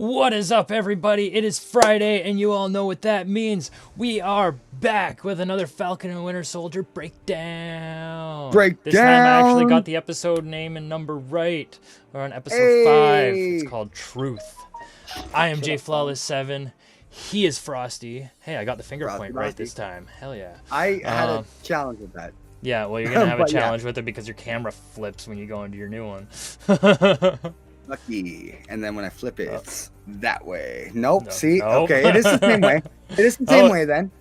What is up, everybody? It is Friday, and you all know what that means. We are back with another Falcon and Winter Soldier breakdown. This time I actually got the episode name and number right. We're on episode 5. It's called Truth. I am Fr0zD. He is Fr0zD. Hey, I got the finger point right this time. Hell yeah. I had a challenge with that. Yeah, well, you're going to have a challenge with it because your camera flips when you go into your new one. Lucky. And then when I flip it, it's that way. Nope. See? Okay, it is the same way. It is the same way then.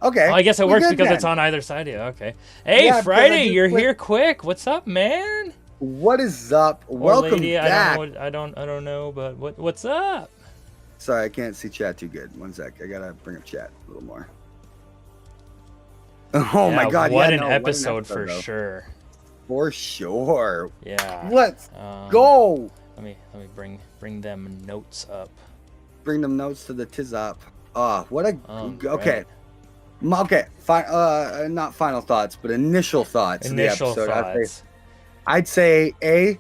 Okay. Oh, I guess it works because it's on either side. Yeah, okay. Hey, Friday, you're here quick. What's up, man? What is up? Welcome back. I don't know, but what's up? Sorry, I can't see chat too good. One sec. I gotta bring up chat a little more. Oh my god, what an episode for sure. For sure. Yeah. Let's go. Let me bring them notes up. Bring them notes to the tiz up. What a okay. Right. Okay. Not final thoughts, but initial thoughts of the episode. Thoughts. I'd say A,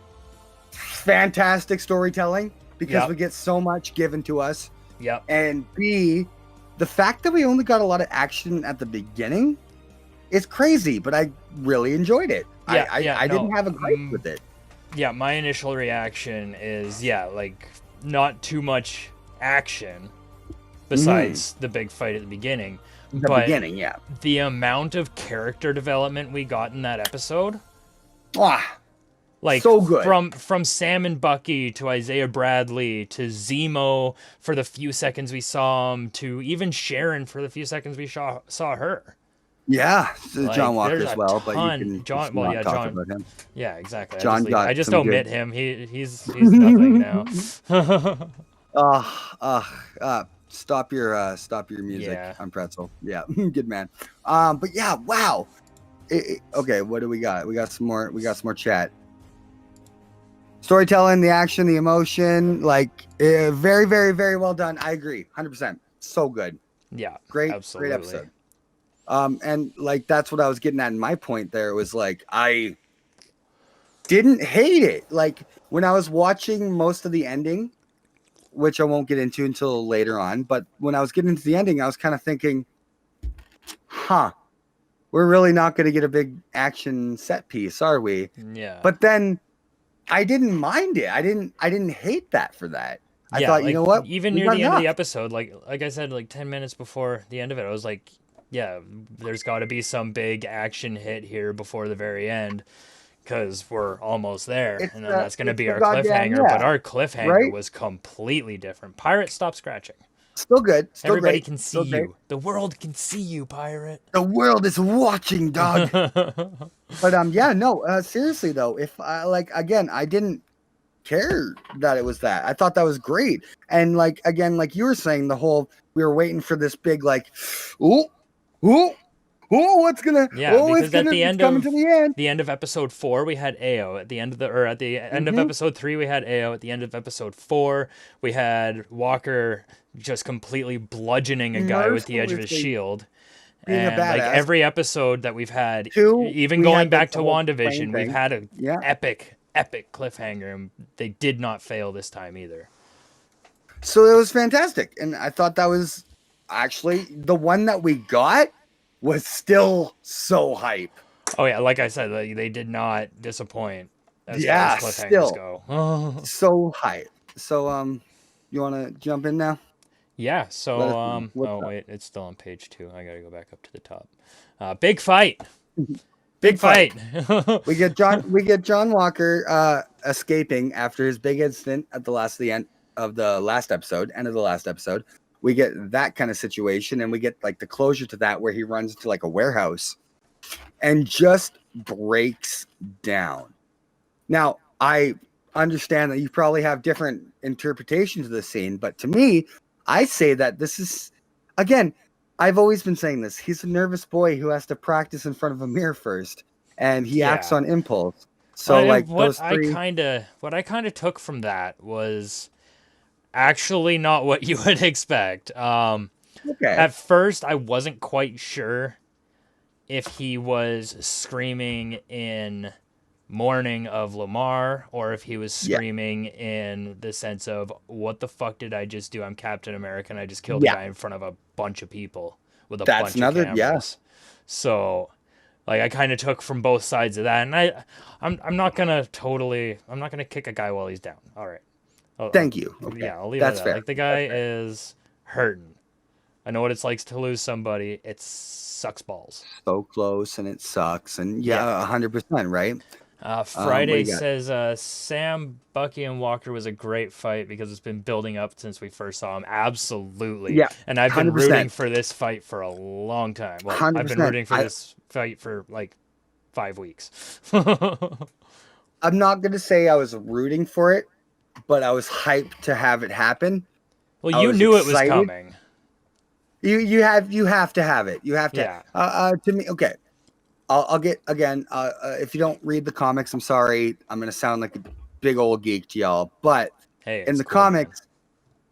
fantastic storytelling because we get so much given to us. Yep. And B, the fact that we only got a lot of action at the beginning is crazy, but I really enjoyed it. I didn't have a gripe with it. Yeah, my initial reaction is, like, not too much action besides the big fight at the beginning. The amount of character development we got in that episode. Like, so good. From Sam and Bucky to Isaiah Bradley to Zemo for the few seconds we saw him to even Sharon for the few seconds we saw her. Yeah, like, John Walker as well, but you can talk about him. Yeah, exactly. I just omit him. He's nothing now. Stop your music on Pretzel. Yeah, good man. But yeah, wow. Okay, what do we got? We got some more chat. Storytelling, the action, the emotion, like very, very, very well done. I agree, 100%. So good. Yeah, great episode. And like that's what I was getting at in my point there was like I didn't hate it. Like when I was watching most of the ending, which I won't get into until later on, but when I was getting into the ending, I was kind of thinking, we're really not going to get a big action set piece, are we? Yeah. But then I didn't mind it. I didn't hate that for that. I thought, you know what? Even near the end of the episode, like I said, like 10 minutes before the end of it, I was like, yeah, there's got to be some big action hit here before the very end because we're almost there. And then that's going to be our cliffhanger. But our cliffhanger was completely different. Pirate, stop scratching. Still good. Everybody can see you. The world can see you, Pirate. The world is watching, dog. But seriously though, if again, I didn't care that it was that. I thought that was great. And like again, like you were saying, we were waiting for this big what's gonna because at the end of episode 4 we had AO. At the end of of episode 3 we had AO. At the end of episode 4 we had Walker just completely bludgeoning a guy with the edge of his shield. And like every episode that we've had, even going back to WandaVision, we've had an epic cliffhanger, and they did not fail this time either. So it was fantastic, and I thought that was actually the one that we got was still so hype. Oh yeah, like I said, they did not disappoint as far as cliffhangers go. So hype. So you want to jump in now? Yeah. So wait, it's still on page 2. I gotta go back up to the top. Big fight. Big fight. we get John Walker escaping after his big incident at end of the last episode. We get that kind of situation, and we get like the closure to that where he runs into like a warehouse and just breaks down. Now, I understand that you probably have different interpretations of the scene, but to me, I say that this is, again, I've always been saying this. He's a nervous boy who has to practice in front of a mirror first, and he acts on impulse. So what I kind of took from that was actually not what you would expect. At first, I wasn't quite sure if he was screaming in mourning of Lamar, or if he was Yeah. screaming in the sense of, what the fuck did I just do? I'm Captain America and I just killed a Yeah. guy in front of a bunch of people with a That's bunch of another, yeah. cameras. So like I kind of took from both sides of that, and I'm not gonna kick a guy while he's down. All right. Thank you. Okay. Yeah, I'll leave That's it at that. fair. Like the guy is hurting. I know what it's like to lose somebody. It sucks balls. So close, and it sucks. And yeah, 100%, right? Friday says Sam, Bucky, and Walker was a great fight because it's been building up since we first saw him. Absolutely. Yeah. And I've been 100%. rooting for this fight for a long time. Well, 100%. I've been rooting for this fight for like 5 weeks. I'm not going to say I was rooting for it, but I was hyped to have it happen. Well, you knew it was coming. You have to have it. You have to. Yeah. To me, okay. I'll get again. If you don't read the comics, I'm sorry. I'm gonna sound like a big old geek to y'all. But hey, in the cool, comics, man.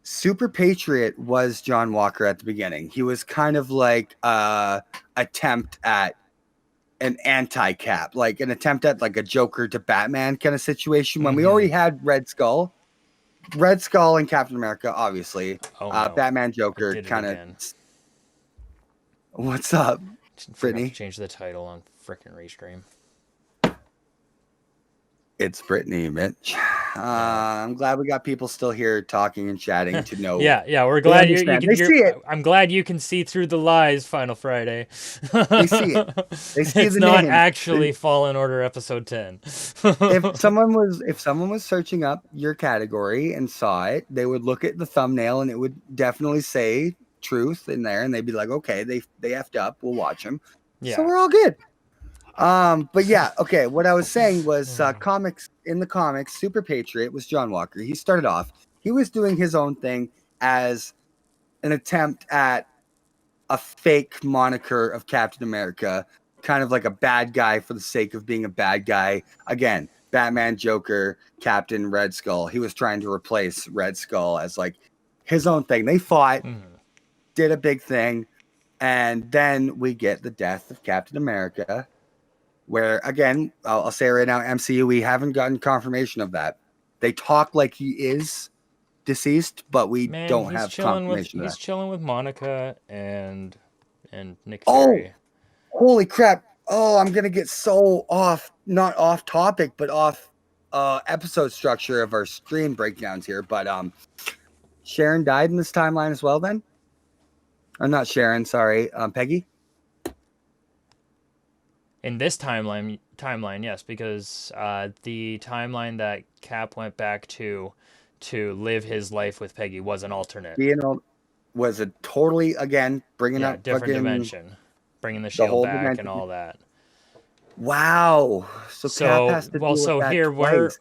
Super Patriot was John Walker at the beginning. He was kind of like attempt at an anti-Cap, like an attempt at like a Joker to Batman kind of situation. When we already had Red Skull and Captain America, obviously. No. Batman, Joker, kind of. What's up, Brittany? Change the title on frickin' Restream. It's Brittany, Mitch. I'm glad we got people still here talking and chatting to know. Yeah, we're glad you can. They see it. I'm glad you can see through the lies. Final Friday. They see it. They see it's the not name. actually Fallen Order episode 10. if someone was searching up your category and saw it, they would look at the thumbnail and it would definitely say truth in there, and they'd be like, okay, they effed up. We'll watch them. Yeah. So we're all good. But yeah, okay. What I was saying was in the comics, Super Patriot was John Walker. He started off, he was doing his own thing as an attempt at a fake moniker of Captain America, kind of like a bad guy for the sake of being a bad guy. Again, Batman, Joker, Captain, Red Skull. He was trying to replace Red Skull as like his own thing. They fought, did a big thing, and then we get the death of Captain America. Where, again, I'll say right now, MCU, we haven't gotten confirmation of that. They talk like he is deceased, but we don't have confirmation of that. He's chilling with Monica and Nick Fury. Oh, holy crap. Oh, I'm going to get so not off topic, but off episode structure of our stream breakdowns here. But Sharon died in this timeline as well then? Or not Sharon, sorry. Peggy? In this timeline, yes, because the timeline that Cap went back to live his life with Peggy was an alternate. Was a totally, again, bringing up different dimension, bringing the shield back dimension. And all that. Wow. So Cap has to deal with that here twice.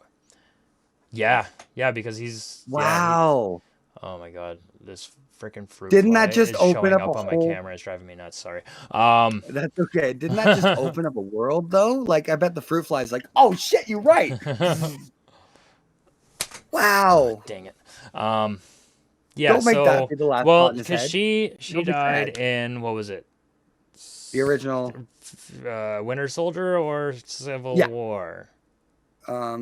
Yeah, because he's wow. Oh my god, this freaking fruit. Didn't that just open up on my camera? It's driving me nuts. Sorry. That's okay. Didn't that just open up a world though? Like I bet the fruit fly is like, oh shit, you're right. Wow. Dang it. Yeah. Don't make that be the last thought in his head. Because she died in, what was it? The original Winter Soldier or Civil War?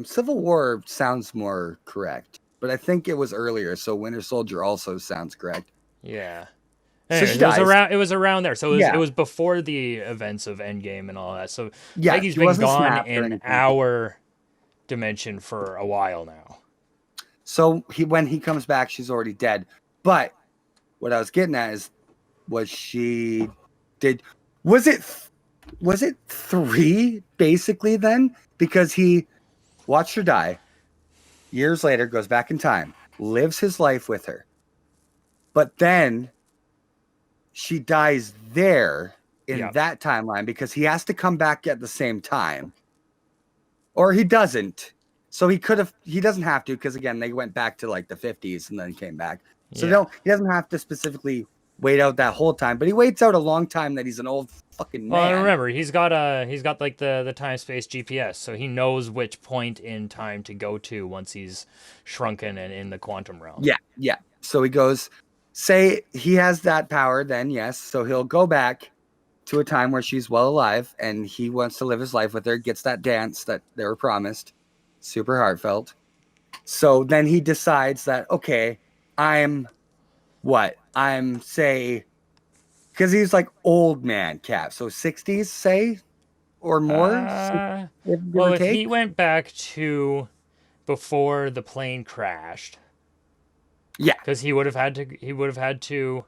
Civil War sounds more correct. But I think it was earlier, so Winter Soldier also sounds correct. Yeah. Anyways, it was around there. So it was before the events of Endgame and all that. So Peggy's been gone in our dimension for a while now. So when he comes back, she's already dead. But what I was getting at is, was it 3 basically then? Because he watched her die. Years later, goes back in time, lives his life with her. But then she dies there in that timeline because he has to come back at the same time. Or he doesn't. So he doesn't have to because, again, they went back to like the 50s and then came back. So he doesn't have to specifically wait out that whole time. But he waits out a long time that he's an old fucking man. Well, remember, he's got like the time-space GPS, so he knows which point in time to go to once he's shrunken and in the quantum realm. Yeah. So he goes, say he has that power, then yes. So he'll go back to a time where she's well alive and he wants to live his life with her, gets that dance that they were promised. Super heartfelt. So then he decides that, okay, I'm say, because he's like old man Cap. So 60s, say, or more, give Well, or if take. he went back to before the plane crashed, Yeah. because he would have had to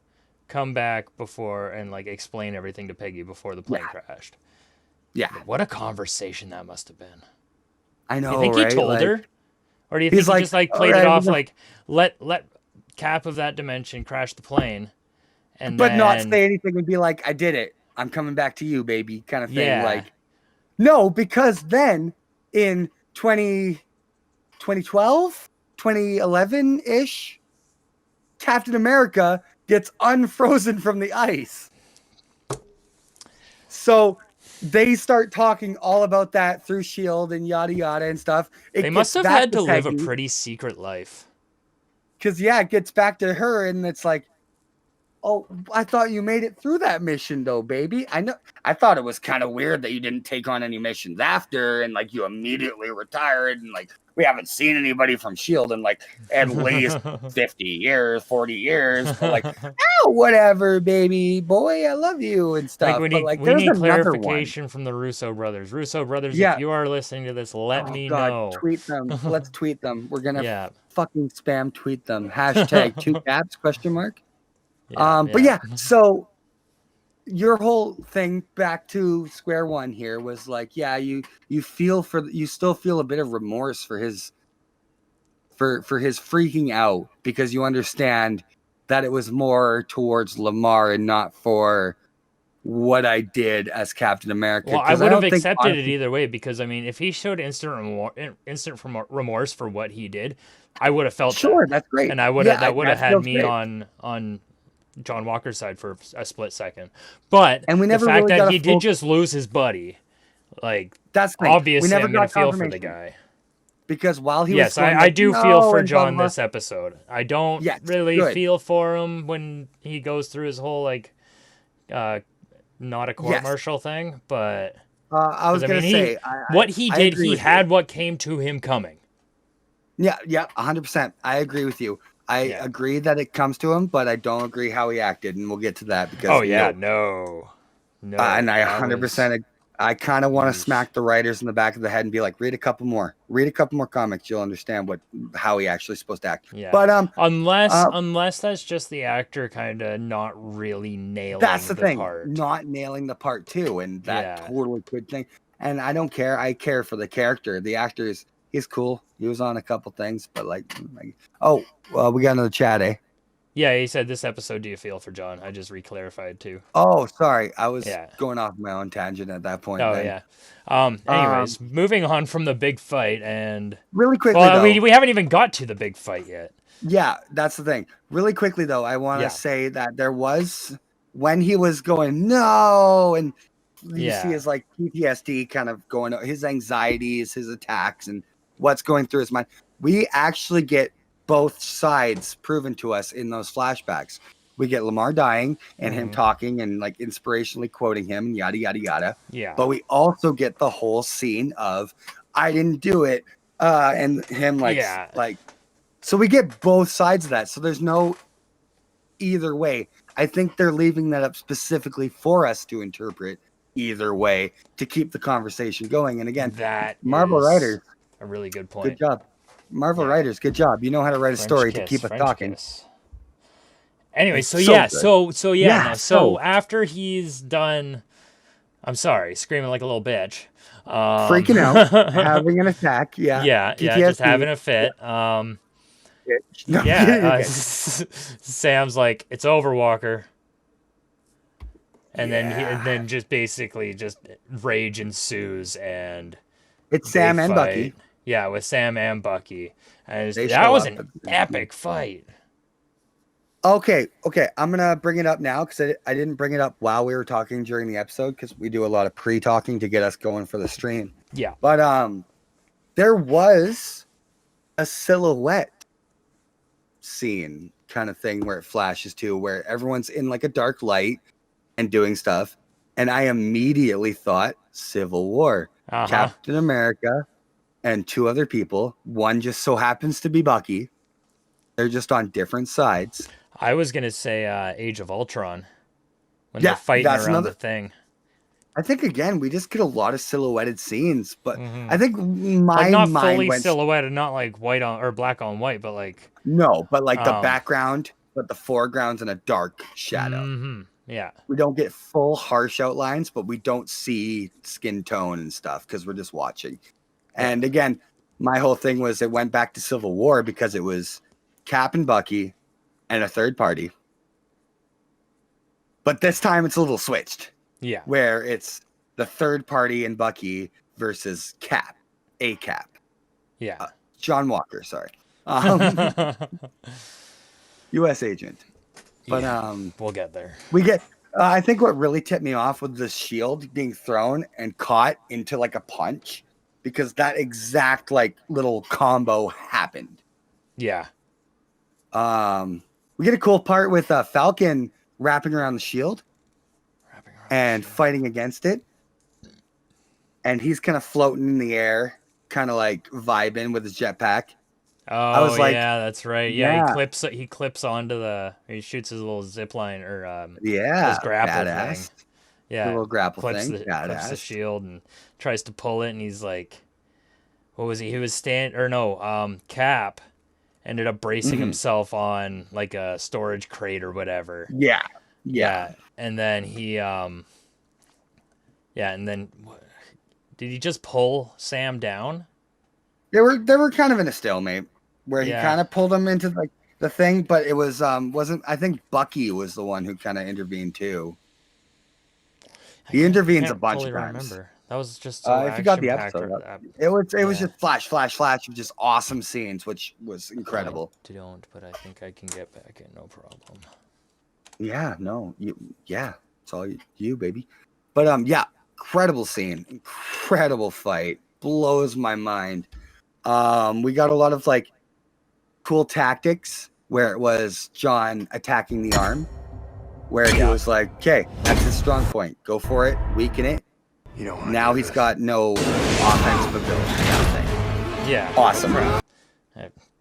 come back before and like explain everything to Peggy before the plane crashed. Yeah. What a conversation that must have been. I Do you know, think he right? told Like, her? Or do you think he's he like, just like all played it right, off like let Cap of that dimension crash the plane and but not then say anything and be like, I did it. I'm coming back to you, baby, kind of thing. yeah. Like, no, because then in 2012, 2011 ish, Captain America gets unfrozen from the ice. So they start talking all about that through S.H.I.E.L.D. and yada yada and stuff. They must have had to live a pretty secret life. Because, yeah, it gets back to her and it's like, oh, I thought you made it through that mission, though, baby. I know. I thought it was kind of weird that you didn't take on any missions after, and like you immediately retired, and like we haven't seen anybody from Shield in like at least 50 years, 40 years. But like, oh, whatever, baby boy, I love you and stuff. But like, we there's need another one. clarification from the Russo brothers. Russo brothers, if Yeah. you are listening to this, let me God, know. tweet them. Let's tweet them. We're gonna Yeah. fucking spam tweet them. Hashtag 2caps ? Yeah, But yeah, so your whole thing back to square one here was like, yeah, you still feel a bit of remorse for his freaking out because you understand that it was more towards Lamar and not for what I did as Captain America. Well, I would have accepted it either way because I mean, if he showed instant remorse for what he did, I would have felt sure, that. that's great, And I would yeah, that would have that had feels me great. on John Walker's side for a split second. But and we the never fact really that he did just lose his buddy, like that's obviously I'm gonna feel for the guy. Because while he was going, like, I do no, feel for and John blah, blah, this episode. I don't really good. feel for him when he goes through his whole like not a court martial thing, but I was gonna say what he did, he had what came to him coming. Yeah, 100%. I agree with you. I agree that it comes to him, but I don't agree how he acted, and we'll get to that because no, and I 100%. I kind of want to smack the writers in the back of the head and be like, read a couple more comics, you'll understand how he actually supposed to act. Yeah, but unless that's just the actor kind of not really nailing. That's the thing, part. Not nailing the part too, and that totally good thing. And I don't care. I care for the character. The actor he's cool. He was on a couple things, but we got another chat, eh? Yeah, he said, this episode, do you feel for John? I just reclarified too. Oh, sorry. I was going off my own tangent at that point. Oh, then. Anyways, moving on from the big fight and... Really quickly, though, we haven't even got to the big fight yet. Yeah, that's the thing. Really quickly, though, I want to say that there was... When he was going, no, and you see his, like, PTSD kind of going... His anxieties, his attacks, and what's going through his mind. We actually get both sides proven to us in those flashbacks. We get Lamar dying and him talking and like inspirationally quoting him and yada yada yada. Yeah. But we also get the whole scene of I didn't do it, and him like so we get both sides of that. So there's no either way. I think they're leaving that up specifically for us to interpret either way to keep the conversation going. And again, that Marvel writers, a really good point. Good job. Marvel writers, good job. You know how to write a story to keep us talking. Anyway, so after he's done, I'm sorry, screaming like a little bitch, freaking out, having an attack, just having a fit. Sam's like, it's over, Walker, and then just basically just rage ensues, and it's Sam and Bucky. Yeah, with Sam and Bucky. And that was an epic fight. Okay. I'm going to bring it up now because I didn't bring it up while we were talking during the episode because we do a lot of pre-talking to get us going for the stream. Yeah. But there was a silhouette scene kind of thing where it flashes to where everyone's in like a dark light and doing stuff. And I immediately thought Civil War. Captain America and 2 other people. One just so happens to be Bucky. They're just on different sides. I was going to say Age of Ultron when they're fighting around the thing. I think, again, we just get a lot of silhouetted scenes. But I think my not mind fully silhouetted, not like white on or black on white, but like... No, but like the background, but the foreground's in a dark shadow. Yeah. We don't get full harsh outlines, but we don't see skin tone and stuff because we're just watching. And again, my whole thing was it went back to Civil War because it was Cap and Bucky and a third party. But this time it's a little switched. Yeah. Where it's the third party and Bucky versus Cap. A Cap. Yeah. John Walker, sorry. U.S. agent. But we'll get there. We get I think what really tipped me off was the shield being thrown and caught into like a punch, because that exact like little combo happened. Yeah. We get a cool part with Falcon wrapping around the shield and fighting against it. And he's kind of floating in the air, kind of like vibing with his jetpack. Oh, I was like, yeah, that's right. Yeah, he clips onto he shoots his little zip line or his grapple thing. Yeah, the little grapple clips thing. Clips the shield and tries to pull it, and he's like, what was he? He was Cap ended up bracing himself on like a storage crate or whatever. Yeah. And then did he just pull Sam down? They were kind of in a stalemate where he kind of pulled him into like the thing, but it was wasn't. I think Bucky was the one who kind of intervened too. He intervenes a bunch of times. Remember. That was just if you got the episode, it was just flash of just awesome scenes, which was incredible. I don't, but I think I can get back in, no problem. Yeah, no, it's all you, baby. But incredible scene, incredible fight, blows my mind. We got a lot of like cool tactics where it was John attacking the arm, where he was like, okay, that's his strong point, go for it, weaken it. Now he's got no offensive ability. Nothing. Yeah. Awesome. I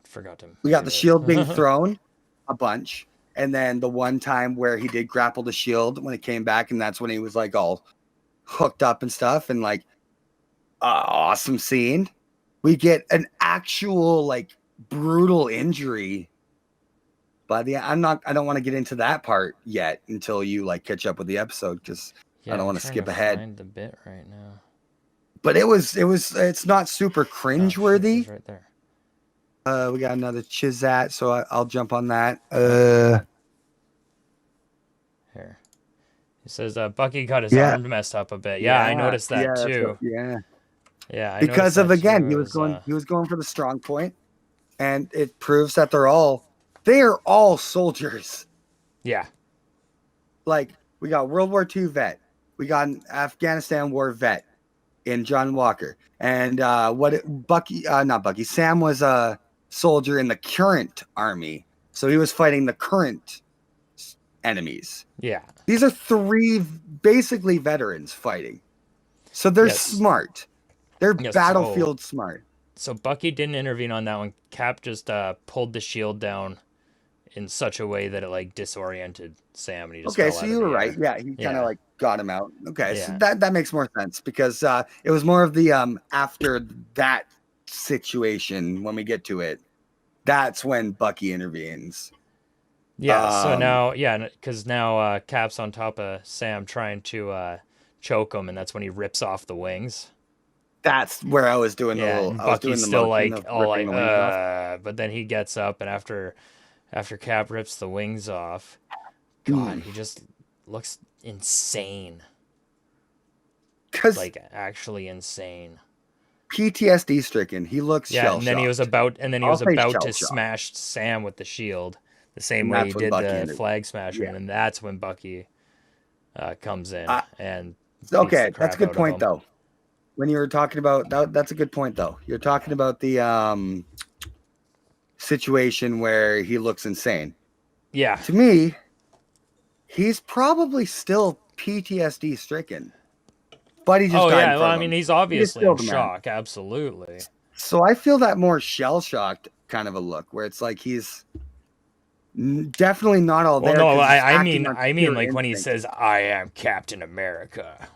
forgot to. We got the shield being thrown a bunch, and then the one time where he did grapple the shield when it came back, and that's when he was like all hooked up and stuff, and like awesome scene. We get an actual like brutal injury. But I don't want to get into that part yet until you like catch up with the episode, because I don't want to skip ahead. Find the bit right now. But it's not super cringeworthy. Right there. We got another Chizat, so I'll jump on that. Here. It says Bucky got his arm messed up a bit. Yeah, I noticed that too. Yeah, because of again, he was going for the strong point, and it proves that they're all soldiers. Yeah. Like, we got World War II vet, we got an Afghanistan war vet in John Walker, and Sam was a soldier in the current army, so he was fighting the current enemies. Yeah. These are 3 basically veterans fighting, so they're smart. They're battlefield smart. So Bucky didn't intervene on that one. Cap just pulled the shield down in such a way that it like disoriented Sam, and he just fell so out you were right. Yeah, he kind of like got him out. Okay, so that makes more sense, because it was more of the after that situation, when we get to it, that's when Bucky intervenes. Yeah. So now, because now Cap's on top of Sam trying to choke him, and that's when he rips off the wings. That's where I was doing the little. Bucky's still like all like, but then he gets up, and after Cap rips the wings off, God, he just looks insane. Like actually insane. PTSD stricken. He looks shell-shocked. And then he was about to smash Sam with the shield, the same way he did the flag smashing, and that's when Bucky comes in and. Okay, that's a good point though. When you were talking about that's a good point though. You're talking about the situation where he looks insane. Yeah. To me, he's probably still PTSD stricken. But he just Oh died in yeah, well, front I of mean him. he's He just obviously in killed a man. shock, absolutely. So I feel that more shell-shocked kind of a look, where it's like he's definitely not all Well, there no, because he's I acting mean on I mean pure like when he instinct. says I am Captain America.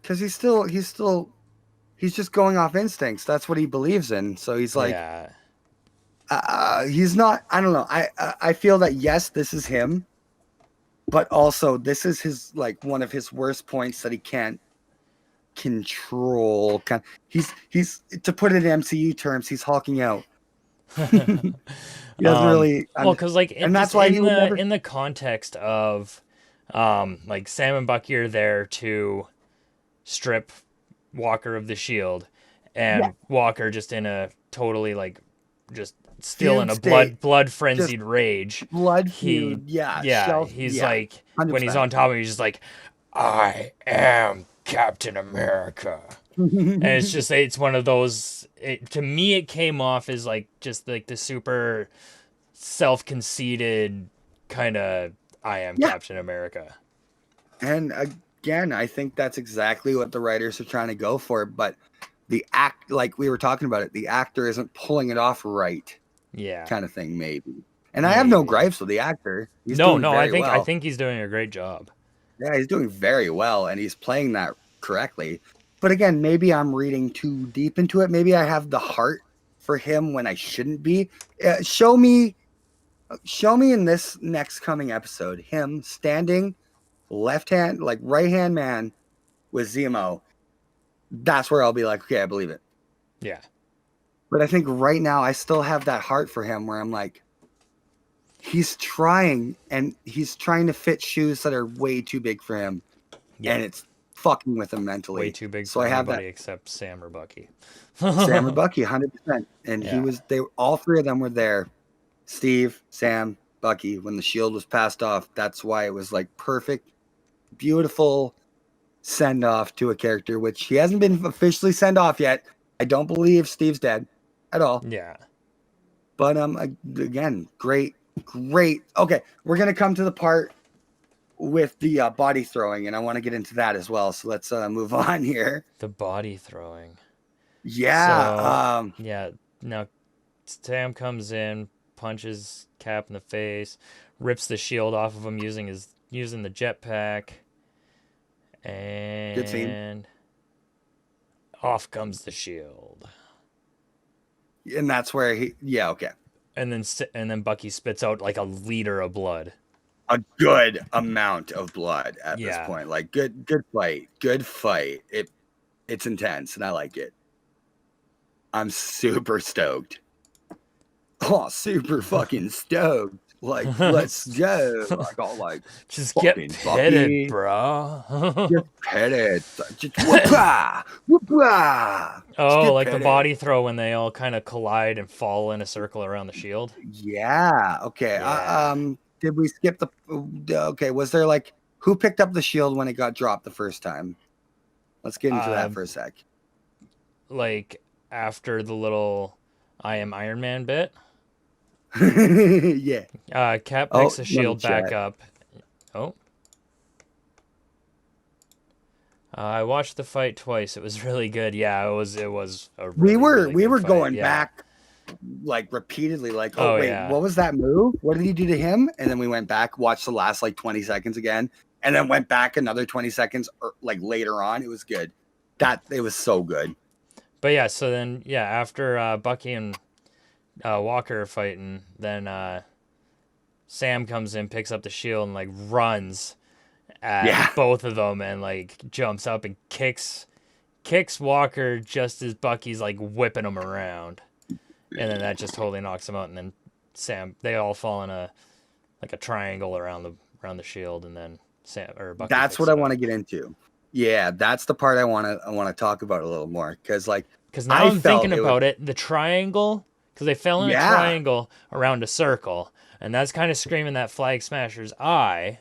Because he's just going off instincts. That's what he believes in. So he's like, Yeah. he's not. I don't know. I feel that yes, this is him, but also this is his like one of his worst points that he can't control. He's to put it in MCU terms, he's hulking out. He doesn't really, Well, because like and just that's why he would never. in the context of like Sam and Bucky are there to strip Walker of the shield, Yeah, and Walker just in a totally like just still in fugue a state, blood just frenzied rage. blood He feud. Yeah, yeah, shelf. he's Yeah, like when he's 100%. on top of him, he's just like, I am Captain America. And it's just it's one of those to me it came off as like just like the super self-conceited kind of I am Yeah, Captain America. and again, I think that's exactly what the writers are trying to go for. But the act, like we were talking about it, the actor isn't pulling it off right, Yeah. kind of thing, maybe. And I have no Maybe. gripes with the actor. He's No, doing no, very I well. think he's doing a great job. Yeah, he's doing very well, and he's playing that correctly. But again, maybe I'm reading too deep into it. Maybe I have the heart for him when I shouldn't be. Show me in this next coming episode him standing left hand, like right hand man with ZMO. That's where I'll be like, okay, I believe it. Yeah. But I think right now I still have that heart for him where I'm like, he's trying and he's trying to fit shoes that are way too big for him. Yeah. And it's fucking with him mentally. Way too big So for I have anybody that except Sam or Bucky. Sam or Bucky, 100%. And Yeah. all three of them were there. Steve, Sam, Bucky, when the shield was passed off. That's why it was like perfect, beautiful send off to a character, which he hasn't been officially sent off yet. I don't believe Steve's dead at all. Yeah. But again, great. Okay, we're gonna come to the part with the body throwing, and I want to get into that as well. So let's move on here. The body throwing. Yeah. So, yeah. Now Sam comes in, punches Cap in the face, rips the shield off of him using the jetpack, Good scene. and off comes the shield. And that's where okay. And then Bucky spits out like a liter of blood. A good amount of blood at this Yeah. point. Like good fight. Good fight. It's intense and I like it. I'm super stoked. Oh, super fucking stoked. Like, let's go. Like, all like, just get fucking petted, Bucky. bro. Just petted. Just whoop-ah, whoop-ah. Oh, like petted. the body throw when they all kind of collide and fall in a circle around the shield. Yeah. Okay. Yeah. Did we skip the? Okay. Was there like who picked up the shield when it got dropped the first time? Let's get into that for a sec. Like after the little I am Iron Man bit. Yeah. Cap picks the shield back up. Oh. I watched the fight twice. It was really good. Yeah, it was a really, we were fight. going Yeah. back like repeatedly, like, yeah. what was that move? What did he do to him? And then we went back, watched the last like 20 seconds again, and then went back another 20 seconds or like later on. It was good. It was so good. But yeah, so then after Bucky and Walker are fighting, then Sam comes in, picks up the shield, and like runs at both of them, and like jumps up and kicks Walker just as Bucky's like whipping him around, and then that just totally knocks him out. And then they all fall in a triangle around the shield, and then Bucky. That's what I want to get into. Yeah, that's the part I want to talk about a little more because now I'm thinking about it, the triangle, because they fell in a triangle around a circle, and that's kind of screaming that Flag Smasher's eye.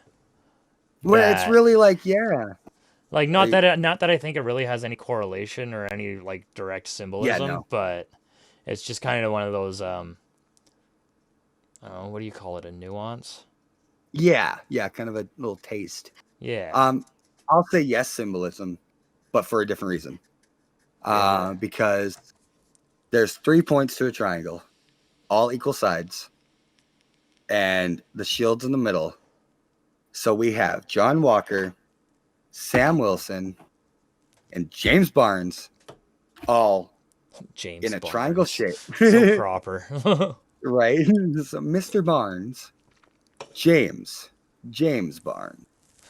Well, it's really like not that I think it really has any correlation or any like direct symbolism, but it's just kind of one of those I don't know, what do you call it, a nuance? Yeah, kind of a little taste. Yeah. I'll say yes, symbolism, but for a different reason. Because there's 3 points to a triangle, all equal sides, and the shield's in the middle. So we have John Walker, Sam Wilson, and James Barnes all in a triangle shape. So proper. Right? So Mr. Barnes, James Barnes.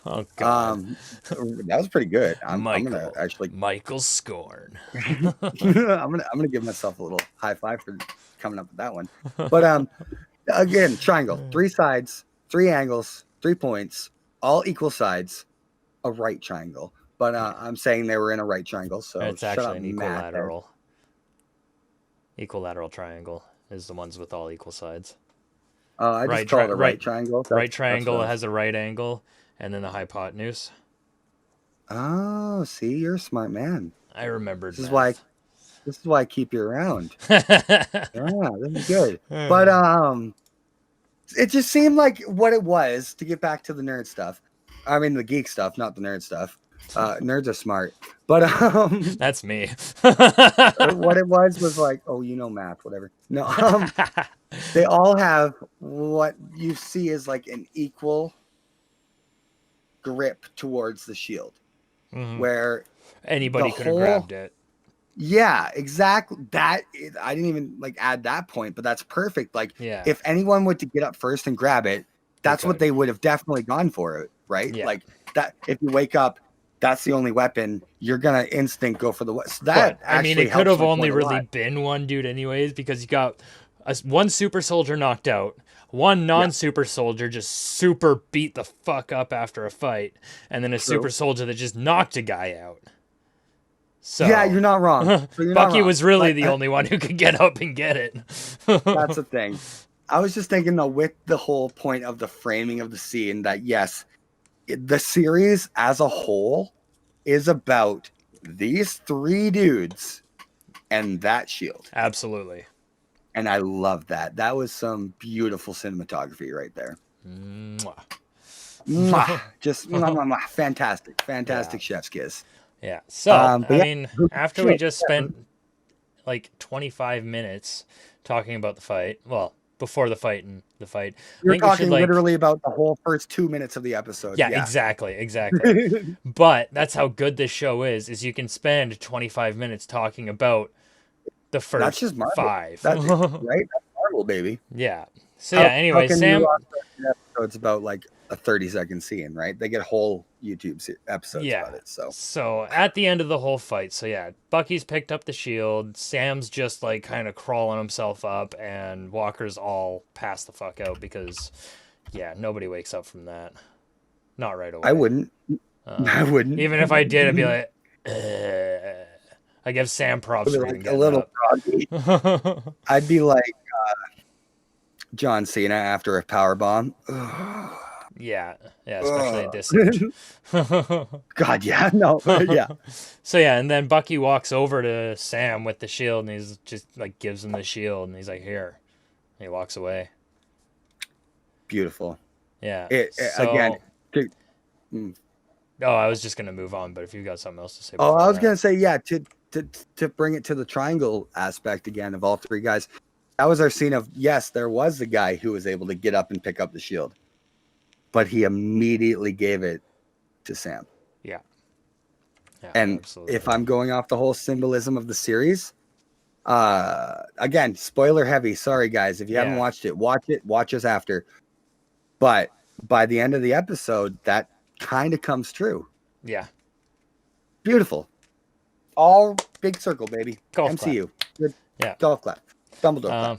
Oh God, that was pretty good. I'm gonna actually Michael Scorn. I'm gonna give myself a little high five for coming up with that one. But again, triangle, 3 sides, 3 angles, 3 points, all equal sides, a right triangle. But I'm saying they were in a right triangle, so It's shut actually up, an equilateral. Equilateral triangle is the ones with all equal sides. I just call it a right triangle. Right triangle has a right angle, and then the hypotenuse. Oh, see, you're a smart man. I remembered. This is why I keep you around. Yeah, this is good. But it just seemed like what it was, to get back to the nerd stuff. I mean, the geek stuff, not the nerd stuff. Nerds are smart, but that's me. What it was like, oh, you know math, whatever. No, they all have what you see as like an equal grip towards the shield, where anybody could have grabbed it. Yeah, exactly. That I didn't even like add that point, but that's perfect. Like, if anyone were to get up first and grab it, that's what they would have definitely gone for it, right? Yeah. Like that. If you wake up, that's the only weapon. You're gonna instinct go for the so that. I mean, it could have only really been one dude, anyways, because you got one super soldier knocked out, one non-super soldier just super beat the fuck up after a fight, and then a super soldier that just knocked a guy out. So yeah, you're not wrong. Bucky was really the only one who could get up and get it. That's the thing. I was just thinking, though, with the whole point of the framing of the scene, that yes, the series as a whole is about these 3 dudes and that shield. Absolutely. And I love that. That was some beautiful cinematography right there. Mwah. Mwah. Just fantastic chef's kiss. Yeah. So, I mean, after we just spent like 25 minutes talking about the fight, well, before the fight and the fight. You're talking literally about the whole first 2 minutes of the episode. Yeah, exactly. But that's how good this show is you can spend 25 minutes talking about the first that's just 5. That's, right? That's Marvel, baby. Yeah. So, anyway, Sam... It's about like a 30-second scene, right? They get whole YouTube episodes about it. So at the end of the whole fight, Bucky's picked up the shield. Sam's just like kind of crawling himself up, and Walker's all passed the fuck out because, nobody wakes up from that. Not right away. I wouldn't. Even if I did, I'd be like, I give Sam props for like a little groggy. I'd be like John Cena after a power bomb. Yeah, especially at this age. God, yeah, no, yeah. So and then Bucky walks over to Sam with the shield, and he's just like gives him the shield, and he's like, "Here," and he walks away. Beautiful. Yeah. Again. Oh, I was just gonna move on, but if you've got something else to say. Oh, I was gonna say to bring it to the triangle aspect again of all 3 guys. That was our scene of, yes, there was the guy who was able to get up and pick up the shield, but he immediately gave it to Sam. Yeah. And absolutely. If I'm going off the whole symbolism of the series, again, spoiler heavy. Sorry, guys. If you haven't watched it, watch us after. But by the end of the episode, that kind of comes true. Yeah. Beautiful. All big circle, baby. Golf MCU. Clap. Good. Yeah. Golf clap. Dumbledore.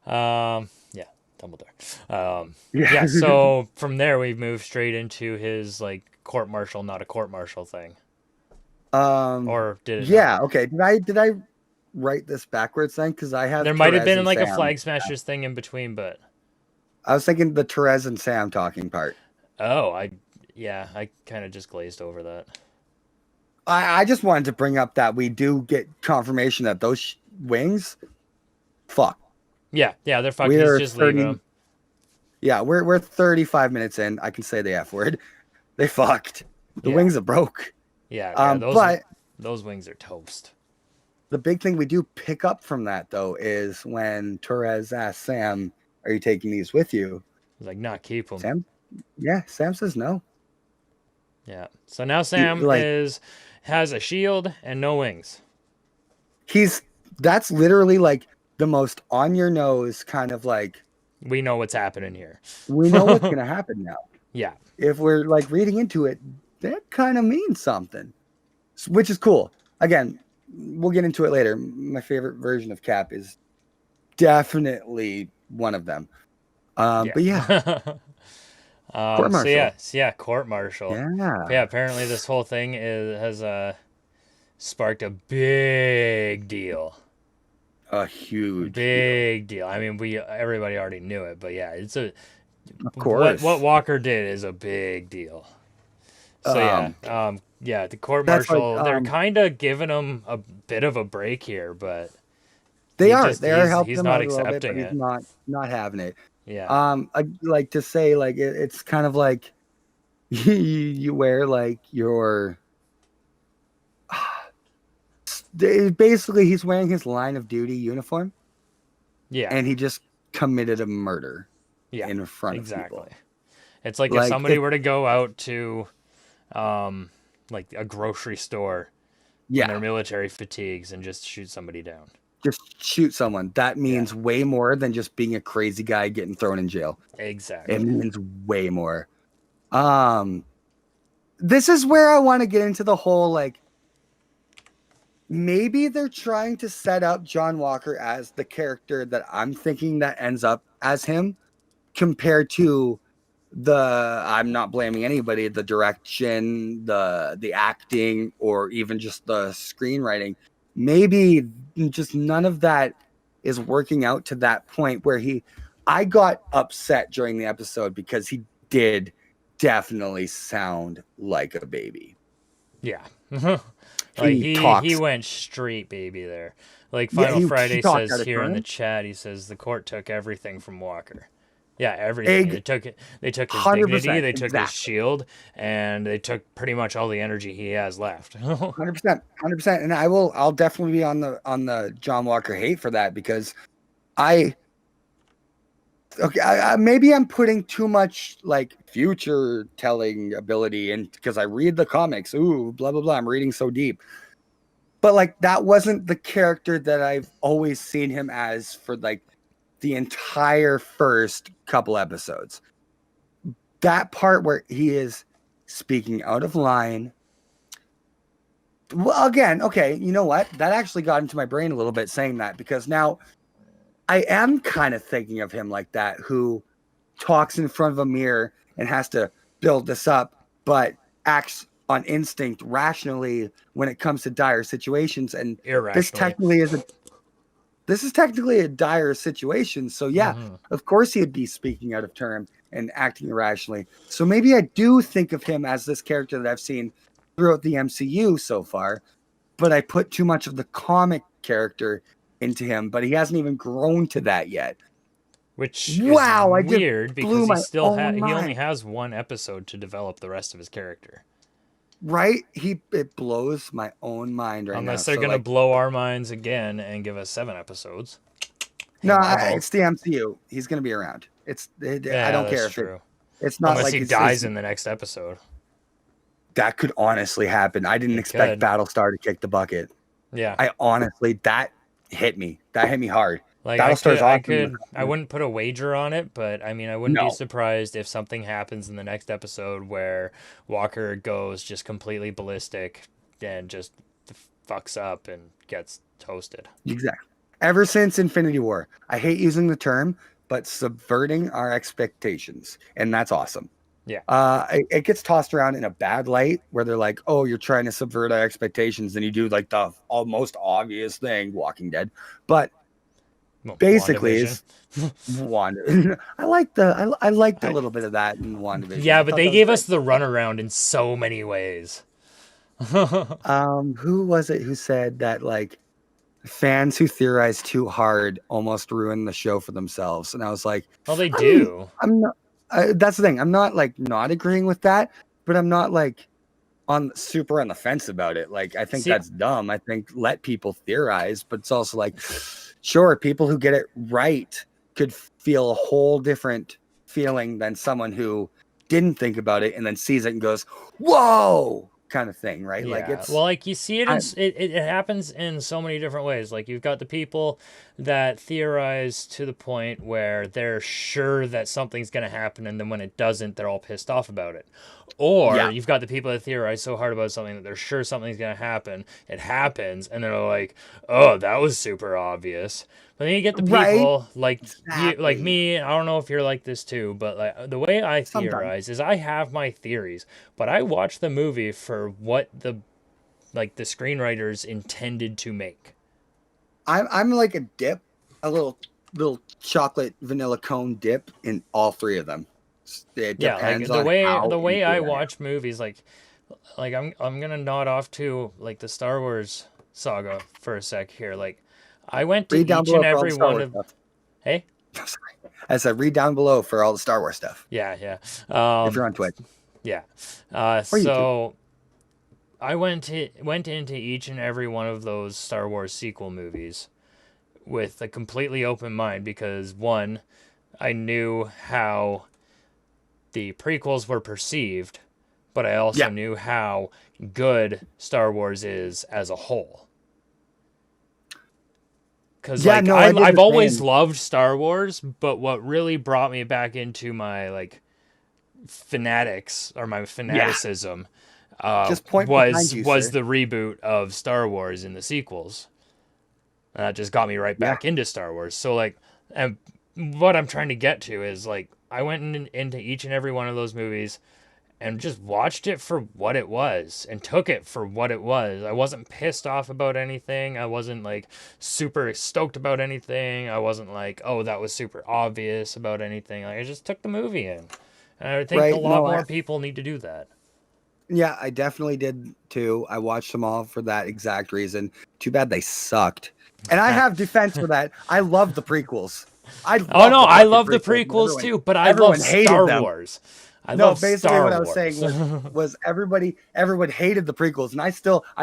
Dumbledore. So from there we move straight into his like court martial, not a court martial thing. Or did it? Yeah. Not? Okay. Did I write this backwards then? Because I have. There might have been like a Flag Smashers thing in between, but I was thinking the Therese and Sam talking part. Oh, I kind of just glazed over that. I just wanted to bring up that we do get confirmation that those wings, fuck. Yeah, they're fucking. He's just leaving them. Yeah, we're 35 minutes in. I can say the F word. They fucked. The wings are broke. Yeah, But those wings are toast. the big thing we do pick up from that though is when Torres asks Sam, "Are you taking these with you?" He's like, "Not keep them." Sam says no. Yeah. So now Sam has a shield and no wings. That's literally like the most on your nose kind of like, we know what's happening here. We know what's gonna happen now. Yeah. If we're like reading into it, that kind of means something, which is cool. Again, we'll get into it later. My favorite version of Cap is definitely one of them. But yeah. Court martial. Court martial. Yeah. Apparently this whole thing has sparked a big deal. A huge big deal. I mean, everybody already knew it, but yeah, it's of course. What Walker did is a big deal. So the court martial, they're kind of giving him a bit of a break here, but they are helping he's him not out a little bit, accepting but he's not having it. Yeah. I like to say like it's kind of like you wear like your basically he's wearing his line of duty uniform. Yeah. And he just committed a murder in front of people. It's like if somebody were to go out to like a grocery store in their military fatigues and just shoot somebody down. Just shoot someone. That means way more than just being a crazy guy getting thrown in jail. Exactly. It means way more. This is where I want to get into the whole like maybe they're trying to set up John Walker as the character that I'm thinking that ends up as him compared to I'm not blaming anybody, the direction, the acting, or even just the screenwriting. Maybe just none of that is working out to that point where I got upset during the episode because he did definitely sound like a baby. Yeah. Like he went straight baby there. Like Final Friday says here in the chat, he says the court took everything from Walker. Yeah, everything. They took his dignity, they took his shield, and they took pretty much all the energy he has left. 100%. And I'll definitely be on the John Walker hate for that because maybe I'm putting too much like future telling ability in because I read the comics. Ooh, blah blah blah. I'm reading so deep. But like that wasn't the character that I've always seen him as for like the entire first couple episodes. That part where he is speaking out of line. Well, again, okay, you know what? That actually got into my brain a little bit saying that because now I am kind of thinking of him like that, who talks in front of a mirror and has to build this up, but acts on instinct rationally when it comes to dire situations. And this is technically a dire situation. So yeah, of course he'd be speaking out of turn and acting irrationally. So maybe I do think of him as this character that I've seen throughout the MCU so far, but I put too much of the comic character into him, but he hasn't even grown to that yet. Which is weird because he only has one episode to develop the rest of his character. Right? It blows my own mind right now. Unless they're going to blow our minds again and give us 7 episodes. No, it's the MCU. He's going to be around. I don't care if it's not unless he dies in the next episode. That could honestly happen. I didn't expect Battlestar to kick the bucket. Yeah. That hit me. That hit me hard. Like I wouldn't put a wager on it, but I mean I wouldn't be surprised if something happens in the next episode where Walker goes just completely ballistic and just fucks up and gets toasted. Exactly. Ever since Infinity War, I hate using the term, but subverting our expectations, and that's awesome. Yeah. It gets tossed around in a bad light where they're like, "Oh, you're trying to subvert our expectations," and you do like the almost obvious thing, Walking Dead, but. Basically, it's Wanda. I liked a little bit of that in WandaVision. Yeah, but they gave us the runaround in so many ways. Who was it who said that? Like, fans who theorize too hard almost ruin the show for themselves. And I was like, well, they do. I'm not. That's the thing. I'm not like not agreeing with that, but I'm not like super on the fence about it. Like, I think that's dumb. I think let people theorize, but it's also like, sure, people who get it right could feel a whole different feeling than someone who didn't think about it and then sees it and goes, whoa, kind of thing, right? Yeah. Like, it's, well, like you see it, it happens in so many different ways. Like, you've got the people that theorize to the point where they're sure that something's going to happen, and then when it doesn't, they're all pissed off about it. Or you've got the people that theorize so hard about something that they're sure something's going to happen. It happens, and they're like, oh, that was super obvious. But then you get the people like you, like me. I don't know if you're like this too, but like the way I theorize is I have my theories, but I watch the movie for what the screenwriters intended to make. I'm like a dip, a little chocolate vanilla cone dip in all three of them. It depends like the way I watch watch movies, like I'm gonna nod off to like the Star Wars saga for a sec here. Like, I went to each and every one of. Hey, I said read down below for all the Star Wars stuff. Yeah. If you're on Twitch. Yeah. So I went into each and every one of those Star Wars sequel movies with a completely open mind, because one, I knew how the prequels were perceived, but I also knew how good Star Wars is as a whole. Because I've always loved Star Wars, but what really brought me back into my like fanatics or my fanaticism was the reboot of Star Wars in the sequels. And that just got me right back into Star Wars. So like, and what I'm trying to get to is like, I went into each and every one of those movies and just watched it for what it was and took it for what it was. I wasn't pissed off about anything. I wasn't like super stoked about anything. I wasn't like, oh, that was super obvious about anything. Like, I just took the movie in. And I think a lot more people need to do that. Yeah, I definitely did too. I watched them all for that exact reason. Too bad they sucked. And I have defense for that. I love the prequels. I love the prequels too, but I love Star Wars. Basically what I was saying was everyone hated the prequels, and I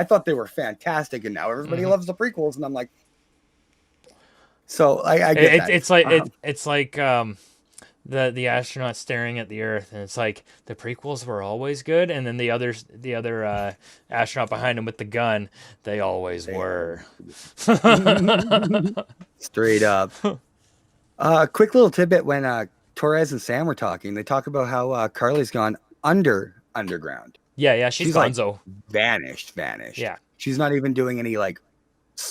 thought they were fantastic, and now everybody loves the prequels, and I'm like, so I get that. It's like the astronaut staring at the Earth, and it's like the prequels were always good, and then the other astronaut behind him with the gun, they always were. Straight up. Quick little tidbit: when Torres and Sam were talking, they talk about how Carly's gone underground. Yeah, she's gonzo. Like vanished. Yeah, she's not even doing any like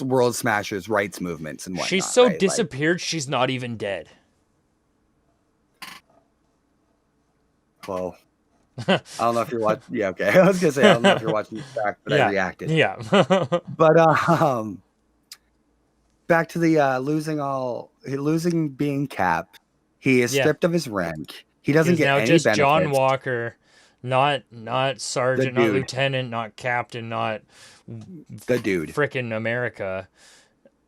World Smashers rights movements and whatnot. She's so disappeared. Like, she's not even dead. Whoa. I don't know if you're watching. Yeah, okay. I was gonna say I don't know if you're watching this back, but I reacted. Yeah. But back to the losing being Cap. He is stripped of his rank. He doesn't get any benefits. John Walker, not sergeant, not lieutenant, not captain, not the dude. Frickin' America.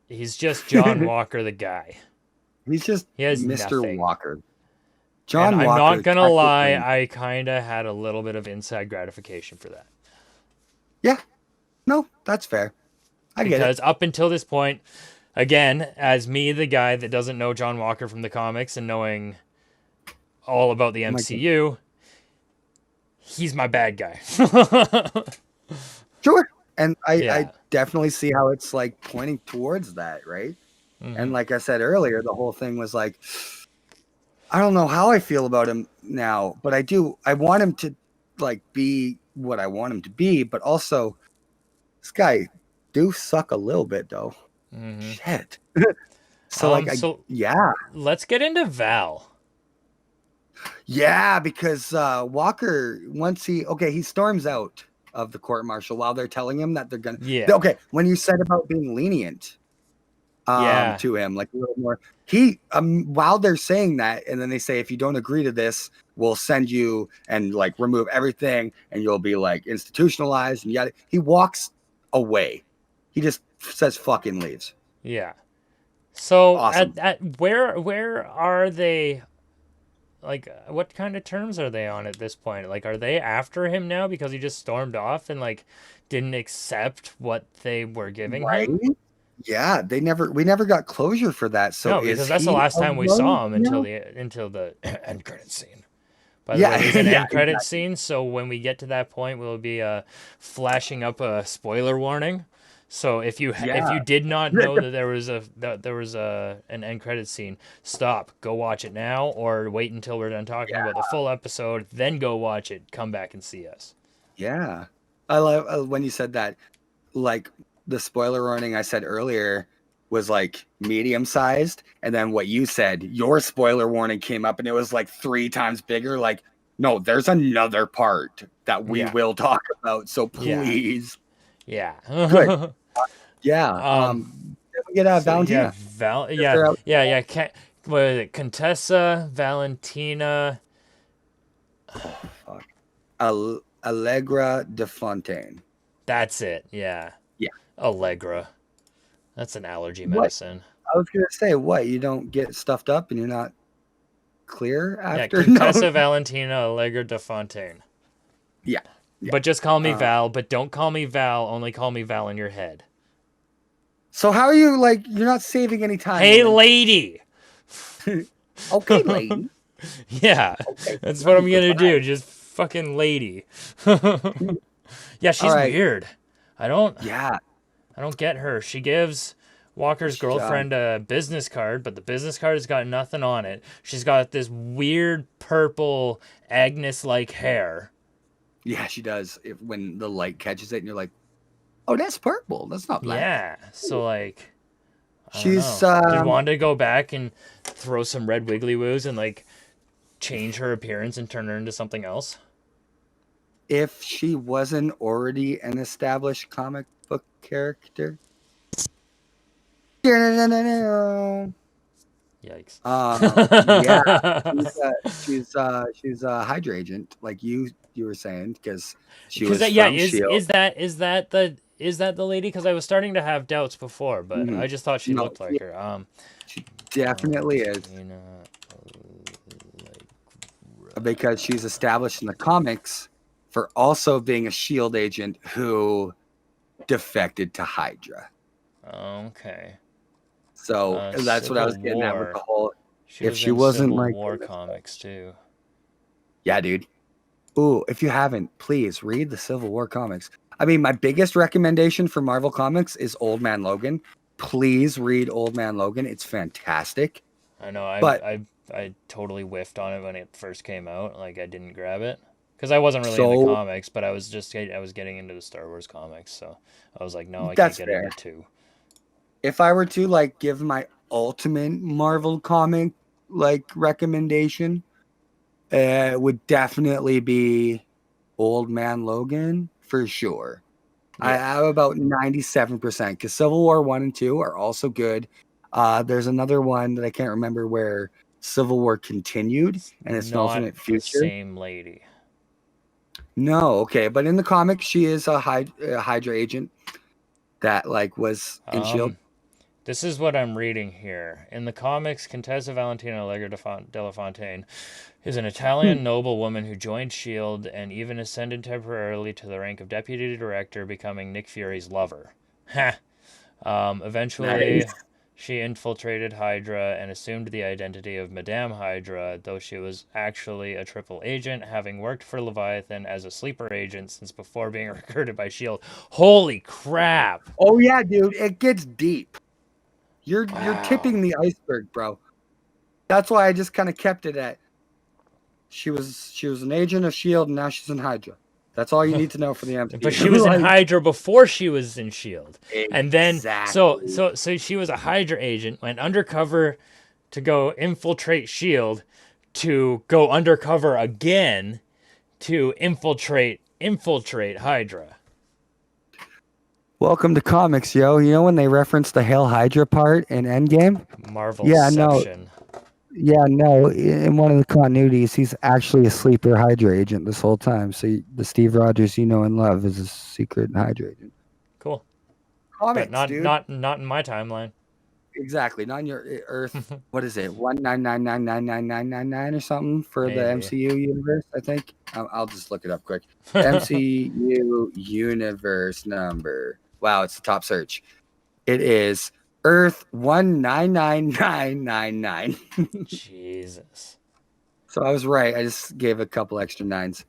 He's just John Walker, the guy. He has Mr. Nothing. Walker. John Walker. I'm not gonna lie, I kind of had a little bit of inside gratification for that. Yeah, no, that's fair. I get it. Because up until this point, again, as me, the guy that doesn't know John Walker from the comics and knowing all about the MCU, he's my bad guy. Sure. And I definitely see how it's like pointing towards that, right? Mm-hmm. And like I said earlier, the whole thing was like, I don't know how I feel about him now, but I do. I want him to like be what I want him to be, but also this guy do suck a little bit though. Mm-hmm. Shit. Let's get into Val. Yeah, because Walker, once he storms out of the court martial while they're telling him that they're gonna. Yeah. Okay, when you said about being lenient, to him, like a little more. He while they're saying that, and then they say, if you don't agree to this, we'll send you and like remove everything, and you'll be like institutionalized and yet he walks away. He just says fucking leaves. Yeah. So Awesome. at where are they? Like, what kind of terms are they on at this point? Like, are they after him now because he just stormed off and like didn't accept what they were giving Right? him? Yeah, we never got closure for that. So No, is because that's the he last time we alone saw him now? until the end credit scene. By the way, Yeah, there's an yeah, end credit scene, so when we get to that point, we'll be flashing up a spoiler warning. So if yeah. you did not know that there was an end credit scene, stop, go watch it now, or wait until we're done talking about the full episode, then go watch it, come back and see us. Yeah. I love when you said that. Like the spoiler warning I said earlier was like medium sized, and then what you said, your spoiler warning came up and it was like 3 times bigger. Like, no, there's another part that we Yeah, will talk about. So yeah, please. yeah. Good. Yeah. um. We get So yeah, Valentina. What is it? Contessa, Valentina. Oh fuck. Allegra de Fontaine. That's it. Yeah. Yeah. Allegra. That's an allergy What? medicine. I was gonna say, what? You don't get stuffed up and you're not clear Yeah, after? Contessa No. Valentina Allegra de Fontaine. Yeah. Yeah. But just call me Val, but don't call me Val, only call me Val in your head. So how are you like? You're not saving any time. Hey, woman. lady. Okay, lady. Yeah, Okay. that's what I'm gonna do. Just fucking lady. Yeah, she's right. weird. Yeah. I don't get her. She gives Walker's girlfriend a business card, but the business card has got nothing on it. She's got this weird purple Agnes-like hair. Yeah, she does. When the light catches it, and you're like, "Oh, that's purple. That's not black." Yeah, so like, She's did Wanda go back and throw some red wiggly woos and like change her appearance and turn her into something else? if she wasn't already an established comic book character. Yikes. Yeah, she's a Hydra agent, like you were saying, because she was from S.H.I.E.L.D. Is that the lady? Because I was starting to have doubts before, but I just thought she looked like her. She definitely is, because she's established in the comics for also being a S.H.I.E.L.D. agent who defected to Hydra. Okay. So that's what I was getting at with the whole. If she wasn't Civil like War comics too. Yeah, dude. Ooh, if you haven't, please read the Civil War comics. I mean, my biggest recommendation for Marvel Comics is Old Man Logan. Please read Old Man Logan. It's fantastic. I know. I totally whiffed on it when it first came out. Like, I didn't grab it because I wasn't really into comics, but I was getting into the Star Wars comics, so I was like, no, I can't get into it too. If I were to like give my ultimate Marvel comic like recommendation, it would definitely be Old Man Logan for sure. Yeah. I have about 97% because Civil War 1 and 2 are also good. There's another one that I can't remember where Civil War continued, and it's an alternate future. The same lady. No, okay, but in the comics, she is a Hydra agent that like was in S.H.I.E.L.D. This is what I'm reading here. In the comics, Contessa Valentina Allegra de Fontaine is an Italian noblewoman who joined S.H.I.E.L.D. and even ascended temporarily to the rank of deputy director, becoming Nick Fury's lover. Eventually, she infiltrated Hydra and assumed the identity of Madame Hydra, though she was actually a triple agent, having worked for Leviathan as a sleeper agent since before being recruited by S.H.I.E.L.D. Holy crap! Oh yeah, dude, it gets deep. You're tipping the iceberg, bro. That's why I just kind of kept it at she was an agent of S.H.I.E.L.D. and now she's in Hydra. That's all you need to know for the MCU. But she was in Hydra before she was in S.H.I.E.L.D. Exactly. And then so she was a Hydra agent, went undercover to go infiltrate S.H.I.E.L.D., to go undercover again to infiltrate Hydra. Welcome to comics, yo. You know when they reference the Hail Hydra part in Endgame? Marvelception. Yeah, no. In one of the continuities, he's actually a sleeper Hydra agent this whole time. So the Steve Rogers you know and love is a secret Hydra agent. Cool. comics, but dude. not in my timeline. Exactly, not in your Earth. What is it? 199999999 or something for Maybe. the MCU universe? I think. I'll just look it up quick. MCU universe number. Wow, it's the top search. It is Earth 1999999. Jesus. So I was right. I just gave a couple extra nines.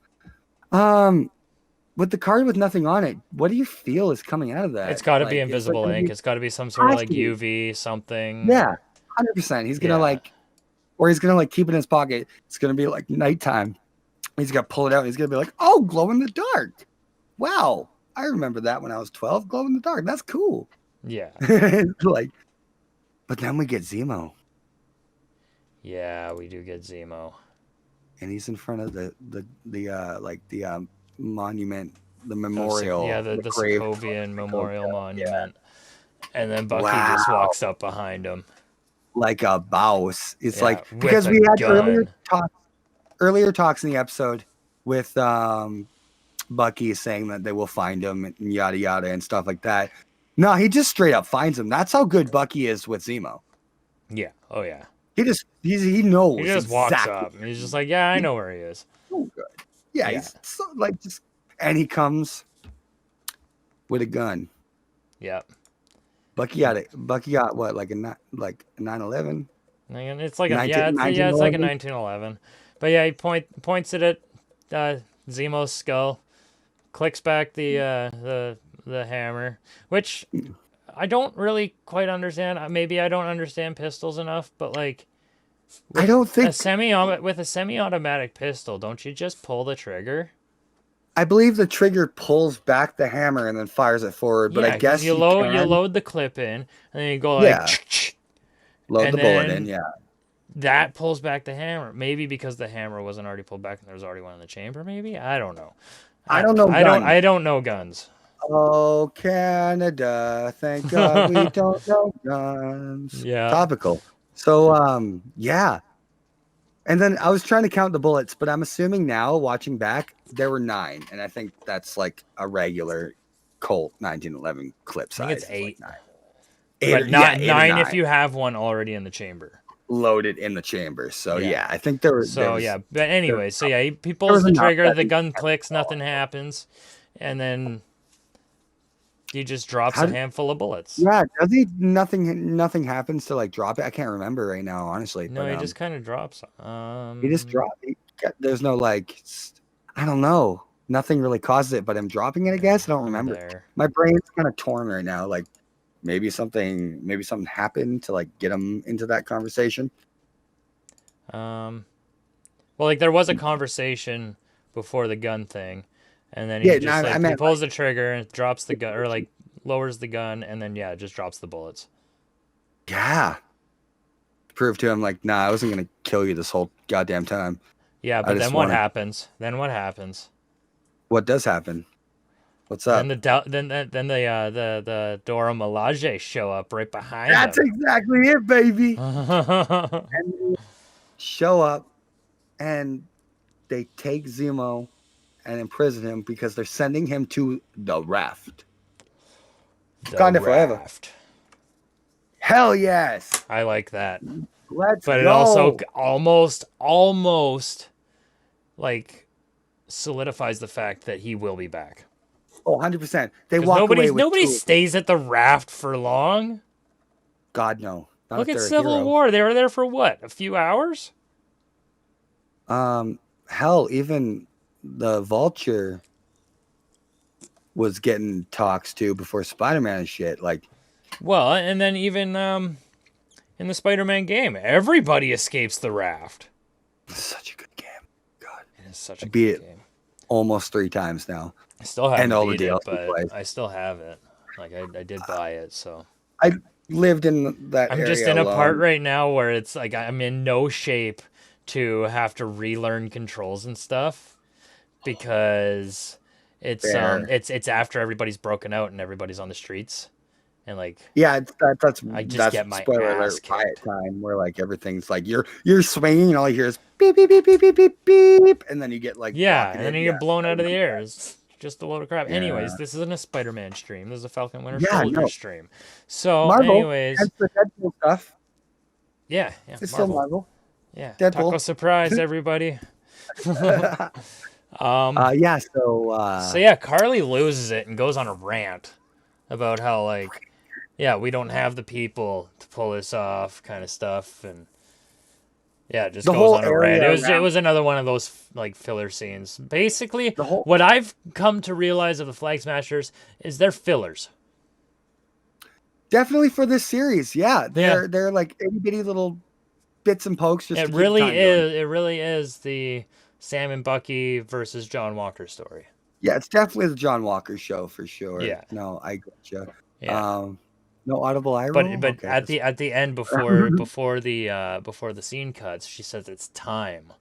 With the card with nothing on it, what do you feel is coming out of that? It's got to be invisible ink. It's got to be some sort of like UV something. Yeah, 100%. He's gonna or he's gonna keep it in his pocket. It's gonna be like nighttime. He's gonna pull it out. And he's gonna be like, "Oh, glow in the dark! Wow, I remember that when I was 12. Glow in the dark. That's cool." Yeah. But then we get Zemo. Yeah, we do get Zemo. And he's in front of the monument, the memorial. The Sokovian memorial monument. Yeah. And then Bucky just walks up behind him. Like a boss. It's like, because we had earlier talks in the episode with Bucky saying that they will find him and yada yada and stuff like that. No, he just straight up finds him. That's how good Bucky is with Zemo. Yeah. Oh yeah. He knows. He just walks up and he's just like, yeah, I know where he is. So good. Yeah. He's so, and he comes with a gun. Yep. Bucky got what, like a 911? It's like it's like a 1911. But yeah, he points it at Zemo's skull, clicks back the hammer, which I don't really quite understand. Maybe I don't understand pistols enough, but like, I don't think with a semi-automatic pistol, don't you just pull the trigger? I believe the trigger pulls back the hammer and then fires it forward. But I guess you load the clip in, and then you go like load the bullet in. Yeah, that pulls back the hammer. Maybe because the hammer wasn't already pulled back and there was already one in the chamber. Maybe I don't know. I don't know. I don't know guns. Oh, Canada! Thank God we don't know guns. Yeah. Topical. So yeah. And then I was trying to count the bullets, but I'm assuming now, watching back, there were 9. And I think that's like a regular Colt 1911 clip size. I think it's 8. Like 9. But not 9 if you have one already in the chamber. Loaded in the chamber. So yeah, I think there was... So yeah, but anyway, he pulls the trigger, the gun clicks, nothing happens. And then he just drops a handful of bullets. Yeah, does he? Nothing happens to like drop it. I can't remember right now, honestly. No, he just kind of drops. He just drops. There's no like, I don't know. Nothing really causes it, but him dropping it. I guess I don't remember. My brain's kind of torn right now. Like maybe something happened to like get him into that conversation. Well, like there was a conversation before the gun thing. And then he he pulls the trigger and drops the gun, or like lowers the gun, and then just drops the bullets. Yeah. Prove to him like, nah, I wasn't gonna kill you this whole goddamn time. Yeah, but then what happens? What does happen? What's up? Then the Dora Milaje show up right behind him. That's exactly it, baby. And they show up, and they take Zemo and imprison him because they're sending him to the raft. Wakanda forever. Hell yes. I like that. Let's go. But it also almost like solidifies the fact that he will be back. Oh, 100%. They walk away with nobody stays at the raft for long. God, no. Look at Civil War. They were there for what? A few hours? Hell, even the Vulture was getting talks to before Spider-Man and shit. Like, well, and then even in the Spider-Man game, everybody escapes the raft. It's such a good game. God, it is such a good game. Almost 3 times now. I still haven't beat it, but I still have it. Like I did buy it, so I lived in that. I'm just in a part right now where it's like I'm in no shape to have to relearn controls and stuff. Because it's after everybody's broken out and everybody's on the streets, and like that's get my spoiler ass alert kicked. time where like everything's like you're swinging and all you hear is beep beep beep beep beep beep beep, and then you get like and then you get blown out of the air. It's just a load of crap. Yeah. Anyways, this isn't a Spider-Man stream. This is a Falcon Winter Yeah, Soldier no. stream. So, Marvel, anyways, hence the Deadpool stuff. yeah, It's still Marvel. Marvel. Yeah, taco Deadpool. surprise, everybody. Yeah, so So yeah, Carly loses it and goes on a rant about how like, yeah, we don't have the people to pull this off, kind of stuff, and yeah, it just the goes whole on a rant. area It around was another one of those like filler scenes. Basically, the whole what I've come to realize of the Flag Smashers is they're fillers. definitely for this series. Yeah, Yeah, they're like itty bitty little bits and pokes just it to keep the really time going. is. It really is the Sam and Bucky versus John Walker story. Yeah, it's definitely the John Walker show for sure. Yeah, No, I gotcha. yeah. No audible eye But roll. but Okay, at the end before the scene cuts, she says it's time.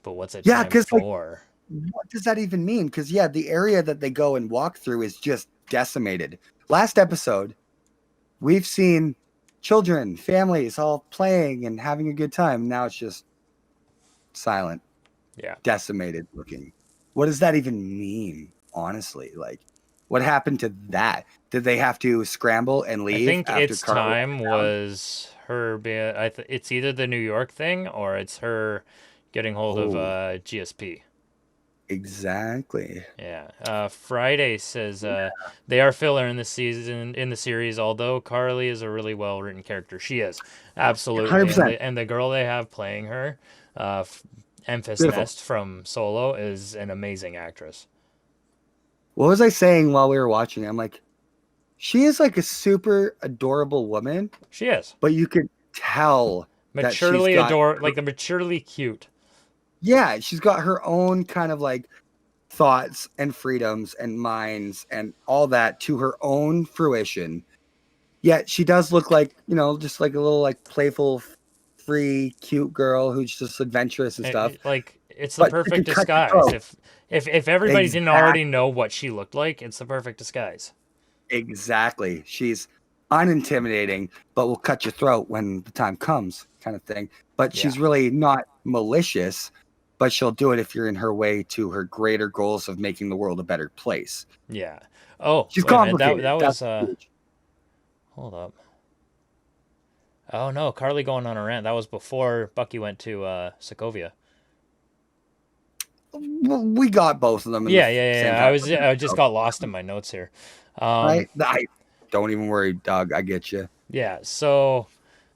But what's it yeah, time because like, for? what does that even mean? Because yeah, the area that they go and walk through is just decimated. Last episode, we've seen children, families all playing and having a good time. Now it's just silent, Yeah. decimated looking. What does that even mean? Honestly, like, what happened to that? Did they have to scramble and leave? I think after its Carl time was her being. It's either the New York thing or it's her getting hold of GSP. Exactly. Yeah. Friday says they are filler in the season in the series. Although Carly is a really well written character, she is absolutely. 100%. And the girl they have playing her, Emphas Beautiful. Nest from Solo, is an amazing actress. What was I saying while we were watching? I'm like, she is like a super adorable woman. She is. But you could tell maturely maturely cute. Yeah, she's got her own kind of like thoughts and freedoms and minds and all that to her own fruition. Yet she does look like, just like a little like playful, free, cute girl who's just adventurous and stuff. Like it's the perfect disguise. If everybody didn't already know what she looked like, it's the perfect disguise. Exactly. She's unintimidating, but will cut your throat when the time comes, kind of thing. But she's really not malicious, but she'll do it if you're in her way to her greater goals of making the world a better place. Yeah. Oh, she's complicated. That was hold up. Oh no, Carly going on a rant. That was before Bucky went to Sokovia. We got both of them. Yeah. I just got lost in my notes here. I don't even worry, Doug. I get you. Yeah. So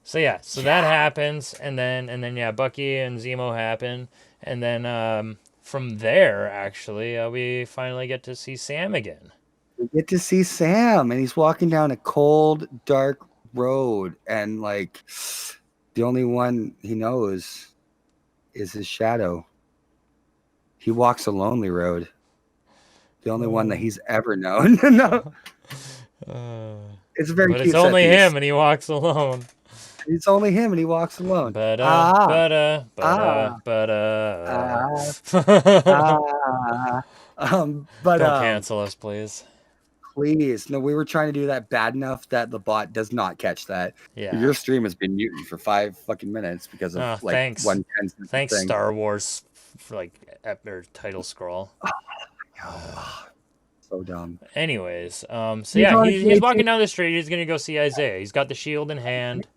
that happens, and then Bucky and Zemo happen, and then from there actually we finally get to see Sam again. We get to see Sam, and he's walking down a cold, dark road, and like the only one he knows is his shadow. He walks a lonely road. The only one that he's ever known. No. It's very cute. It's only him, and he walks alone. It's only him, and he walks alone. Don't cancel us, please. Please. No, we were trying to do that bad enough that the bot does not catch that. Yeah. Your stream has been muted for 5 fucking minutes because of thanks. 1/10. Thanks, Star Wars, for like their title scroll. So dumb. Anyways, he's walking down the street. He's gonna go see Isaiah. He's got the shield in hand,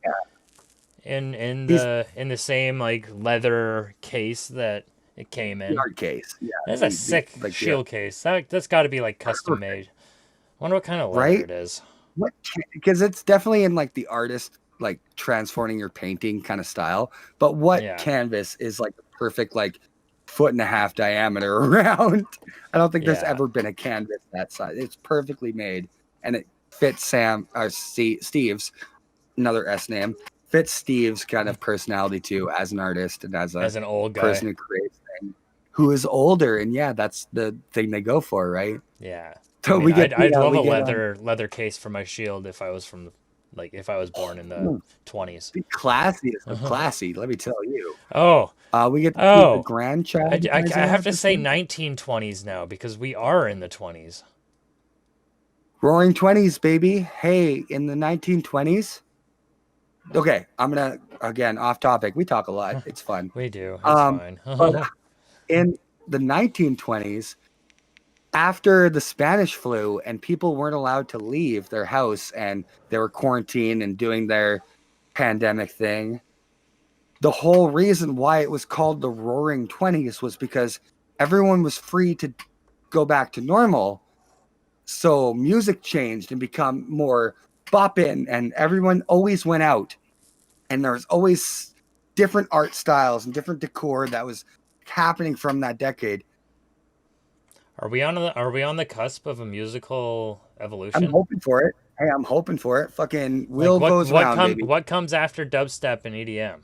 in the same like leather case that it came in. Hard case. Yeah, that's a sick shield case. That's got to be like custom made. I wonder what kind of leather it is. Because it's definitely in like the artist like transforming your painting kind of style. But what canvas is like the perfect like 1.5 foot diameter around? I don't think there's ever been a canvas that size. It's perfectly made, and it fits Steve's, another S name, fits Steve's kind of personality too, as an artist and as an old guy, person who creates things, who is older, and that's the thing they go for, right? Yeah. So I'd love a leather case for my shield if I was born in the 20s. The classiest of classy, let me tell you. We get to see the grandchild. I have to say 1920s now because we are in the 20s. Roaring 20s, baby. Hey, in the 1920s. Okay, I'm gonna again off topic. We talk a lot. It's fun. We do. It's fine. But in the 1920s, after the Spanish flu and people weren't allowed to leave their house and they were quarantined and doing their pandemic thing. The whole reason why it was called the Roaring 20s was because everyone was free to go back to normal. So music changed and become more bopping, and everyone always went out. And there was always different art styles and different decor that was happening from that decade. Are we on the cusp of a musical I'm evolution? hoping for it. Hey, I'm hoping for it. Fucking Like wheel goes round, baby. what comes after dubstep and EDM?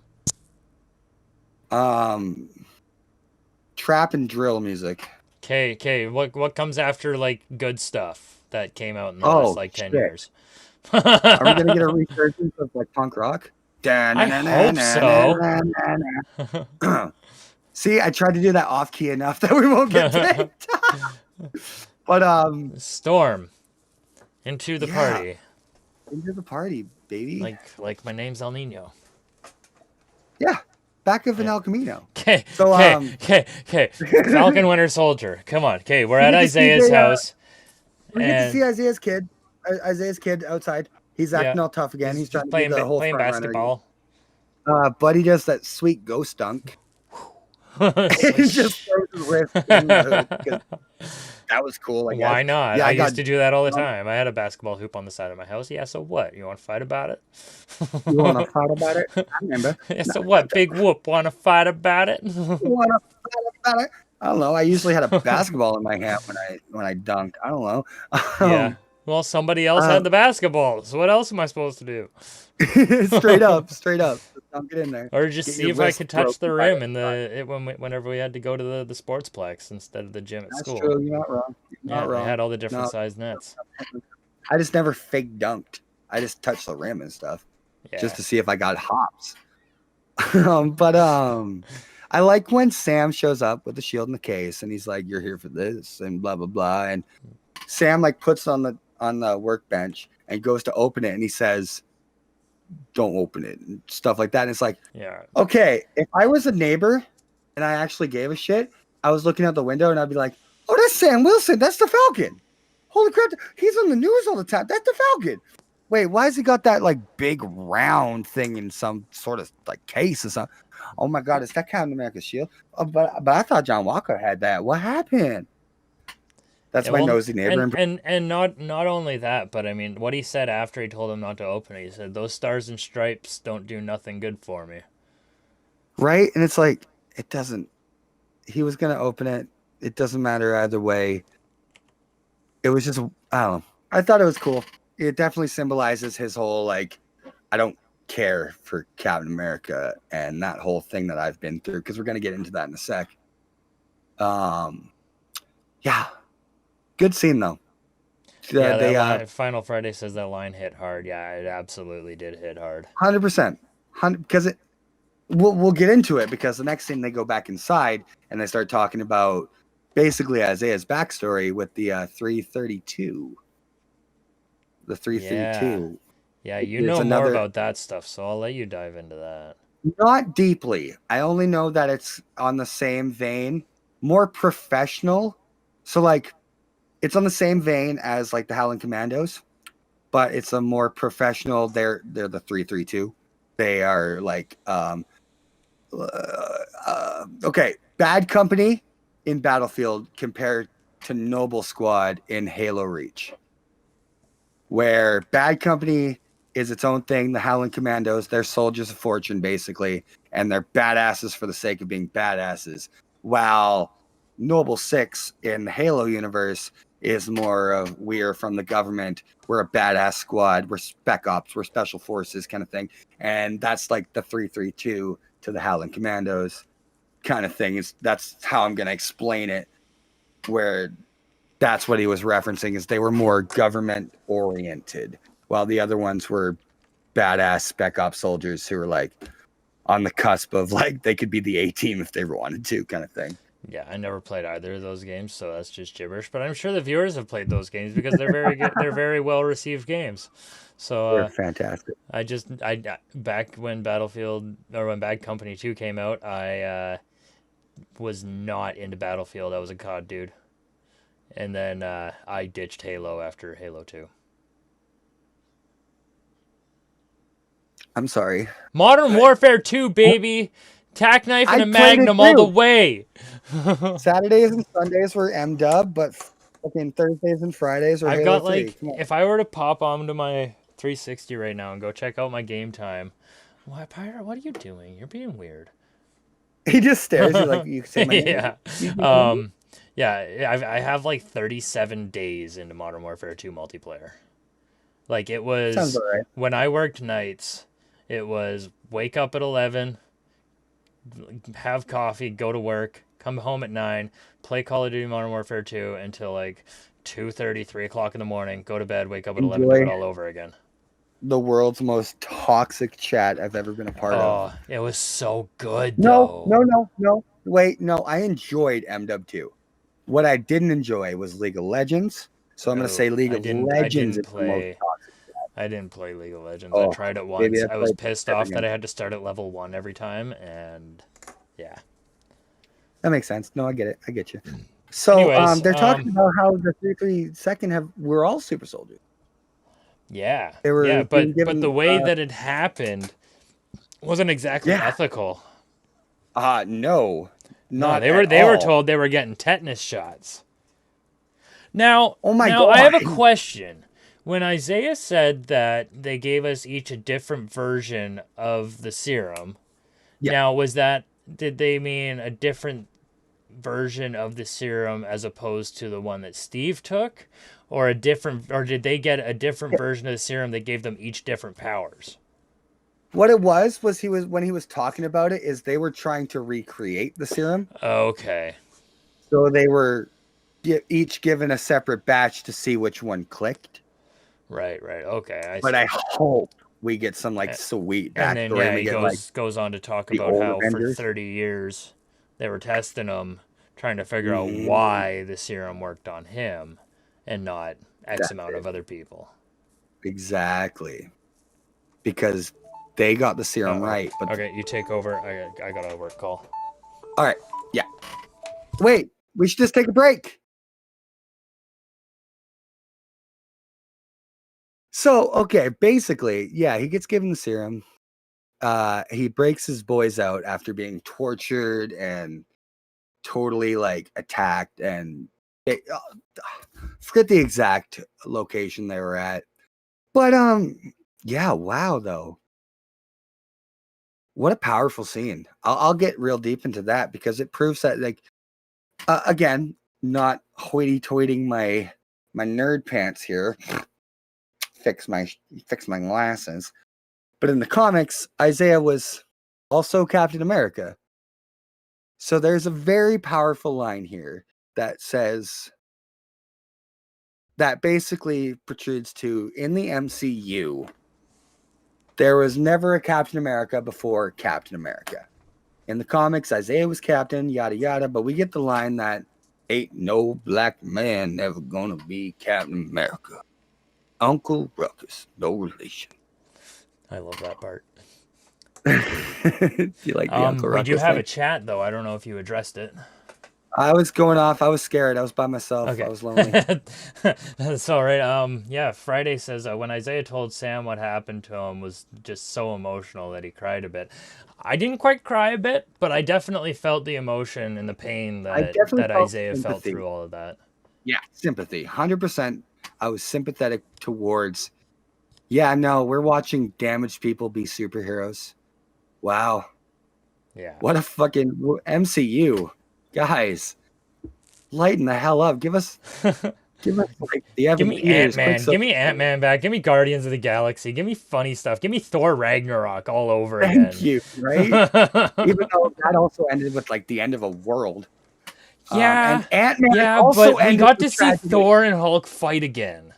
Trap and drill music. Okay. What comes after like good stuff that came out in the last Oh like 10 shit! years? Are we gonna get a resurgence of like punk rock? I hope so. See, I tried to do that off key enough that we won't get picked. But Storm into the party. Into the party, baby. Like my name's El Nino. Yeah. Back of an El Camino. Okay. So Okay. Falcon Winter Soldier. Come on. Okay, we're at Isaiah's house. We get to see Isaiah's kid outside. He's acting all tough again. He's trying to be the whole playing front basketball. Buddy does that sweet ghost dunk. He just throws his wrist in the hood. That was cool. I guess. Why not? Yeah, I used to do that all the time. I had a basketball hoop on the side of my house. Yeah, so what? You want to fight about it? You want to fight about it? I remember. Yeah, so what? Big whoop. Want to fight about it? You want to fight about it? I don't know. I usually had a basketball in my hand when I dunked. I don't know. Yeah. Well, somebody else had the basketball. So what else am I supposed to do? straight up. Dunk it in there. Or just see if I could touch the rim whenever we had to go to the sportsplex instead of the gym at school. That's true. You're not wrong. They had all the different size nets. I just never fake dunked. I just touched the rim and stuff, just to see if I got hops. But I like when Sam shows up with the shield and the case, and he's like, "You're here for this," and blah blah blah. And Sam like puts on the workbench and goes to open it, and he says, "Don't open it," and stuff like that. And it's like, okay, if I was a neighbor and I actually gave a shit, I was looking out the window and I'd be like, "Oh, that's Sam Wilson. That's the Falcon. Holy crap, he's on the news all the time. That's the Falcon. Wait, why has he got that like big round thing in some sort of like case or something? Oh my God, is that Captain America's shield? Oh, but I thought John Walker had that. What happened?" That's my nosy neighbor. And not only that, but I mean, what he said after he told him not to open it, he said, "Those stars and stripes don't do nothing good for me." Right? And it's like, it doesn't. He was going to open it. It doesn't matter either way. It was just, I don't know. I thought it was cool. It definitely symbolizes his whole, like, I don't care for Captain America and that whole thing that I've been through, because we're going to get into that in a sec. Yeah. Good scene, though. Final Friday says that line hit hard. Yeah, it absolutely did hit hard. 100%. Because we'll get into it, because the next scene they go back inside and they start talking about basically Isaiah's backstory with the 332. The 332. Yeah, you know more about that stuff, so I'll let you dive into that. Not deeply. I only know that it's on the same vein, more professional. So like, it's on the same vein as like the Howling Commandos, but it's a more professional. They're the 332. They are like okay, Bad Company in Battlefield compared to Noble Squad in Halo Reach, where Bad Company is its own thing. The Howling Commandos, they're soldiers of fortune basically, and they're badasses for the sake of being badasses, while Noble Six in the Halo universe is more of, we're from the government, we're a badass squad, we're spec ops, we're special forces kind of thing. And that's like the 332 to the Howling Commandos kind of thing. That's how I'm going to explain it, where that's what he was referencing, is they were more government oriented, while the other ones were badass spec ops soldiers who were like on the cusp of like, they could be the A team if they wanted to kind of thing. Yeah, I never played either of those games, so that's just gibberish. But I'm sure the viewers have played those games because they're very good. They're very well received games. So they're fantastic. I back when when Bad Company 2 came out, I was not into Battlefield. I was a COD dude. And then I ditched Halo after Halo 2. I'm sorry. Modern Warfare 2, baby. Tack knife and I a played it magnum all the too. way. Saturdays and Sundays were M-dub, but fucking Thursdays and Fridays were I've Halo got 3. like, Come on. if I were to pop onto my 360 right now and go check out my game time, why, Pirate? What are you doing? You're being weird. He just stares. He's like, you say my name? Yeah. Um, yeah, I have like 37 days into Modern Warfare 2 multiplayer. Like it Sounds was all right. when I worked nights, it was wake up at 11, have coffee, go to work, come home at 9, play Call of Duty Modern Warfare 2 until like 2:30, 3 o'clock in the morning, go to bed, wake up at 11, do it Enjoy all over again. the world's most toxic chat I've ever been a part of. Oh, it was so good No, though. no, no, no. Wait, no. I enjoyed M-dub 2. What I didn't enjoy was League of Legends. So I'm going to Oh, say League of I Legends didn't is the most play toxic. I didn't play League of Legends. I Oh, tried it baby, once. I I was played pissed off that everything. I had to start at level 1 every time, and yeah. That makes sense. No, I get it. I get you. So Anyways, they're talking about how the 332nd we're all super soldiers. yeah, They were yeah, being but the given way that it happened wasn't exactly yeah. ethical. No, No, not they at were all. told they were getting tetanus shots. Now, Oh my now I have a god. question. When Isaiah said that they gave us each a different version of the serum, Yeah. now did they mean a different version of the serum as opposed to the one that Steve took, or did they get a different version of the serum that gave them each different powers? What it was when he was talking about it is they were trying to recreate the serum. Okay. So they were each given a separate batch to see which one clicked. Right. Okay. But See. I hope we get some like sweet And then backstory and we he get like goes on to talk the about old how for Avengers. 30 years they were testing him, trying to figure out Mm-hmm. why the serum worked on him and not X That's amount it. of other people. Exactly. Because they got the serum right. But okay, you take over. I got a work call. all right. Yeah. Wait, we should just take a break. So, okay, basically, yeah, he gets given the serum. He breaks his boys out after being tortured and totally like attacked and forget the exact location they were at. But yeah, wow though. What a powerful scene. I'll get real deep into that because it proves that like again, not hoity-toiting my nerd pants here. Fix my glasses. But in the comics, Isaiah was also Captain America. So there's a very powerful line here that says that basically protrudes to in the MCU, there was never a Captain America before Captain America. In the comics, Isaiah was captain, yada yada, but we get the line that ain't no black man ever gonna be Captain America. Uncle Ruckus, no relation. I love that part. Do you like the Uncle We do Ruckus have thing? a chat though. I don't know if you addressed it. I was going off. I was scared. I was by myself. I Okay. was lonely. That's all right. Yeah, Friday says when Isaiah told Sam what happened to him was just so emotional that he cried a bit. I didn't quite cry a bit, but I definitely felt the emotion and the pain I definitely that felt Isaiah felt sympathy. through all of that. Yeah, sympathy. 100%. I was sympathetic towards, yeah, no, we're watching damaged people be superheroes. Wow. Yeah. What a fucking MCU. Guys, lighten the hell up. Give us like the Give Evan me Peters, Ant-Man. Give Quicksilver. me Ant-Man back. Give me Guardians of the Galaxy. Give me funny stuff. Give me Thor Ragnarok all over Thank again. you, right? Even though that also ended with like the end of a world. And Ant-Man also but we ended got with to see tragedy. Thor and Hulk fight again.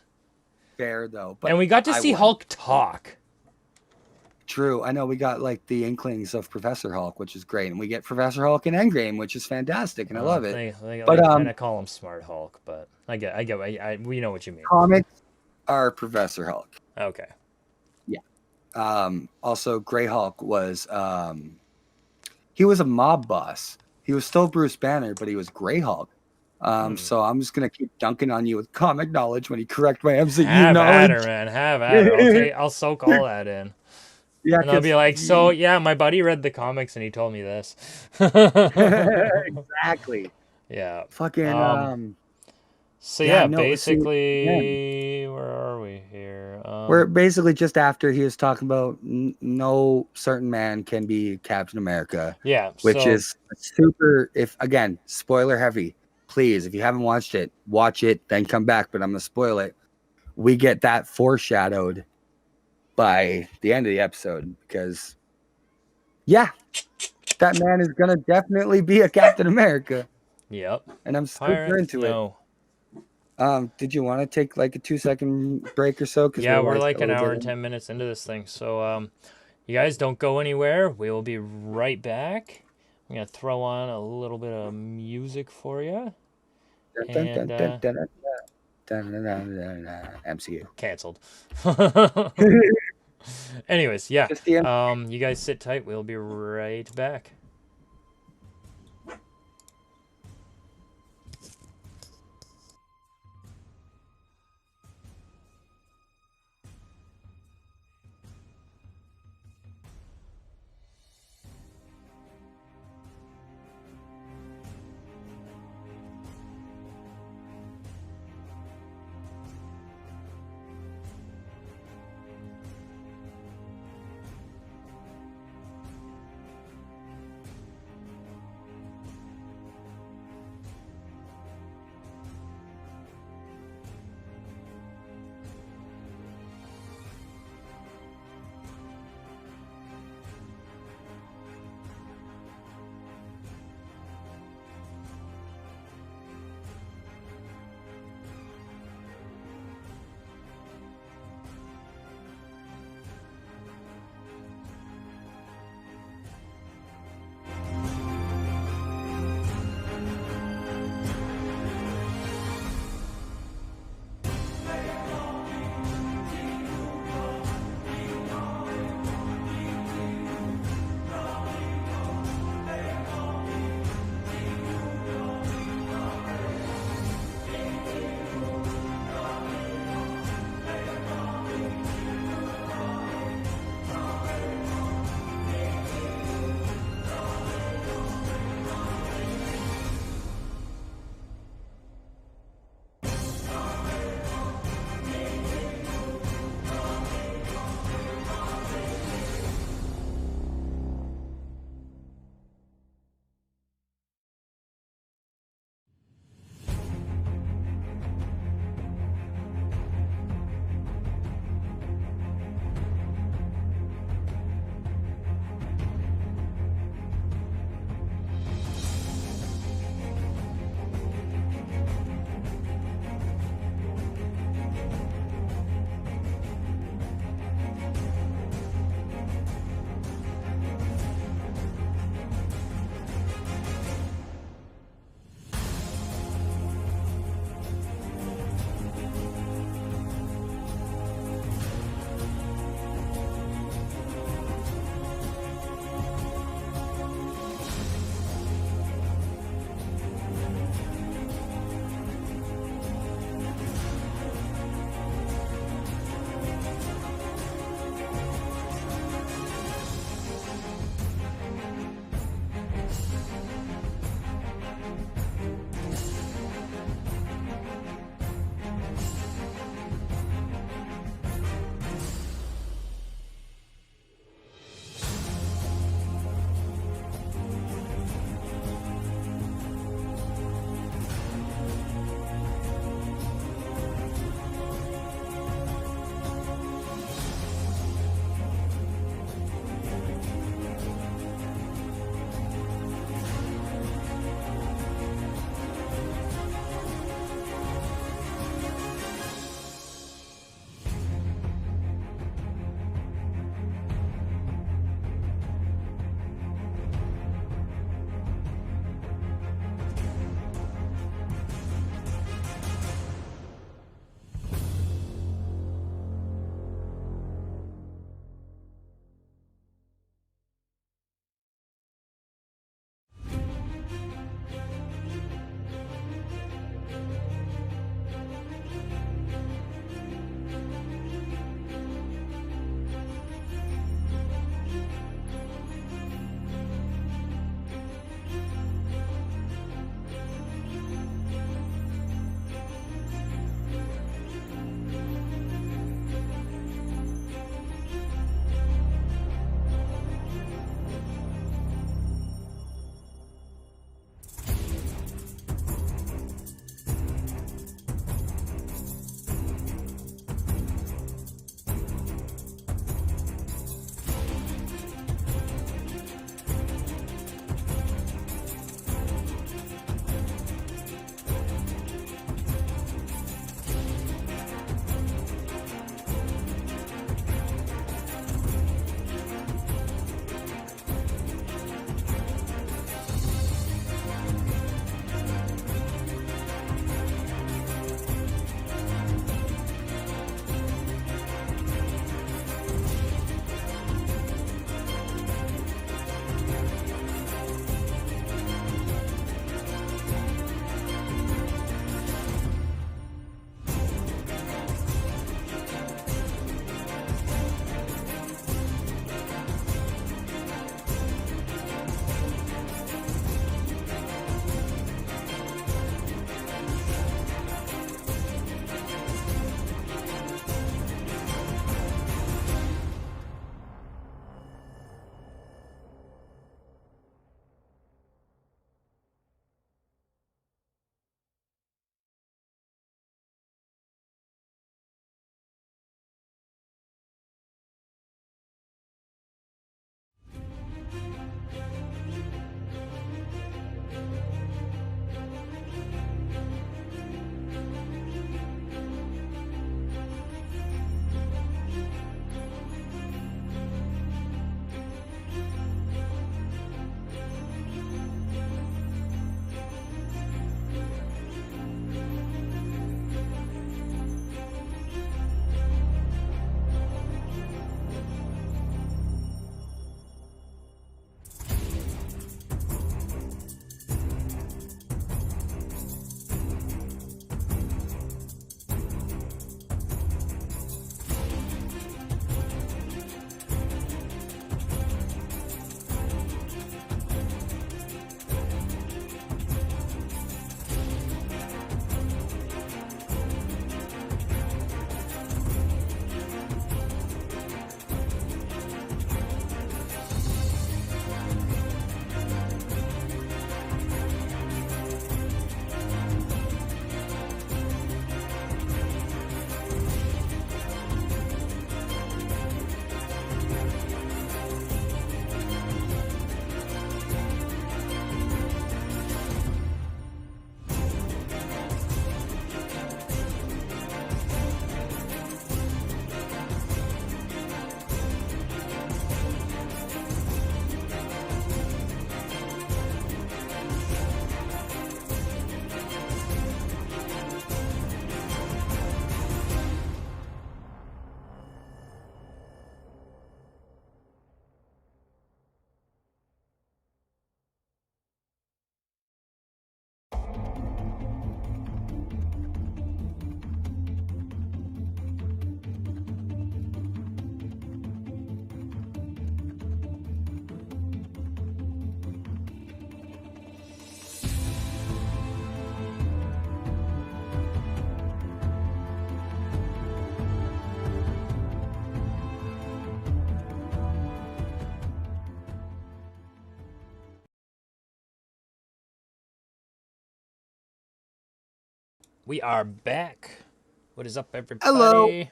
Fair though, but And we got to I see won. Hulk talk. True. I know we got like the inklings of Professor Hulk, which is great, and we get Professor Hulk in Endgame, which is fantastic, and I love it. They But kind of call him Smart Hulk, but we know what you mean. comics are Professor Hulk. Okay. Yeah. Also, Grey Hulk was he was a mob boss. He was still Bruce Banner, but he was Grey Hulk. So I'm just gonna keep dunking on you with comic knowledge when you correct my MCU Have at her, knowledge. man. Have at her. I'll soak all that in. Yeah, And I'll be because like, so yeah, my buddy read the comics and he told me this. exactly. Yeah. Fucking So yeah, yeah, no, see, again, basically, where are we here? we're basically just after he was talking about no certain man can be Captain America, Yeah. which So is super. If again, spoiler heavy, please, if you haven't watched it, watch it, then come back. But I'm gonna spoil it. We get that foreshadowed by the end of the episode because, yeah, that man is gonna definitely be a Captain America, yep. and I'm super Pirates, into it. no. Did you want to take like a 2-second break or so? Because Yeah, we're we're like like a an little hour bit and in. 10 minutes into this thing. So you guys don't go anywhere. We will be right back. I'm gonna throw on a little bit of music for you. Dun, dun, And dun, dun, dun, dun, dun, dun, dun, dun, MCU. canceled. Anyways, yeah. Just the end. You guys sit tight. We'll be right back. We are back. What is up, everybody? Hello.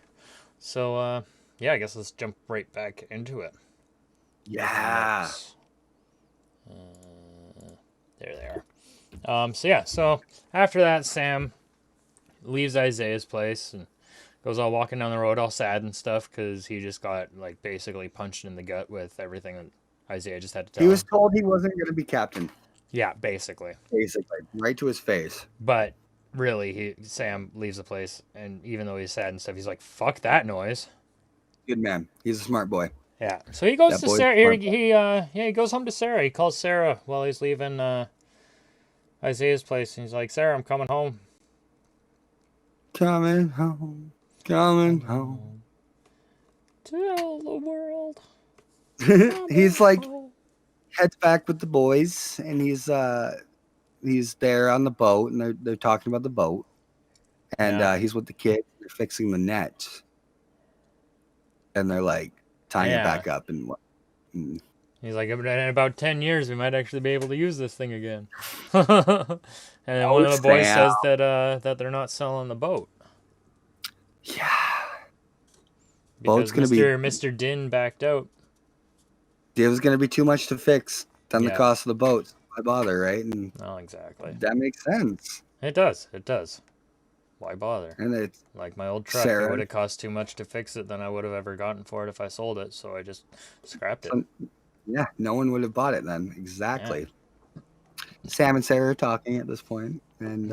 So, yeah, I guess let's jump right back into it. Yeah. There they are. So after that, Sam leaves Isaiah's place and goes all walking down the road all sad and stuff because he just got, like, basically punched in the gut with everything that Isaiah just had to tell He was him. told he wasn't going to be captain. Yeah, basically. Basically, right to his face. But really, Sam leaves the place, and even though he's sad and stuff, he's like, fuck that noise. Good man. He's a smart boy. Yeah. So he goes That to boy's Sarah. smart. He goes home to Sarah. He calls Sarah while he's leaving Isaiah's place, and he's like, Sarah, I'm coming home. Coming home. Coming home. Tell the world. He's like heads back with the boys, and he's there on the boat, and they're talking about the boat, and he's with the kids. They're fixing the net, and they're like tying it back up and what. He's like, in about 10 years, we might actually be able to use this thing again. And then one of the boys says that they're not selling the boat. Yeah. Because Mr. Din backed out. It was going to be too much to fix than the cost of the boat. Why bother, right? And exactly. That makes sense. It does. Why bother? And it's like my old truck. It would have cost too much to fix it than I would have ever gotten for it if I sold it. So I just scrapped it. Yeah, no one would have bought it then. Exactly. Yeah. Sam and Sarah are talking at this point, and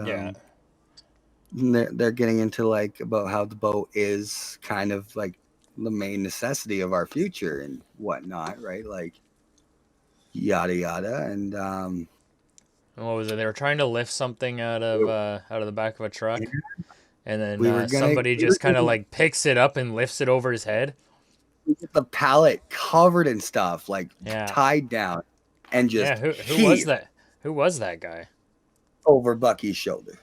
they're getting into like about how the boat is kind of like the main necessity of our future and whatnot, right? Like yada yada, and what was it? They were trying to lift something out of the back of a truck, and then somebody just kind of like picks it up and lifts it over his head. The pallet covered in stuff, like tied down, and just who was that? Who was that guy? Over Bucky's shoulder,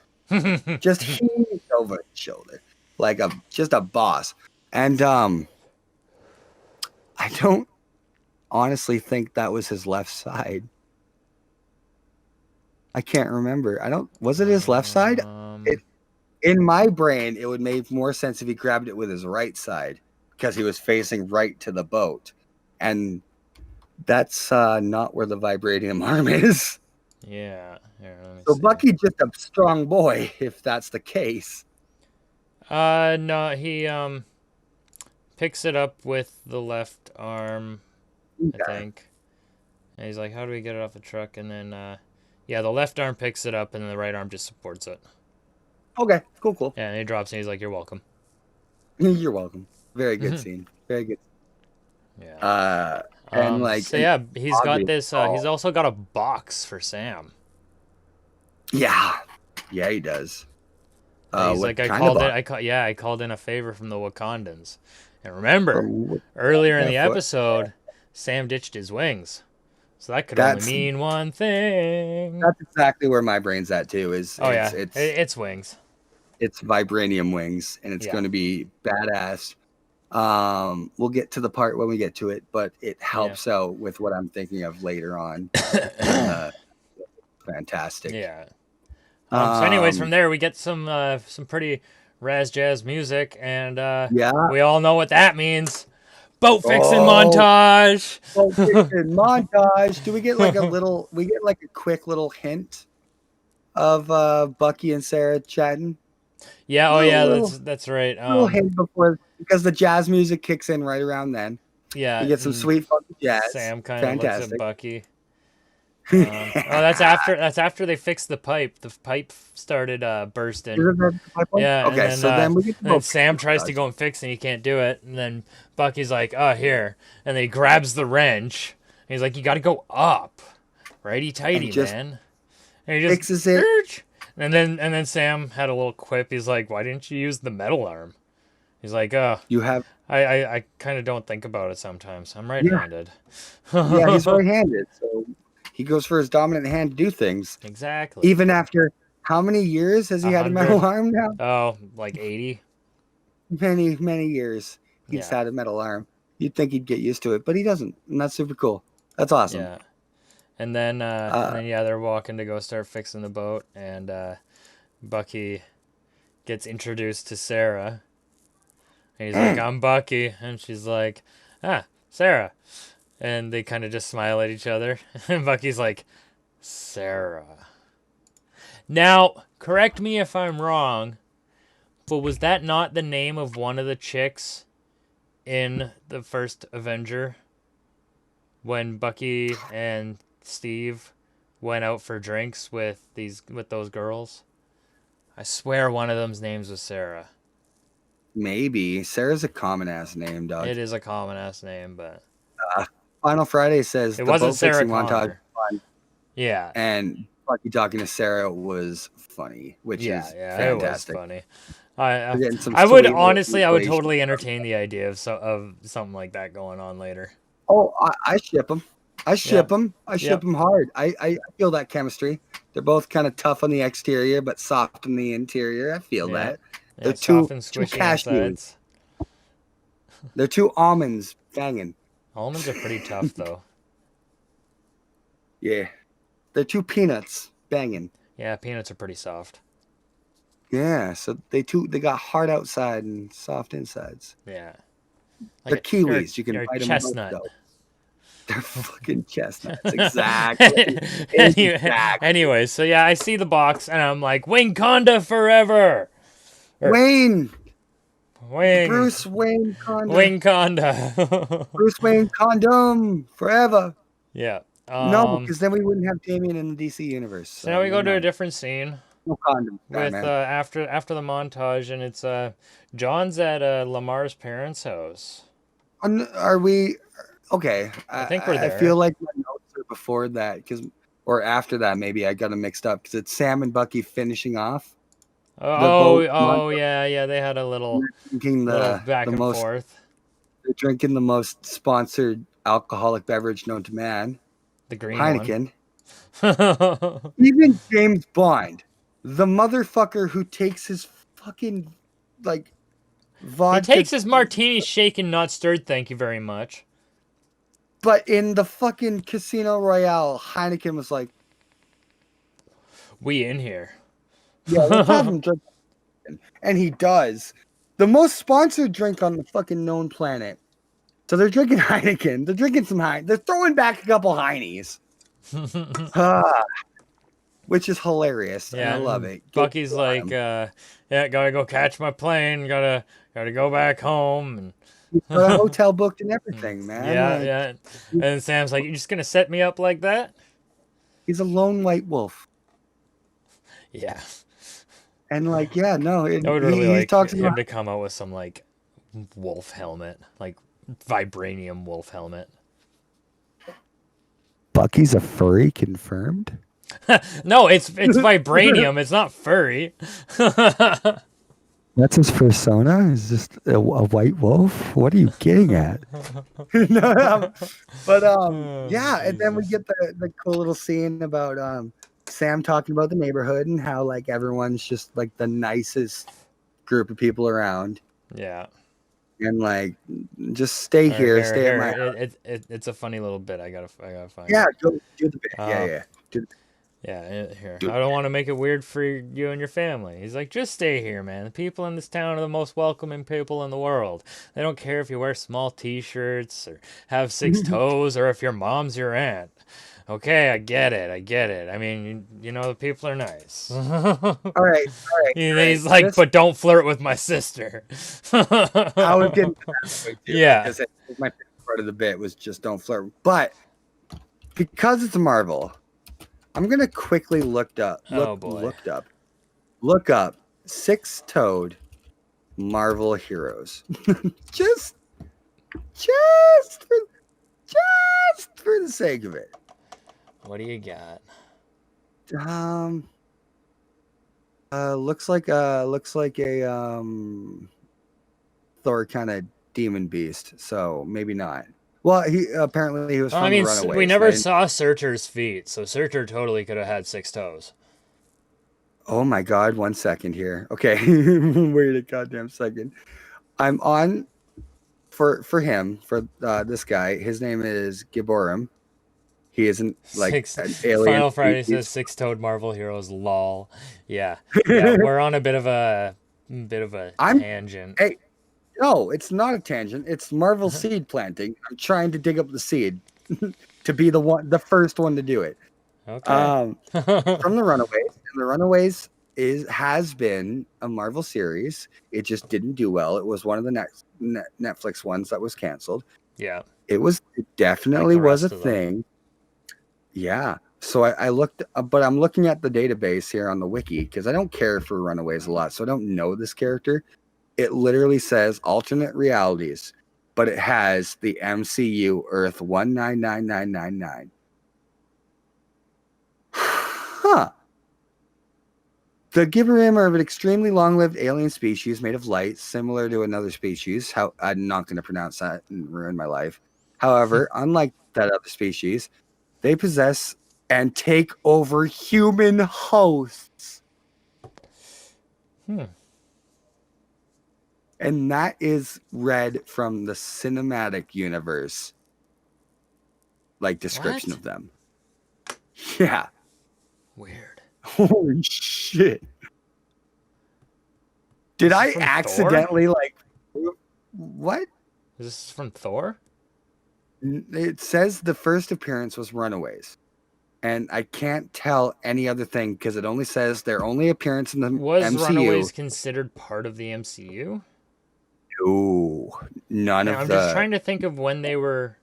just heaved over his shoulder, like just a boss. And I don't honestly think that was his left side. I can't remember. Was it his left side? In my brain, it would make more sense if he grabbed it with his right side because he was facing right to the boat. And that's not where the vibranium arm is. Yeah. So see. Bucky's just a strong boy, if that's the case. No, he picks it up with the left arm, I think. And he's like, how do we get it off the truck? And then, the left arm picks it up, and then the right arm just supports it. Okay, cool. Yeah, and he drops, and he's like, you're welcome. You're welcome. Very good scene. Very good. Yeah. And like, so yeah, he's got this. He's also got a box for Sam. Yeah, he does. He's like, I called in a favor from the Wakandans, and remember, earlier in the episode, Sam ditched his wings, so that could only mean one thing. That's exactly where my brain's at too. It's wings. It's vibranium wings, and it's going to be badass. We'll get to the part when we get to it, but it helps out with what I'm thinking of later on. Fantastic. Yeah. So anyways, from there we get some pretty jazz music, and we all know what that means. Boat fixing montage. Boat fixing montage. Do we get like a quick little hint of Bucky and Sarah chatting? Yeah, that's right. Little hint before, because the jazz music kicks in right around then. Yeah, you get some sweet funky jazz. Sam kind of looks at Bucky. That's after they fixed the pipe. The pipe started bursting. Yeah. Okay, so then we get and Sam tries to go and fix it, and he can't do it. And then Bucky's like, "Oh, here," and then he grabs the wrench. And he's like, "You got to go up, righty tighty, man." And he just fixes it. And then Sam had a little quip. He's like, "Why didn't you use the metal arm?" He's like, "Oh, you have." I kind of don't think about it sometimes. I'm right-handed." Yeah, he's right-handed, so he goes for his dominant hand to do things. Exactly. Even after how many years has he 100? Had a metal arm now? Oh, like 80. Many years he's had a metal arm. You'd think he'd get used to it, but he doesn't, and that's super cool. That's awesome. Yeah. And then they're walking to go start fixing the boat, and Bucky gets introduced to Sarah. And he's like, I'm Bucky. And she's like, Sarah. And they kind of just smile at each other. And Bucky's like, Sarah. Now, correct me if I'm wrong, but was that not the name of one of the chicks in the first Avenger? When Bucky and Steve went out for drinks with those girls? I swear one of them's names was Sarah. Maybe. Sarah's a common ass name, dog. It is a common ass name, but Final Friday says it the wasn't boat Sarah fixing Connor. montage was fun. Yeah. And Bucky talking to Sarah was funny, which is fantastic. It was funny. I would honestly, I would totally entertain the idea of something like that going on later. Oh, I ship them. I ship them. I ship them hard. I feel that chemistry. They're both kind of tough on the exterior, but soft on the interior. I feel that. They're two cashews. They're two almonds banging. Almonds are pretty tough, though. Yeah. They're two peanuts banging. Yeah, peanuts are pretty soft. Yeah, so they got hard outside and soft insides. Yeah. They're kiwis. You can bite them chestnut. both, though. They're fucking chestnuts. Exactly. Anyway, so yeah, I see the box and I'm like, Wayne Conda forever. Wayne. Wayne. Bruce Wayne Conda. Wayne Conda. Bruce Wayne Condom forever. Yeah. No, because then we wouldn't have Damian in the DC universe. So now we go to a different scene. No condom. With after the montage, and it's John's at Lamar's parents' house. Are we okay? I think we're there. I feel like my notes are before that, or after that. Maybe I got them mixed up because it's Sam and Bucky finishing off. Yeah. They had a little back and forth. They're drinking the most sponsored alcoholic beverage known to man. The green Heineken. Even James Bond, the motherfucker who takes his fucking vodka. He takes his martini shaken, not stirred. Thank you very much. But in the fucking Casino Royale, Heineken was like, "We in here." Yeah, let's have him drink. And he does. The most sponsored drink on the fucking known planet. So they're drinking Heineken. They're drinking some Heineken. They're throwing back a couple Heinies. Which is hilarious. Yeah, and I love it. Bucky's like, gotta go catch my plane. Gotta go back home. And he's got a hotel booked and everything, man. Yeah. And Sam's like, "You're just gonna set me up like that?" He's a lone white wolf. Yeah. And no. I would really like him to come out with some wolf helmet, vibranium wolf helmet. Bucky's a furry, confirmed? No, it's vibranium. It's not furry. That's his persona? Is just a white wolf? What are you getting at? Yeah, and then we get the cool little scene about Sam talking about the neighborhood and how everyone's just the nicest group of people around. Yeah. And just stay here, stay at my house. It's a funny little bit. I gotta find. Yeah, go do the bit. Yeah. Do the bit. Yeah, here. I don't want to make it weird for you and your family. He's like, just stay here, man. The people in this town are the most welcoming people in the world. They don't care if you wear small t-shirts or have 6 toes or if your mom's your aunt. Okay, I get it. I mean, the people are nice. All right. He's like, but don't flirt with my sister. I was getting to that way too. Yeah. Because my favorite part of the bit was just don't flirt. But because it's a Marvel, I'm gonna quickly look up 6-toed Marvel heroes. just for the sake of it. What do you got? Looks like a Thor kind of demon beast. So maybe not. Well, he was from the Runaways. We never saw Surtur's feet, so Surtur totally could have had 6 toes. Oh my God! 1 second here. Okay, wait a goddamn second. I'm on for this guy. His name is Giborim. He isn't an alien. Final Friday says 6-toed Marvel heroes. Lol. Yeah. We're on a bit of a bit of a I'm tangent. hey, no, it's not a tangent. It's Marvel seed planting. I'm trying to dig up the seed to be the first one to do it. Okay. From the Runaways, and the Runaways has been a Marvel series. It just didn't do well. It was one of the next Netflix ones that was canceled. Yeah. It Like definitely the was a rest of them. thing. Yeah. So I looked, but I'm looking at the database here on the wiki because I don't care for Runaways a lot, so I don't know this character. It literally says alternate realities, but it has the MCU Earth 199999. Huh. The Gibberim are an extremely long-lived alien species made of light, similar to another species. How I'm not going to pronounce that and ruin my life. However, unlike that other species, they possess and take over human hosts. Hmm. And that is read from the cinematic universe, like description What? of them. Yeah. Weird. Holy shit. Did This is I from Thor? accidentally what? Is this from Thor? It says the first appearance was Runaways. And I can't tell any other thing because it only says their only appearance in the Was MCU. Runaways considered part of the MCU? Ooh, none Man, of I'm just the. trying to think of when they were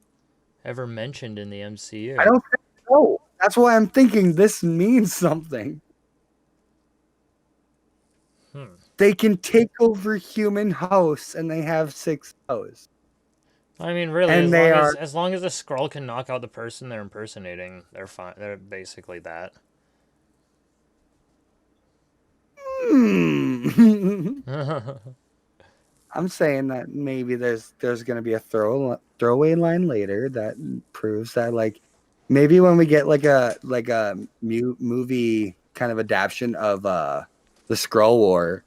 ever mentioned in the I MCU. don't think so. That's why I'm thinking this means something. Hmm. They can take over human hosts, and they have 6 hosts, I mean, really, and they are. as long as the Skrull can knock out the person they're impersonating, they're fine. They're basically that. Hmm. I'm saying that maybe there's going to be a throwaway line later that proves that maybe when we get like a movie kind of adaptation of the Skrull War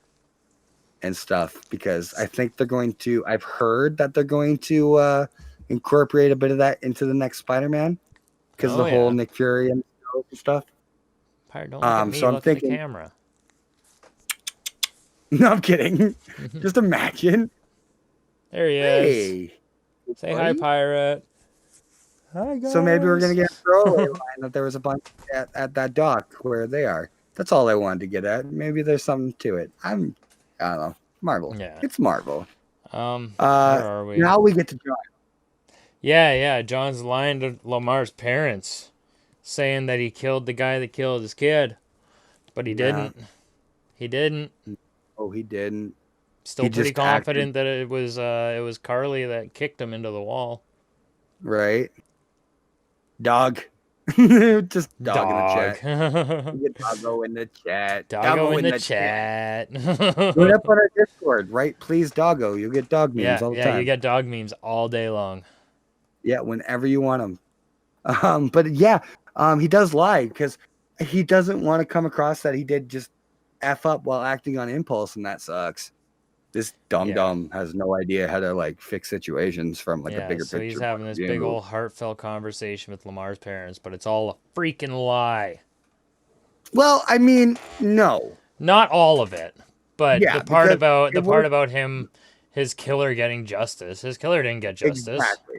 and stuff, because I think I've heard that they're going to incorporate a bit of that into the next Spider-Man because of Oh the whole yeah. Nick Fury and stuff. Pirate, don't look at me. So I'm Look at the thinking, camera. no, I'm kidding. Just imagine. There he is. Hey, Say hi, buddy. pirate. Hi, So maybe we're gonna guys. get a throwaway line that there was a bunch at that dock where they are. That's all I wanted to get at. Maybe there's something to it. I don't know. Marvel. Yeah. It's Marvel. Where are we? Now we get to John. Yeah. John's lying to Lamar's parents, saying that he killed the guy that killed his kid, but he Yeah. didn't. He didn't. Oh, he didn't. He Still pretty just acted confident that it was Carly that kicked him into the wall. right. Dog. Just dog in the Dog. chat. Get doggo in the chat. Doggo Doggo in in the the chat. chat. Join up on our Discord, right? Please, doggo. You'll get dog memes all the Yeah, you time. get dog memes all day long. Yeah, whenever you want them. But yeah, he does lie because he doesn't want to come across that he did just F up while acting on impulse, and that sucks. This Yeah. dumb has no idea how to fix situations from a Yeah, bigger so he's picture point having of this big view. old heartfelt conversation with Lamar's parents, but it's all a freaking lie. Well, I mean, no. Not all of it, but Yeah, because the it part was about him, his killer getting justice. His killer didn't get justice. exactly.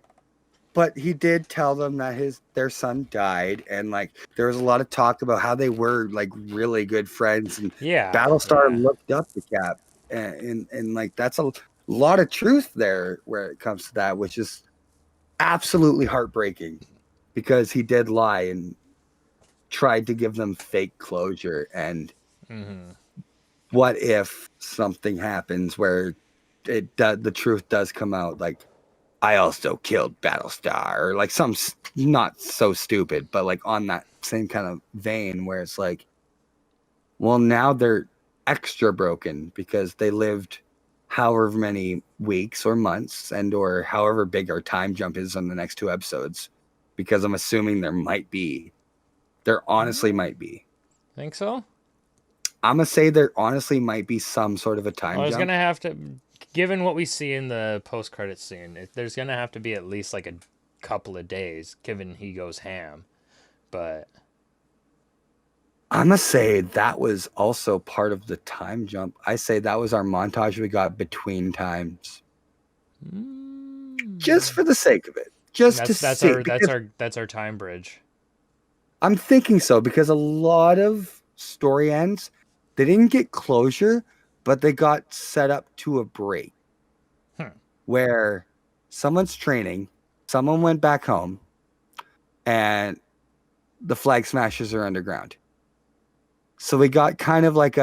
But he did tell them that their son died, and there was a lot of talk about how they were really good friends, and Battlestar Yeah. looked up to Cap, and that's a lot of truth there where it comes to that, which is absolutely heartbreaking because he did lie and tried to give them fake closure. And Mm-hmm. what if something happens where the truth does come out, I also killed Battlestar, or some not so stupid, but on that same kind of vein where it's well, now they're extra broken because they lived however many weeks or months or however big our time jump is on the next 2 episodes, because I'm assuming there honestly might be. Think so? I'm going to say there honestly might be some sort of a time Well, there's jump. gonna have to, given what we see in the post-credit scene, there's gonna have to be at least like a couple of days, given he goes ham. But I'm going to say that was also part of the time jump. I say that was our montage we got between times. Just for the sake of it. Just to see. That's our time bridge. I'm thinking so, because a lot of story ends, they didn't get closure, but they got set up to a break. Where someone's training, someone went back home, and the Flag Smashers are underground. So we got kind of like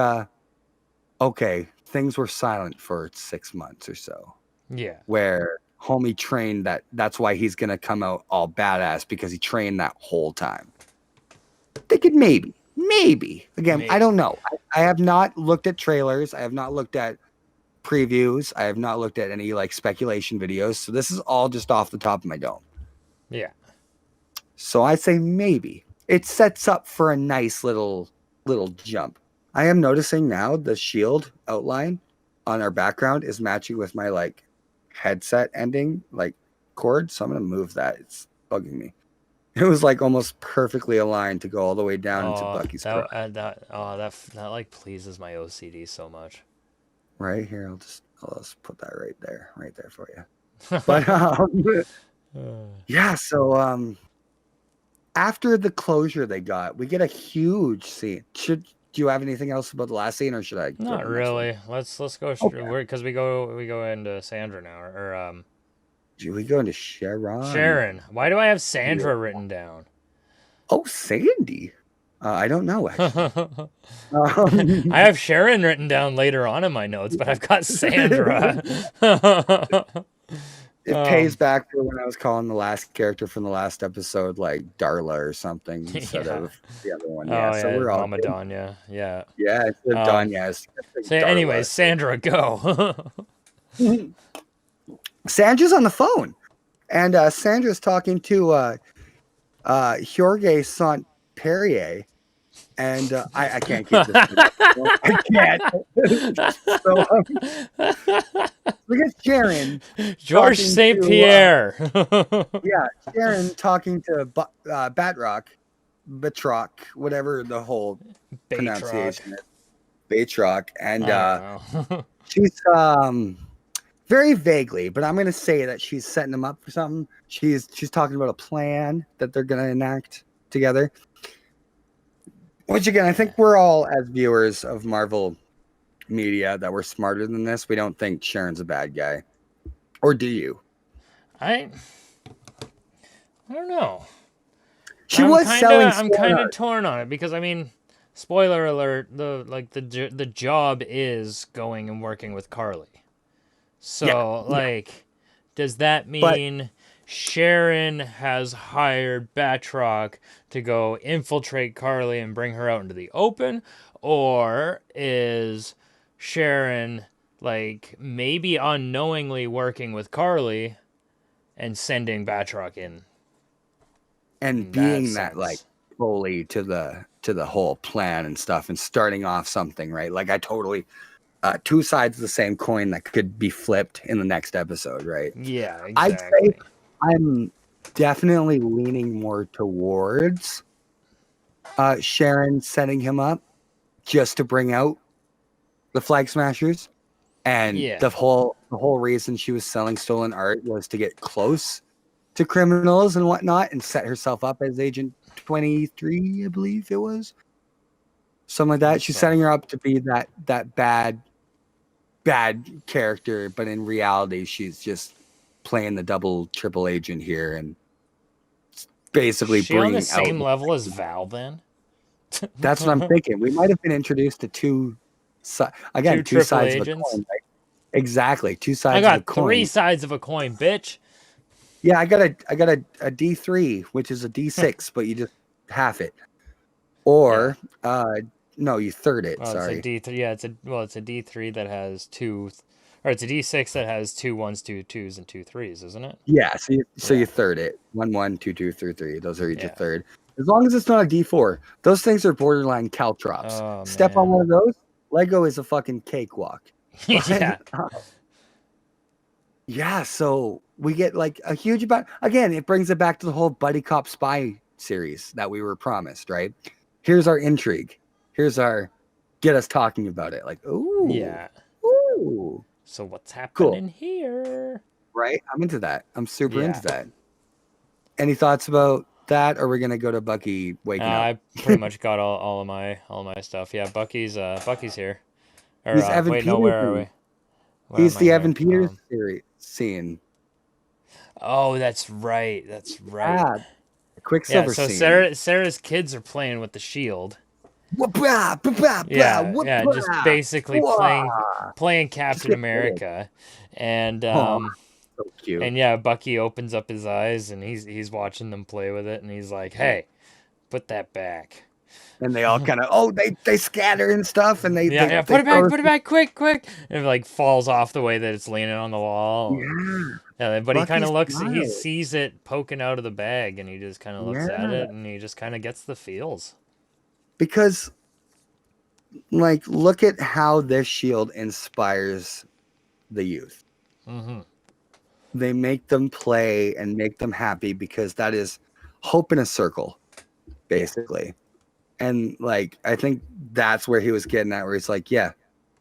okay, things were silent for 6 months or so. Yeah. Where homie trained that's why he's going to come out all badass, because he trained that whole time. They could maybe. Again, maybe. I don't know. I have not looked at trailers. I have not looked at previews. I have not looked at any like speculation videos. So this is all just off the top of my dome. Yeah. So I say maybe. It sets up for a nice little jump. I am noticing now the shield outline on our background is matching with my like headset ending like cord. So I'm going to move that. It's bugging me. It was like almost perfectly aligned to go all the way down into Bucky's crotch. That like pleases my OCD so much. Right here, I'll just put that right there for you. But yeah, so after the closure they got, we get a huge scene. Do you have anything else about the last scene, or should I? Not really. Let's go because we go into Sandra now, or do we go into Sharon? Sharon. Why do I have Sandra written down? Oh, Sandy. I don't know, actually. I have Sharon written down later on in my notes, but I've got Sandra. It pays back for when I was calling the last character from the last episode like Darla or something instead of the other one. Yeah, so we're all Mama Danya. Yeah. Yeah, it's Danya. So anyways, Sandra, go. Sandra's on the phone, and Sandra's talking to Jorge Sant Perrier, and I can't keep this. I can't. So look at Sharon. George St. Pierre. Yeah, Sharon talking to Batroc, whatever the whole pronunciation is. Batroc, and she's very vaguely, but I'm going to say that she's setting them up for something. She's talking about a plan that they're going to enact together. Which, again, I think we're all, as viewers of Marvel media, that we're smarter than this. We don't think Sharon's a bad guy. Or do you? I don't know. I'm kind of torn on it because, I mean, spoiler alert, the job is going and working with Carly. So, does that mean Sharon has hired Batroc to go infiltrate Carly and bring her out into the open? Or is Sharon, maybe unknowingly working with Carly and sending Batroc in? And being that, fully to the whole plan and stuff and starting off something, right? Like, I totally... two sides of the same coin that could be flipped in the next episode, right? Yeah, exactly. I'd say I'm definitely leaning more towards Sharon setting him up just to bring out the Flag Smashers, and the whole reason she was selling stolen art was to get close to criminals and whatnot and set herself up as Agent 23, I believe it was. Something like that. She's setting her up to be that bad character, but in reality, she's just playing the triple agent here and basically bringing out. Is she on the same level as Val then? That's what I'm thinking. We might have been introduced to two sides agents. Of a coin. Right? Exactly, two sides of a coin. I got 3 sides of a coin, bitch. Yeah, I got a D3, which is a D6, but you just half it. Or no, you third it. Sorry. It's a D3. Yeah, it's a D3 that has 2, or it's a D6 that has 2 1s, 2 2s, and 2 3s, isn't it? Yeah. So you third it. 1 1 2 2 3 3. Those are each a third. As long as it's not a D4, those things are borderline caltrops. Step on one of those, Lego is a fucking cakewalk. Yeah. Yeah. So we get a huge amount. Again, it brings it back to the whole buddy cop spy series that we were promised. Right. Here's our intrigue. Here's our get us talking about it. Like, ooh, Yeah. ooh. So what's happening Cool. here? Right? I'm into that. I'm super Yeah. into that. Any thoughts about that, or are we gonna go to Bucky waking up? I pretty much got all of my stuff. Yeah, Bucky's here. Or He's Evan wait, no, Peters. where are we? Where He's am I the here? Evan Peters series scene. Oh, that's right. That's right. Ah, the Yeah, Quicksilver so scene. Sarah's kids are playing with the shield. Whoop-ah, ba-ba-ba, Yeah, just whoop-ah, basically whoa. playing Just Captain get rid. America. And Oh, so cute. and yeah, Bucky opens up his eyes and he's watching them play with it and he's like, "Hey, put that back." And they all kind of they scatter and stuff, and they Yeah, they yeah, they throw. put it back, quick, quick. And it like falls off the way that it's leaning on the wall. Yeah, But he kind Bucky of looks, he smiles. sees it poking out of the bag and he just kind of looks at Yeah, it and he just kind of gets the feels. because like look at how this shield inspires the youth. Mm-hmm. They make them play and make them happy because that is hope in a circle, Yeah. basically. And like I think that's where he was getting at, where he's like, yeah,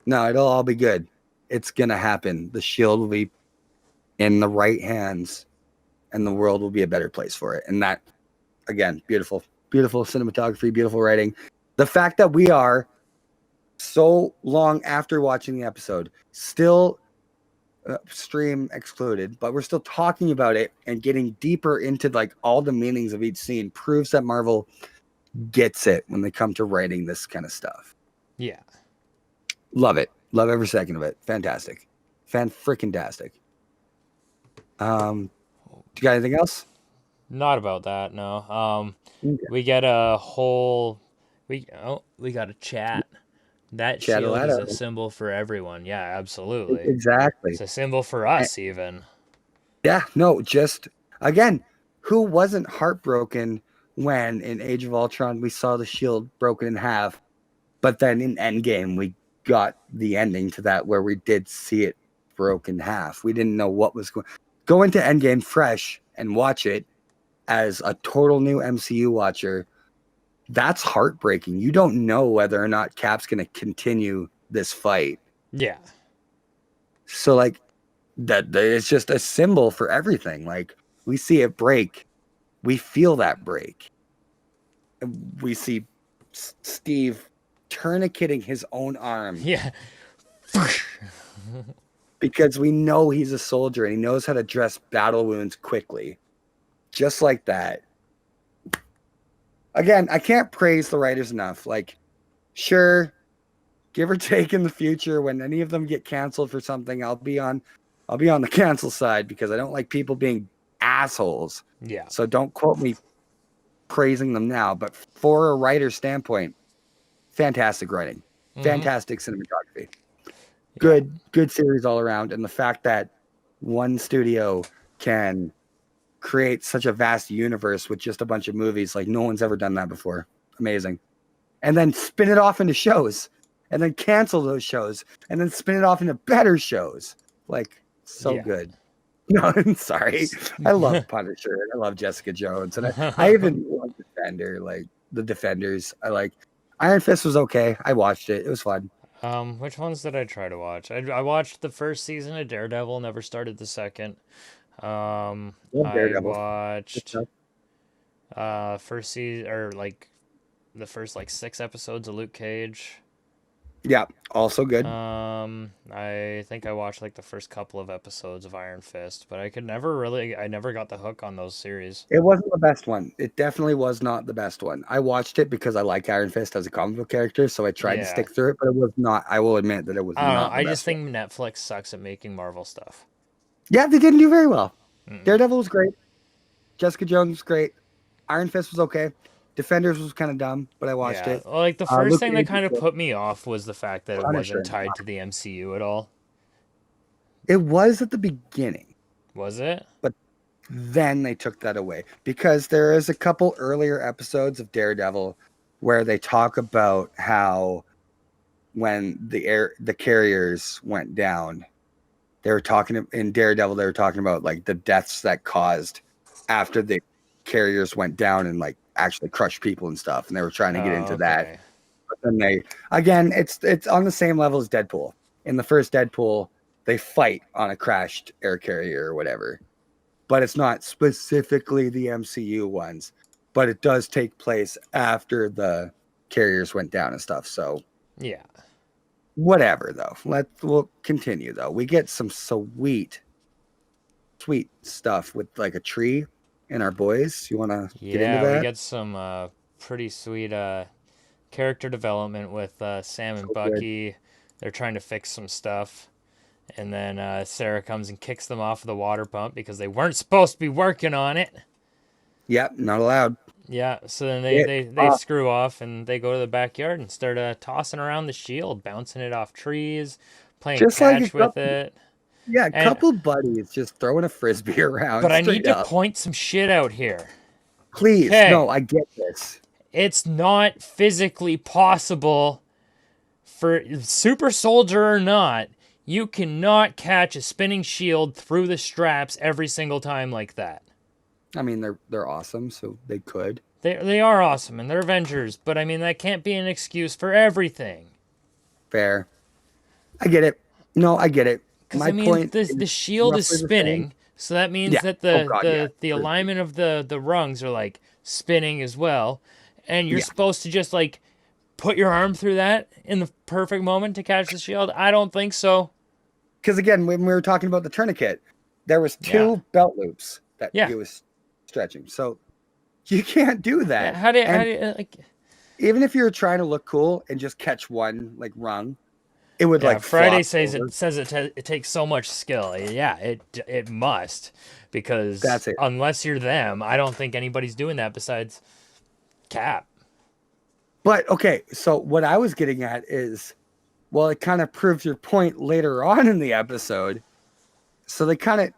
no, it'll all be good. It's gonna happen. The shield will be in the right hands, and the world will be a better place for it. And that, again, beautiful, beautiful cinematography, beautiful writing. The fact that we are so long after watching the episode, still stream excluded, but we're still talking about it and getting deeper into like all the meanings of each scene proves that Marvel gets it when they come to writing this kind of stuff. Yeah. Love it. Love every second of it. Fantastic. Fan-freaking-tastic. You got anything else? Not about that, no. Okay. We get a whole we got a chat. That shield is a Chattalado. symbol for everyone. Yeah, absolutely. Exactly. It's a symbol for And- us even. yeah, no, just again, who wasn't heartbroken when in Age of Ultron we saw the shield broken in half, but then in Endgame we got the ending to that where we did see it broken in half. We didn't know what was going. Go into Endgame fresh and watch it as a total new MCU watcher. That's heartbreaking. You don't know whether or not Cap's going to continue this fight. Yeah. So like that it's just a symbol for everything. Like we see it break, we feel that break. We see Steve tourniqueting his own arm. Yeah. Because we know he's a soldier and he knows how to dress battle wounds quickly. Just like that. Again, I can't praise the writers enough. Like, sure, give or take in the future, when any of them get canceled for something, I'll be on the cancel side because I don't like people being assholes. Yeah. So don't quote me praising them now. But for a writer's standpoint, fantastic writing, fantastic cinematography, good series all around. And the fact that one studio can create such a vast universe with just a bunch of movies, like no one's ever done that before. Amazing. And then spin it off into shows and then cancel those shows and then spin it off into better shows. Like so good. No, I'm sorry. I love Punisher. I love Jessica Jones. And I even love Defender, like the Defenders. I like Iron Fist was okay. I watched it. It was fun. Which ones did I try to watch? I watched the first season of Daredevil, never started the second. I Daredevil. watched first season or like the first like 6 episodes of Luke Cage. Yeah, also good. I think I watched like the first couple of episodes of Iron Fist, but I never got the hook on those series. It wasn't the best one. It definitely was not the best one. I watched it because I like Iron Fist as a comic book character, so I tried to stick through it, but it was not. I will admit that it was I don't not. know. I just think Netflix sucks at making Marvel stuff. Yeah, they didn't do very well. Daredevil was great. Jessica Jones was great. Iron Fist was okay. Defenders was kind of dumb, but I watched it. Well, like the first thing that kind of put me off was the fact that it wasn't tied to the MCU at all. It was at the beginning. Was it? But then they took that away because there is a couple earlier episodes of Daredevil where they talk about how when the carriers went down, they were talking in Daredevil. They were talking about like the deaths that caused after the carriers went down and like actually crushed people and stuff. And they were trying to get into that. But then it's on the same level as Deadpool. In the first Deadpool, they fight on a crashed air carrier or whatever, but it's not specifically the MCU ones, but it does take place after the carriers went down and stuff. So yeah, whatever though. We'll continue though. We get some sweet stuff with like a tree and our boys. You want to get into that? We get some pretty sweet character development with Sam and Bucky. Good. They're trying to fix some stuff. And then Sarah comes and kicks them off of the water pump because they weren't supposed to be working on it. Yep, not allowed. Yeah, so then they screw off and they go to the backyard and start tossing around the shield, bouncing it off trees, playing just catch with it. Yeah, a couple buddies just throwing a frisbee around. But I need to point some shit out here. Please, no, I get this. It's not physically possible for super soldier or not. You cannot catch a spinning shield through the straps every single time like that. I mean, they're awesome, so they could. They are awesome, and they're Avengers, but I mean, that can't be an excuse for everything. Fair. I get it. No, I get it. My point the shield is spinning, so that means that the alignment of the rungs are like spinning as well, and you're supposed to just like put your arm through that in the perfect moment to catch the shield. I don't think so. Because again, when we were talking about the tourniquet, there was two belt loops that he was stretching, so you can't do that. Yeah, how do you like? Even if you're trying to look cool and just catch one like rung, it would like. Friday says it takes so much skill. Yeah, it must, because that's it. Unless you're them, I don't think anybody's doing that besides Cap. But okay, so what I was getting at is, well, it kind of proves your point later on in the episode. So they kind of,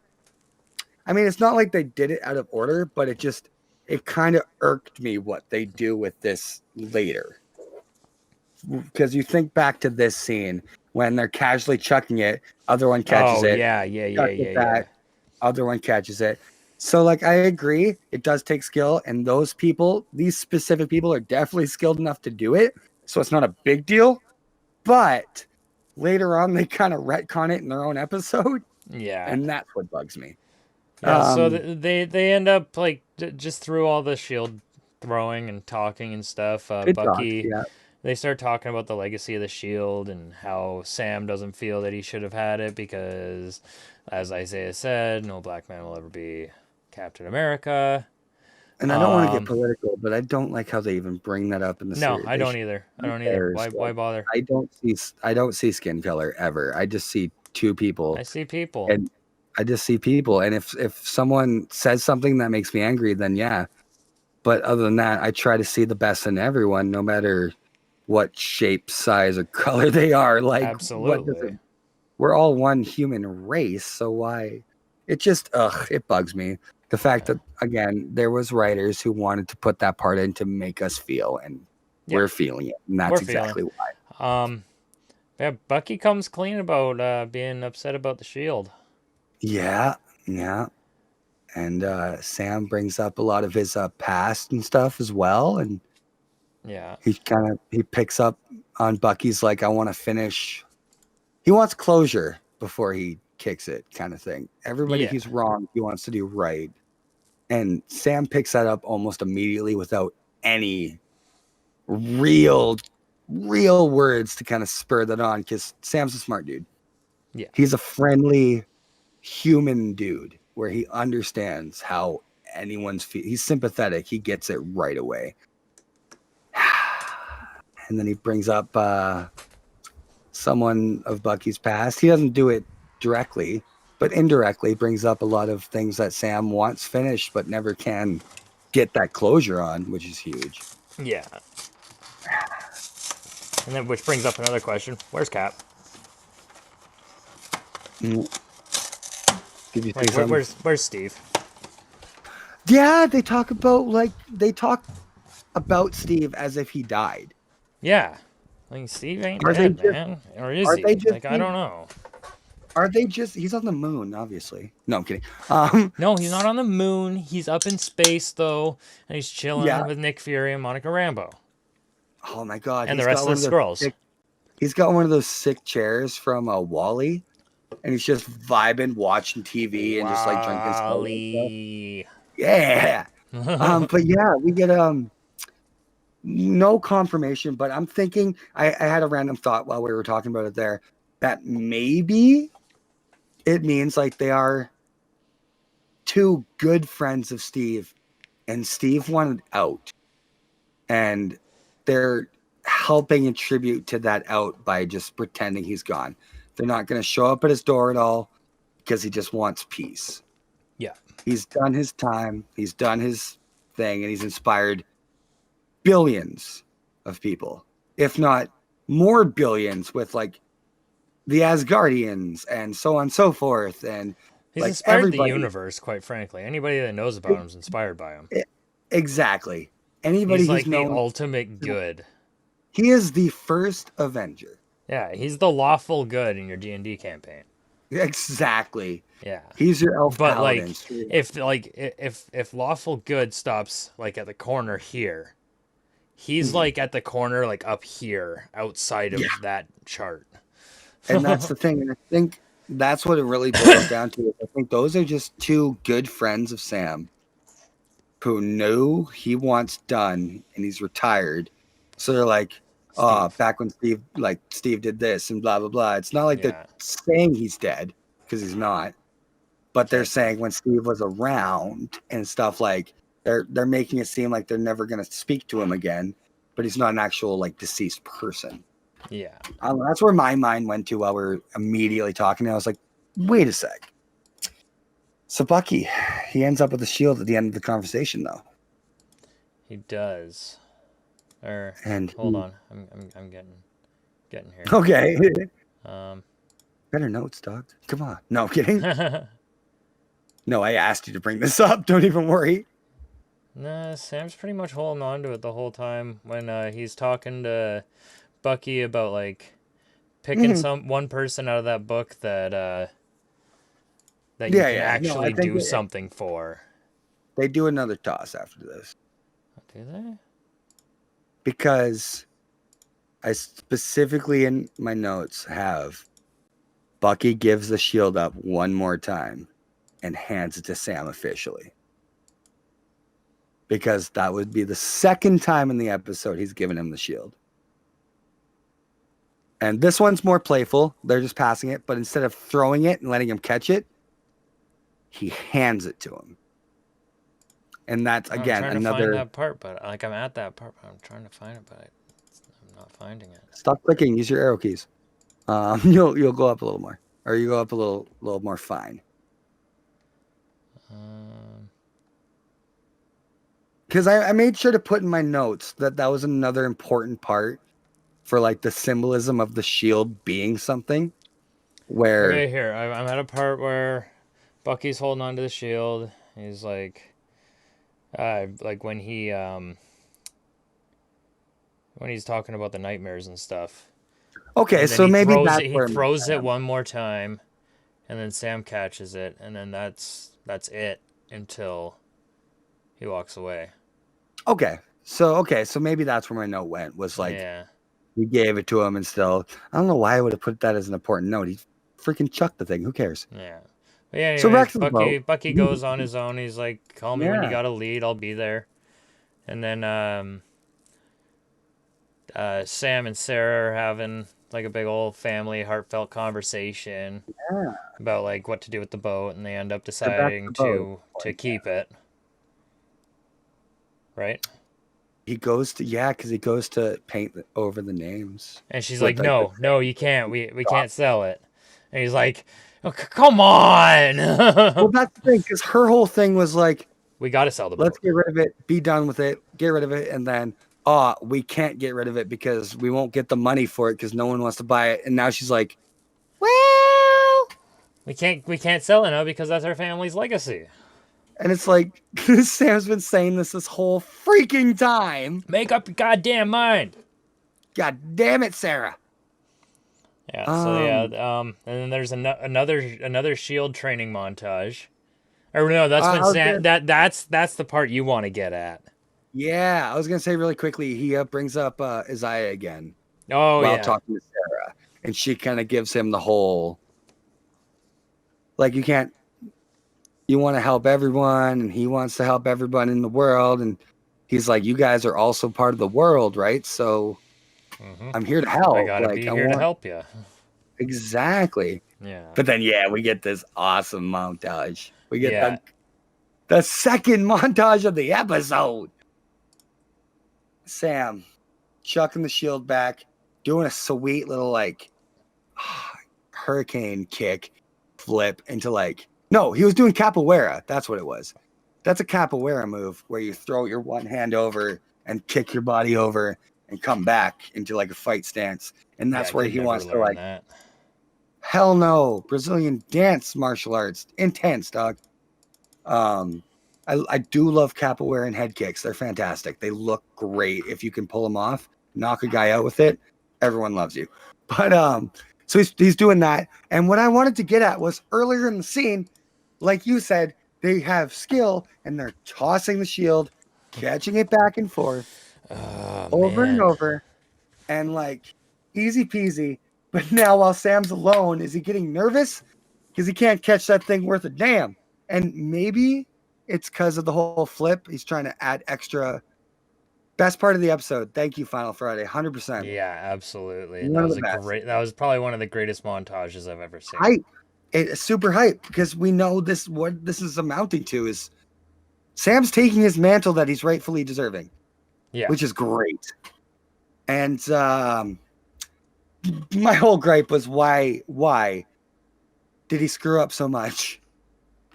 I mean, it's not like they did it out of order, but it kind of irked me what they do with this later. Because you think back to this scene when they're casually chucking it, other one catches it. Yeah. Other one catches it. So, like, I agree, it does take skill, and these specific people are definitely skilled enough to do it, so it's not a big deal. But later on, they kind of retcon it in their own episode. Yeah. And that's what bugs me. Yeah, so they end up, like, just through all the shield throwing and talking and stuff. Bucky, they start talking about the legacy of the shield and how Sam doesn't feel that he should have had it because, as Isaiah said, no black man will ever be Captain America. And I don't want to get political, but I don't like how they even bring that up in the series. No, I don't either. Why bother? I don't see skin color ever. I just see two people. I see people. And I just see people. And if someone says something that makes me angry, then yeah. But other than that, I try to see the best in everyone, no matter what shape, size, or color they are. Like, absolutely. We're all one human race, so why? It just, it bugs me. The fact that, again, there was writers who wanted to put that part in to make us feel, and we're feeling it, and that's exactly why. Yeah, Bucky comes clean about being upset about the shield. Yeah. And Sam brings up a lot of his past and stuff as well, and he picks up on Bucky's like, I want to finish. He wants closure before he kicks it, kind of thing. Everybody who's wrong, he wants to do right. And Sam picks that up almost immediately without any real words to kind of spur that on, because Sam's a smart dude. Yeah. He's a friendly human dude where he understands how anyone's he's sympathetic. He gets it right away. And then he brings up someone of Bucky's past. He doesn't do it directly, but indirectly brings up a lot of things that Sam wants finished but never can get that closure on, which is huge. Yeah. And then, which brings up another question: where's Cap? Where's Steve? Yeah, they talk about Steve as if he died. Yeah, like Steve ain't dead, man. Or is he? Like, I don't know. Are they just? He's on the moon, obviously. No, I'm kidding. No, he's not on the moon. He's up in space though, and he's chilling with Nick Fury and Monica Rambeau. oh my god, And the rest of the Skrulls. He's got one of those sick chairs from Wally, and he's just vibing, watching TV, and just like drinking Wally. Yeah. But yeah, we get no confirmation, but I'm thinking I had a random thought while we were talking about it there that maybe it means like they are two good friends of Steve, and Steve wanted out, and they're helping attribute to that out by just pretending he's gone. They're not going to show up at his door at all because he just wants peace. Yeah. He's done his time. He's done his thing, and he's inspired billions of people, if not more billions, with like the Asgardians and so on and so forth. And he's like inspired the universe, quite frankly. Anybody that knows about him is inspired by him. Exactly. Anybody he's like who's the known, ultimate good. He is the first Avenger. Yeah, he's the lawful good in your D&D campaign. Exactly. Yeah. He's your elf but paladin. if lawful good stops like at the corner here, he's like at the corner like up here outside of that chart. And that's the thing. And I think that's what it really boils down to. I think those are just two good friends of Sam who knew he wants done and he's retired. So they're like, oh, back when Steve did this and blah, blah, blah. It's not like they're saying he's dead because he's not. But they're saying when Steve was around and stuff, like they're making it seem like they're never going to speak to him again. But he's not an actual like deceased person. Yeah. That's where my mind went to while we were immediately talking. I was like, wait a sec. So Bucky, he ends up with the shield at the end of the conversation, though. He does. And hold on, I'm getting here. Okay. Better notes, dog. Come on. No, I'm kidding. No, I asked you to bring this up. Don't even worry. Nah, Sam's pretty much holding on to it the whole time when he's talking to Bucky about like picking one person out of that book that you can actually do something for. They do another toss after this. Do they? Because I specifically in my notes have Bucky gives the shield up one more time and hands it to Sam officially. Because that would be the second time in the episode he's given him the shield. And this one's more playful. They're just passing it, but instead of throwing it and letting him catch it, he hands it to him. And that's, again, I'm trying another... to find that part, but like I'm at that part, but I'm trying to find it, but I'm not finding it. Stop clicking. Use your arrow keys. You'll go up a little more. Or you go up a little more fine. Because I made sure to put in my notes that was another important part for like the symbolism of the shield being something. Where okay, here I'm at a part where Bucky's holding onto the shield. He's like when he's talking about the nightmares and stuff. Okay, and so maybe he throws it one more time, and then Sam catches it, and then that's it until he walks away. Okay, so maybe that's where my note went. Was like, he gave it to him, and still, I don't know why I would have put that as an important note. He freaking chucked the thing. Who cares? Yeah. But yeah. Anyways, so back to the boat. Bucky goes on his own. He's like, "Call me when you got a lead. I'll be there." And then Sam and Sarah are having like a big old family heartfelt conversation about like what to do with the boat, and they end up deciding to keep it. Right? He goes to because he goes to paint over the names. And she's like, no, you can't. We can't sell it. And he's like, oh, come on. Well, that's the thing, because her whole thing was like, we got to sell the boat. Let's get rid of it. Be done with it. Get rid of it. And then, we can't get rid of it because we won't get the money for it because no one wants to buy it. And now she's like, well, we can't sell it now because that's our family's legacy. And it's like, Sam's been saying this whole freaking time. Make up your goddamn mind. God damn it, Sarah. Yeah. So and then there's another shield training montage. Or no, that's when Sam. That's the part you want to get at. Yeah, I was gonna say really quickly. He brings up Isaiah again Oh while yeah. talking to Sarah, and she kind of gives him the whole like you can't. You want to help everyone, and he wants to help everyone in the world, and he's like, you guys are also part of the world, right? So I'm here to I help. gotta Like be I here to want help you. exactly. Yeah. But then yeah, we get this awesome montage. We get Yeah. the second montage of the episode. Sam chucking the shield back, doing a sweet little like hurricane kick flip into like no, he was doing capoeira. That's what it was. That's a capoeira move where you throw your one hand over and kick your body over and come back into like a fight stance. And Yeah, that's I where could he never wants to learn like, that. hell no, Brazilian dance martial arts, intense, dog. I do love capoeira and head kicks. They're fantastic. They look great if you can pull them off. Knock a guy out with it. Everyone loves you. But so he's doing that. And what I wanted to get at was earlier in the scene, like you said, they have skill and they're tossing the shield, catching it back and forth, Oh over and man. over, and like easy peasy. But now while Sam's alone, is he getting nervous? Because he can't catch that thing worth a damn. And maybe it's because of the whole flip. He's trying to add extra. Best part of the episode. Thank you, Final Friday. 100%. Yeah, absolutely. That One of was the a best. great. That was probably one of the greatest montages I've ever seen. Hype. It's super hype because we know this. What this is amounting to is Sam's taking his mantle that he's rightfully deserving, Yeah. which is great. And my whole gripe was why did he screw up so much?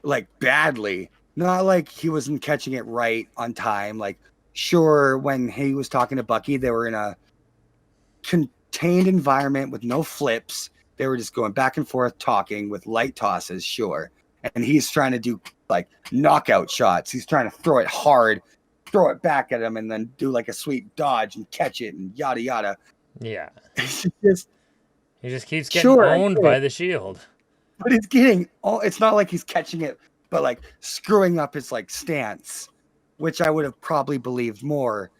Like badly. Not like he wasn't catching it right on time. Like, sure, when he was talking to Bucky, they were in a contained environment with no flips. They were just going back and forth talking with light tosses, sure. And he's trying to do like knockout shots. He's trying to throw it hard, throw it back at him, and then do like a sweet dodge and catch it and yada yada. Yeah. Just He just keeps getting sure, owned by the shield. but it's getting. Oh, it's not like he's catching it, but like screwing up his like stance, which I would have probably believed more.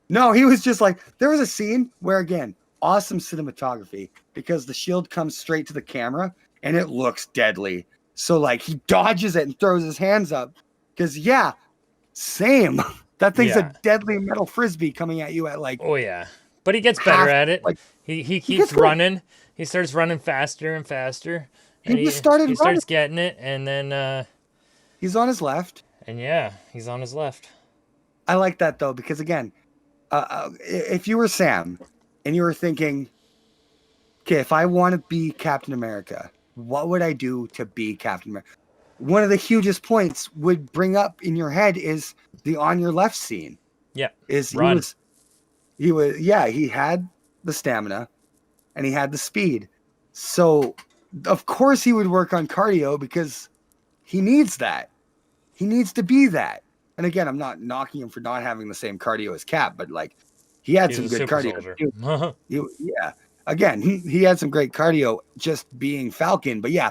No, he was just like there was a scene where again, awesome cinematography because the shield comes straight to the camera and it looks deadly. So like he dodges it and throws his hands up because yeah, same. That thing's Yeah. a deadly metal frisbee coming at you at like Oh yeah. But he gets better half. at it. Like He he keeps gets good. running. He starts running faster and faster. He And just he started he running. starts getting it and then He's on his left. and yeah, he's on his left. I like that though because again, if you were Sam and you were thinking, okay, if I want to be Captain America, what would I do to be Captain America? One of the hugest points would bring up in your head is the on your left scene. Yeah. Is Run. he had the stamina and he had the speed. So of course he would work on cardio because he needs that. He needs to be that. And again, I'm not knocking him for not having the same cardio as Cap, but like he had He's some a good super cardio. soldier. Yeah. Again, he had some great cardio just being Falcon, but yeah,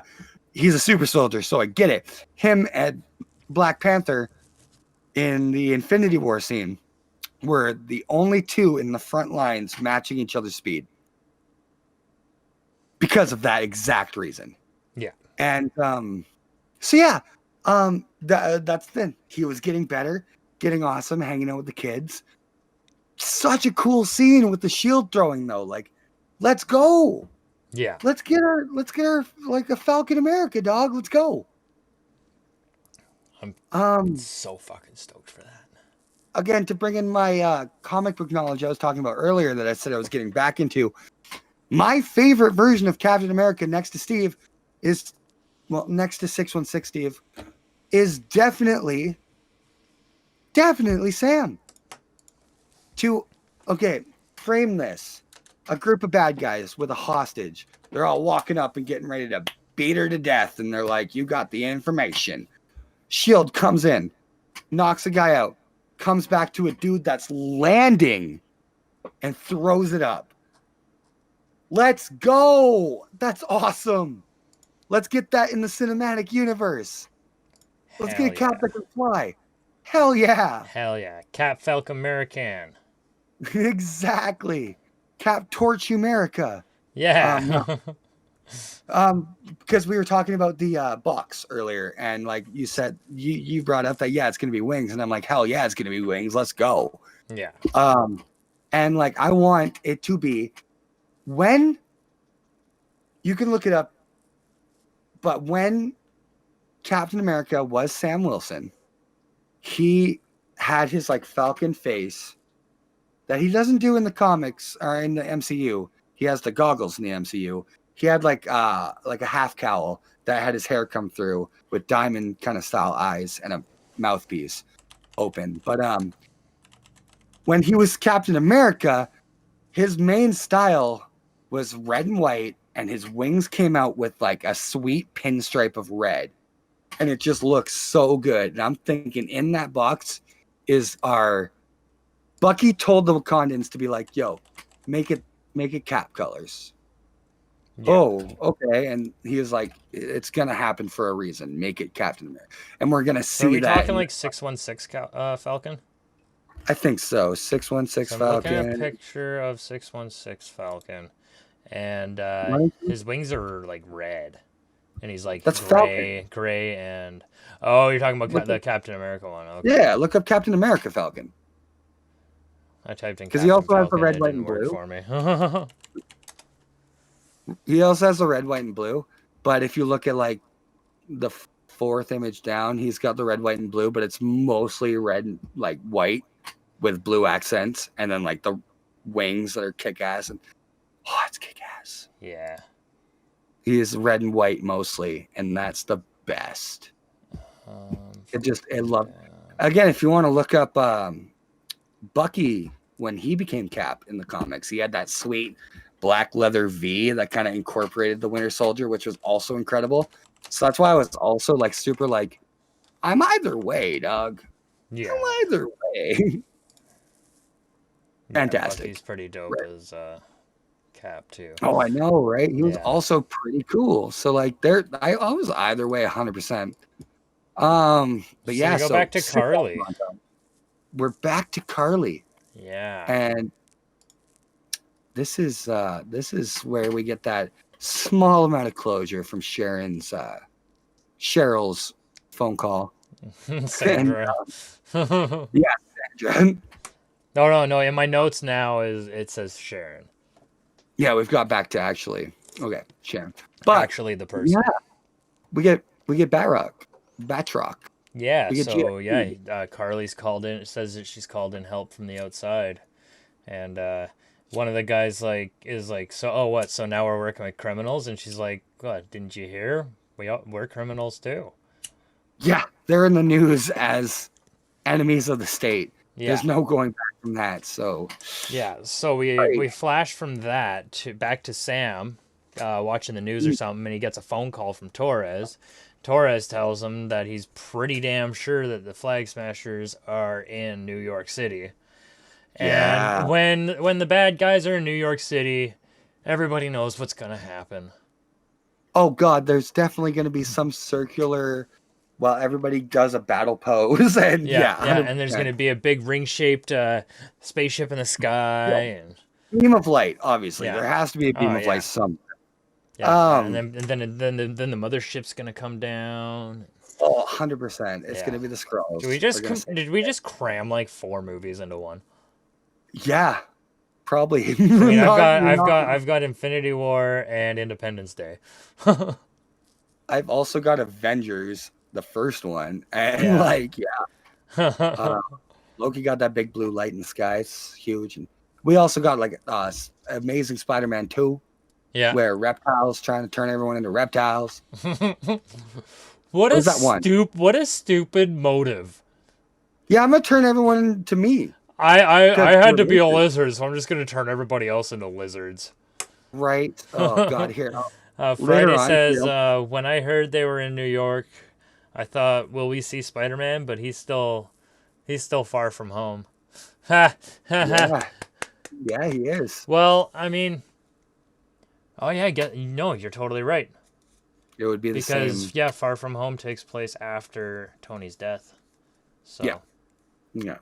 he's a super soldier, so I get it. Him and Black Panther in the Infinity War scene were the only two in the front lines matching each other's speed because of that exact reason. Yeah. And so yeah, that's the thing. He was getting better, getting awesome, hanging out with the kids. Such a cool scene with the shield throwing though. Like, let's go. Yeah. Let's get her like a Falcon America, dog. Let's go. I'm so fucking stoked for that. Again, to bring in my comic book knowledge I was talking about earlier that I said I was getting back into. My favorite version of Captain America next to Steve is, well, next to 616 Steve, is definitely Sam. Frame this. A group of bad guys with a hostage. They're all walking up and getting ready to beat her to death. And they're like, you got the information. Shield comes in, knocks a guy out, comes back to a dude that's landing and throws it up. Let's go. That's awesome. Let's get that in the cinematic universe. Let's get a cap that can fly. Hell yeah. Hell yeah. Cap Falcon American. Exactly. Cap Torch America. No. Yeah. Because we were talking about the box earlier, and like you said, you brought up that it's gonna be wings, and I'm like, hell yeah, it's gonna be wings. Let's go. Yeah. And like I want it to be when you can look it up, but when Captain America was Sam Wilson, he had his like Falcon face that he doesn't do in the comics or in the MCU. He has the goggles in the MCU. He had like a half cowl that had his hair come through with diamond kind of style eyes and a mouthpiece open. But when he was Captain America, his main style was red and white, and his wings came out with like a sweet pinstripe of red. And it just looks so good. And I'm thinking in that box is our Bucky told the Wakandans to be like, yo, make it Cap colors. Yeah. Oh, okay. And he was like, it's going to happen for a reason. Make it Captain America. And we're going to see that. Are we talking like 616 Falcon? I think so. 616 Falcon. I'm looking at a picture of 616 Falcon. And his wings are like red. And he's like gray, and... Oh, you're talking about the Captain America one. Okay. Yeah, look up Captain America Falcon. I typed in because he also has the red, white, and blue. For me. He also has the red, white, and blue. But if you look at like the fourth image down, he's got the red, white, and blue, but it's mostly red, like white with blue accents, and then like the wings that are kick-ass. And it's kick-ass. Yeah. He is red and white mostly, and that's the best. Again, if you want to look up Bucky when he became Cap in the comics, he had that sweet black leather V that kind of incorporated the Winter Soldier, which was also incredible. So that's why I was also like super like, I'm either way, dog. Yeah, I'm either way. Fantastic. Bucky's pretty dope as Cap too. Oh, I know, right? He was also pretty cool. So like, I was either way 100%. But yeah, so back to Carly. We're back to Carly. Yeah. And this is where we get that small amount of closure from Cheryl's phone call. Sandra. And, Sandra. No. In my notes now it says Sharon. Yeah, we've got back to Sharon. But actually the person. Yeah. We get Batroc. Yeah, so Carly's called in. It says that she's called in help from the outside. And one of the guys is like, so what? So now we're working with criminals? And she's like, what, didn't you hear? We're criminals too. Yeah, they're in the news as enemies of the state. Yeah. There's no going back from that. So so we flash from that back to Sam watching the news or something, and he gets a phone call from Torres. Torres tells him that he's pretty damn sure that the Flag Smashers are in New York City. And when the bad guys are in New York City, everybody knows what's going to happen. Oh, God, there's definitely going to be some circular... Well, everybody does a battle pose, and and there's going to be a big ring-shaped spaceship in the sky, and beam of light. Obviously, there has to be a beam of light somewhere. Yeah, and then the mothership's going to come down. Oh, 100%. It's going to be the Skrulls. Did we just cram like 4 movies into one? Yeah, probably. I mean, I've got Infinity War and Independence Day. I've also got Avengers, the first one, and Loki got that big blue light in the sky. It's huge. And we also got like Amazing Spider-Man 2. Yeah. Where reptiles trying to turn everyone into reptiles. What a stupid motive. Yeah, I'm gonna turn everyone into me. I had to be a lizard, so I'm just gonna turn everybody else into lizards. Right. Oh God, here. Friday says, when I heard they were in New York, I thought, will we see Spider-Man? But he's still far from home. Yeah, he is. Well, I mean, you're totally right. It would be the same. Because Far From Home takes place after Tony's death. So. Yeah, Yeah.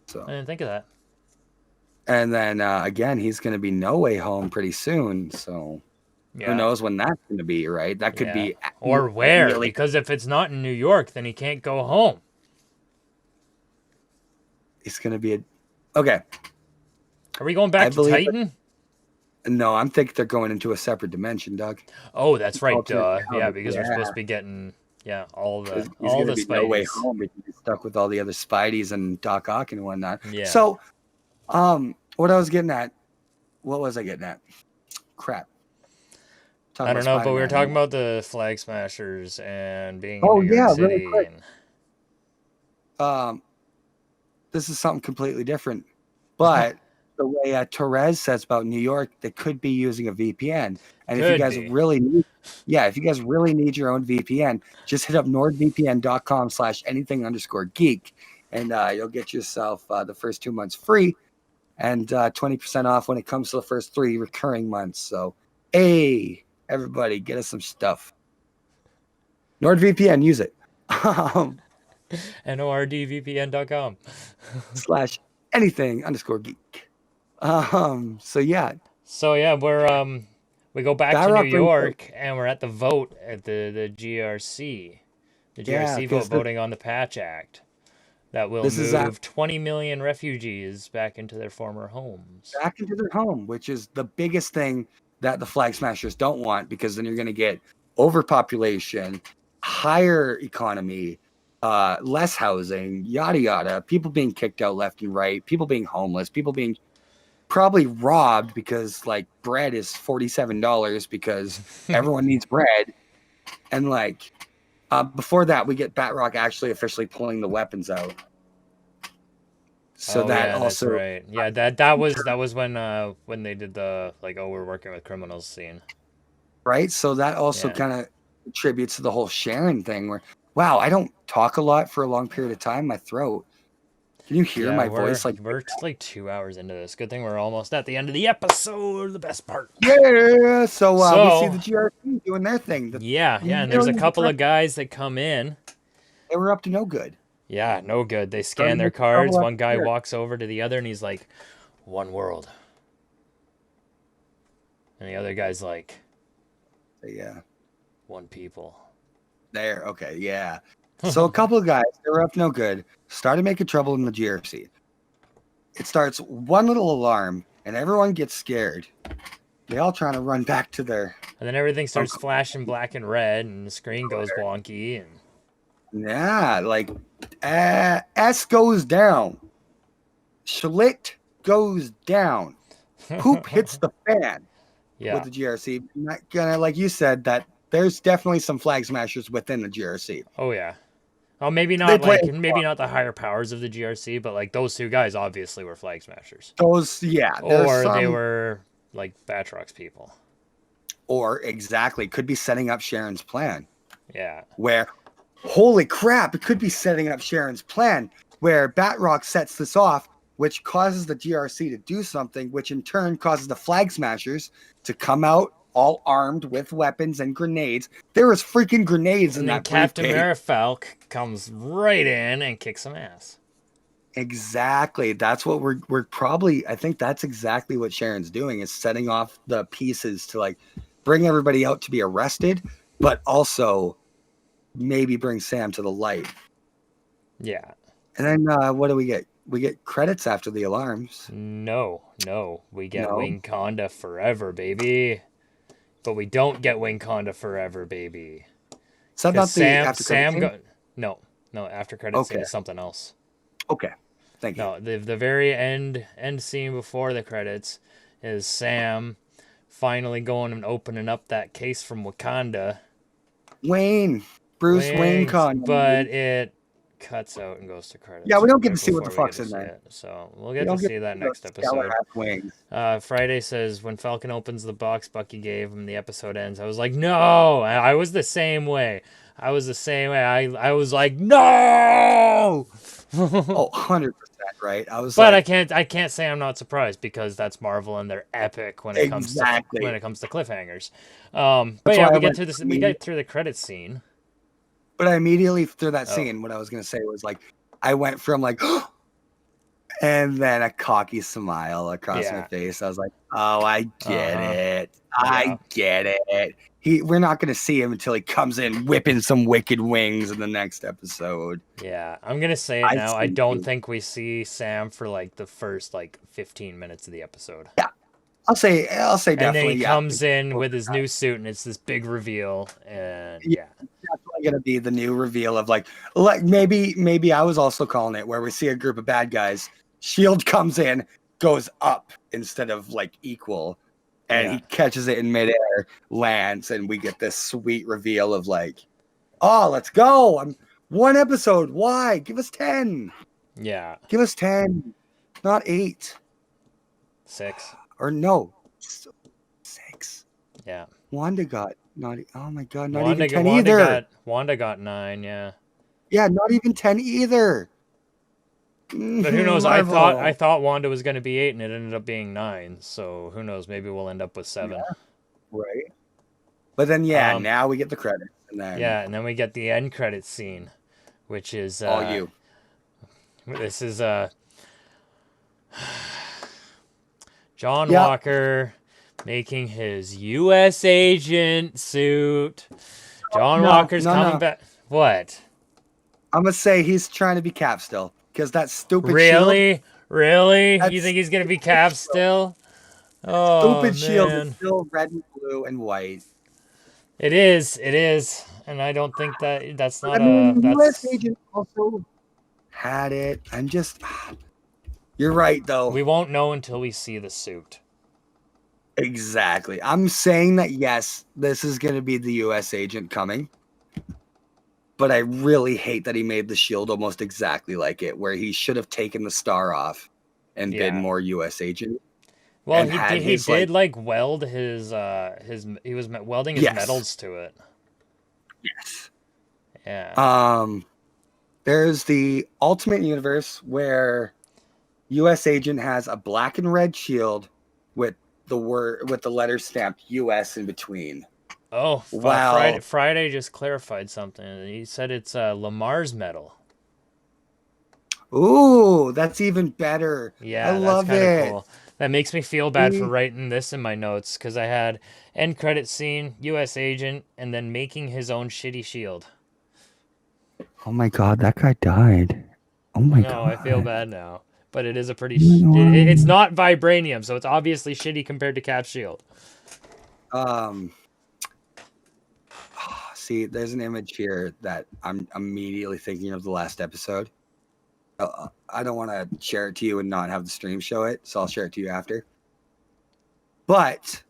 So I didn't think of that. And then again, he's going to be No Way Home pretty soon. So who knows when that's going to be, right? That could be or where, because if it's not in New York, then he can't go home. It's going to be okay. Are we going back to Titan? No, I'm thinking they're going into a separate dimension, Doug. Oh, that's right. Duh. Yeah, because we're supposed to be getting all the Spideys. No Way Home because he's stuck with all the other Spideys and Doc Ock and whatnot. Yeah. So, what I was getting at, what was I getting at? Crap. I don't know, but we were talking about the Flag Smashers and being in New York City. Really quick. This is something completely different, but the way Therese says about New York, they could be using a VPN. And if you guys really need, your own VPN, just hit up nordvpn.com/anything_geek, and you'll get yourself the first 2 months free and 20% off when it comes to the first 3 recurring months. So, hey, everybody, get us some stuff. NordVPN, use it. NORDVPN.com /anything_geek. So yeah, we go back to New York and we're at the vote at the GRC. The GRC voting on the Patch Act that will move 20 million refugees back into their former homes. Back into their home, which is the biggest thing that the Flag Smashers don't want, because then you're going to get overpopulation, higher economy, less housing, yada yada, people being kicked out left and right, people being homeless, people being probably robbed because like bread is $47 because everyone needs bread. And like before that, we get Batroc actually officially pulling the weapons out. So that's right. Yeah, that was when they did the we're working with criminals scene. Right? So that also kind of contributes to the whole Sharon thing where, wow, I don't talk a lot for a long period of time. My throat. Can you hear my voice? We're like 2 hours into this. Good thing we're almost at the end of the episode. The best part. Yeah. So we see the GRC doing their thing. And there's a couple of guys that come in. They were up to no good. Yeah, no good. They scan their cards. One guy walks over to the other and he's like, "One world." And the other guy's like, "Yeah, one people." There. Okay. Yeah. So a couple of guys, they were up to no good, started making trouble in the GRC. It starts one little alarm, and everyone gets scared. They all trying to run back to their... And then everything starts flashing black and red, and the screen goes wonky. And yeah, like, S goes down. Schlitt goes down. Poop hits the fan with the GRC. Not gonna, like you said, that there's definitely some Flag Smashers within the GRC. Oh, yeah. Oh, maybe not not the higher powers of the GRC, but like those two guys obviously were Flag Smashers. Or they were like Batroc's people. Or could be setting up Sharon's plan. Yeah. Where, holy crap, it could be setting up Sharon's plan where Batroc sets this off, which causes the GRC to do something, which in turn causes the Flag Smashers to come out all armed with weapons and grenades. There was freaking grenades in that briefcase. Captain Marifalk comes right in and kicks some ass. Exactly. That's what we're probably... I think that's exactly what Sharon's doing, is setting off the pieces to like bring everybody out to be arrested, but also maybe bring Sam to the light. Yeah. And then what do we get? We get credits after the alarms. No. We get Wingconda forever, baby. But we don't get Wingconda forever, baby. Is that not the after credits? No, after credits scene is something else. Okay, thank you. No, the very end scene before the credits is Sam finally going and opening up that case from Wakanda. Bruce Wayne Conda. But it cuts out and goes to credits. Yeah, we don't get to see what the fuck's in there. So we'll get to see that next episode. Friday says, when Falcon opens the box Bucky gave him, the episode ends. I was like, no! I was the same way. I was like, no! 100%, right? I can't say I'm not surprised, because that's Marvel and they're epic when it comes to cliffhangers. But yeah, we get through the credits scene. But I immediately, through that scene, what I was going to say was like, I went from like, and then a cocky smile across my face. I was like, oh, I get it. I get it. We're not going to see him until he comes in whipping some wicked wings in the next episode. Yeah, I'm going to say it now. I don't think we see Sam for like the first like 15 minutes of the episode. Yeah. I'll say definitely. And then he comes in with his new suit, and it's this big reveal, and yeah. Definitely gonna be the new reveal of like maybe I was also calling it where we see a group of bad guys. Shield comes in, goes up instead of like equal, and he catches it in midair, lands, and we get this sweet reveal of like, oh, let's go. I'm one episode. Why? Give us 10. Yeah. Give us 10, not 8. 6. Or no, 6. Yeah. Wanda got not. Oh my god, not Wanda, even 10 either. Wanda got 9. Yeah. Yeah, not even 10 either. But who knows? I thought Wanda was going to be 8, and it ended up being 9. So who knows? Maybe we'll end up with 7. Yeah, right. But then now we get the credits, and then and then we get the end credits scene, which is all you. This is John Walker making his U.S. agent suit. John Walker's coming back. What? I'm gonna say he's trying to be Cap still, because that stupid shield, really? You think he's gonna be Cap still? Oh, stupid shield is still red and blue and white. It is, and I don't think that's not that's... U.S. agent also had it. I'm just. You're right, though. We won't know until we see the suit. Exactly. I'm saying that, yes, this is going to be the U.S. agent coming. But I really hate that he made the shield almost exactly like it, where he should have taken the star off and been more U.S. agent. Well, he did like weld his he was welding his metals to it. Yes. Yeah. There's the Ultimate Universe where U.S. agent has a black and red shield with the letter stamped U.S. in between. Oh, wow. Friday just clarified something. He said it's Lamar's medal. Ooh, that's even better. Yeah, I love it. Cool. That makes me feel bad for writing this in my notes, because I had end credit scene, U.S. agent, and then making his own shitty shield. Oh my god, that guy died. Oh my god. No, I feel bad now. But it is a pretty... it's not vibranium, so it's obviously shitty compared to Cap's shield. See, there's an image here that I'm immediately thinking of the last episode. I don't want to share it to you and not have the stream show it, so I'll share it to you after. But